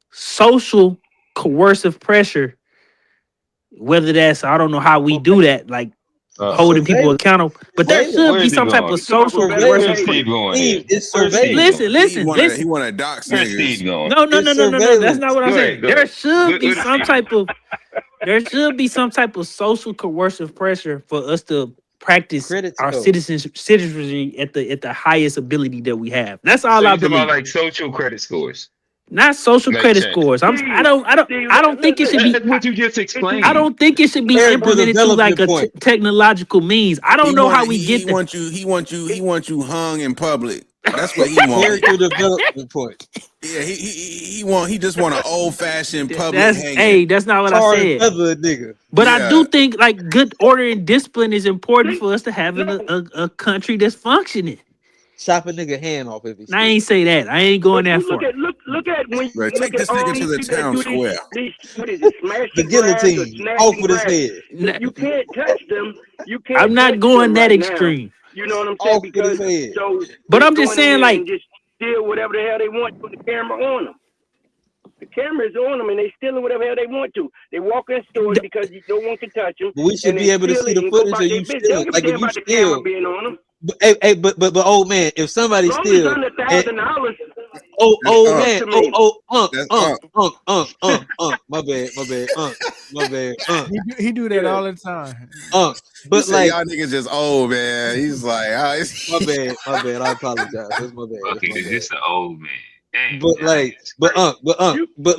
social coercive pressure. Whether that's I don't know how we do that, like holding people accountable, but there should be some type of social coercive pressure. Listen. He want to dox niggas. No. That's not what I'm saying. There should be some type of social coercive pressure for us to practice our citizenry at the highest ability that we have. That's all I believe. About like social credit scores. Not social credit scores. I don't think it should be. That's what you just explained. I don't think it should be implemented through like a technological means. I don't know how we get there. He wants you hung in public. That's what he wants. Character development point. Yeah, he just want an old fashioned public hanging. Hey, that's not what I said. Nigga. But I do think like good order and discipline is important for us to have in a country that's functioning. Chop a nigga hand off if he's. I ain't say that. I ain't going that far. Look at when Bro, take this nigga to the town square. The guillotine off with his head. You can't touch them. You can't. I'm not going that extreme. You know what I'm saying? Because but I'm just saying like just steal whatever the hell they want, put the camera on them. The camera's on them and they stealing whatever the hell they want to. They walk in stores because no one can touch them. But we should be able to see the footage of you stealing. Like if you steal. But old man, if somebody steals, my bad, He do that all the time. But like y'all niggas just old, man. He's like, my bad. I apologize. That's my bad. Okay, it's an old man. Dang, but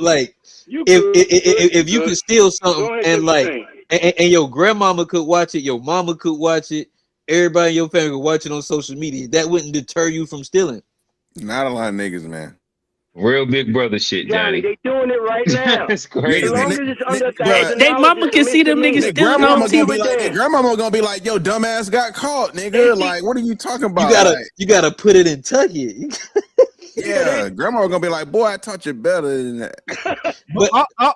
like, if you could steal something and like, and your grandmama could watch it, your mama could watch it. Everybody in your family could watch it on social media. That wouldn't deter you from stealing. Not a lot of niggas, man. Real big brother shit, Johnny. They doing it right now. It's crazy. As long as it's under they mama can see them niggas stealing on TV. Grandmama gonna be like, "Yo, dumbass got caught, nigga." Like, what are you talking about? You gotta put it in Tucky. Yeah, grandma gonna be like, "Boy, I taught you better than that." But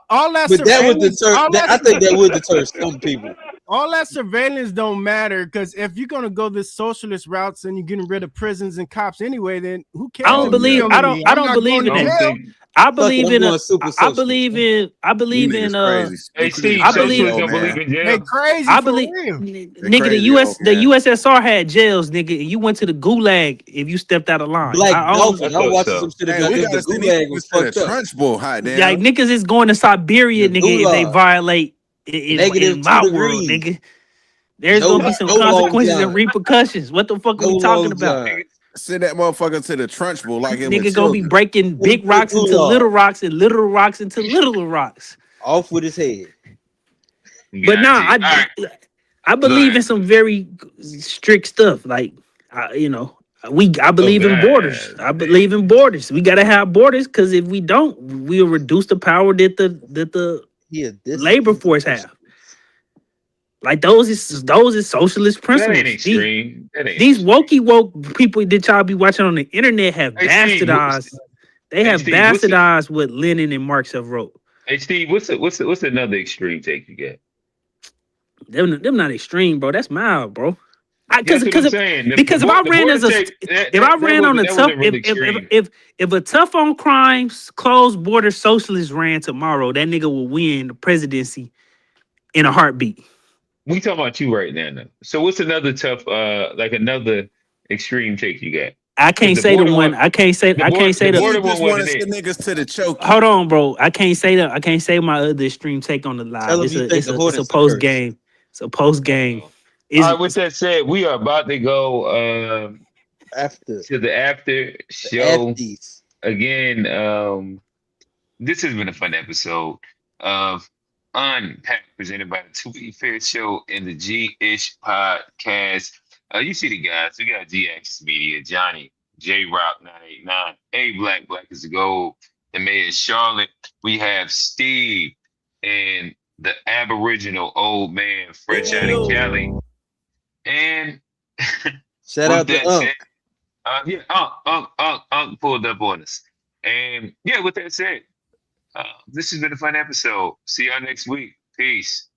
all that. But that would deter. I think that would deter some people. All that surveillance don't matter because if you're gonna go this socialist routes and you're getting rid of prisons and cops anyway, then who cares? I don't believe in that. I believe in Hey Steve, they crazy. I believe nigga the USSR had jails, nigga, and you went to the gulag if you stepped out of line. I watched some shit about the gulag was fucked up. Like niggas is going to Siberia, nigga, if they violate in my world, nigga. There's gonna be some consequences and repercussions. What the fuck are we talking about? Send that motherfucker to the Trunchbull like it nigga gonna be breaking big rocks into little rocks and little rocks into little rocks. Off with his head. But I believe in some very strict stuff. Like I believe in borders. I believe in borders. We gotta have borders because if we don't, we'll reduce the power that the labor force have. Like those is socialist principles. That ain't extreme. These woke people that y'all be watching on the internet have bastardized. They have bastardized what Lenin and Marx have wrote. Hey Steve, what's another extreme take you get? Them not extreme, bro. That's mild, bro. That's what I'm saying. Because if I The ran border as a check, if I ran on a tough wasn't really extreme. if a tough on crimes closed border socialist ran tomorrow, that nigga will win the presidency in a heartbeat. We talking about you right now. Though. So what's another tough, like another extreme take you got? I can't say the one. I can't say. I can't say the the. border You one just want to wasn't send it. niggas to the choking. Hold on, bro. I can't say that. I can't say my other extreme take on the live. Tell him you think the It's a Hornets post are cursed. game. It's a post game. All right. With that said, we are about to go After to the after the show afties. again. This has been a fun episode of Unpacked, presented by the 2E Fair Show and the G-ish podcast. You see the guys. We got G-Axis Media, Johnny, J-Rock 989, A Black is the Gold, the Mayor of Charlotte. We have Steve and the Aboriginal old man fresh out of Cali. And Shout with out to that Unc. said, Unc pulled up on us. And yeah, with that said, this has been a fun episode. See y'all next week. Peace.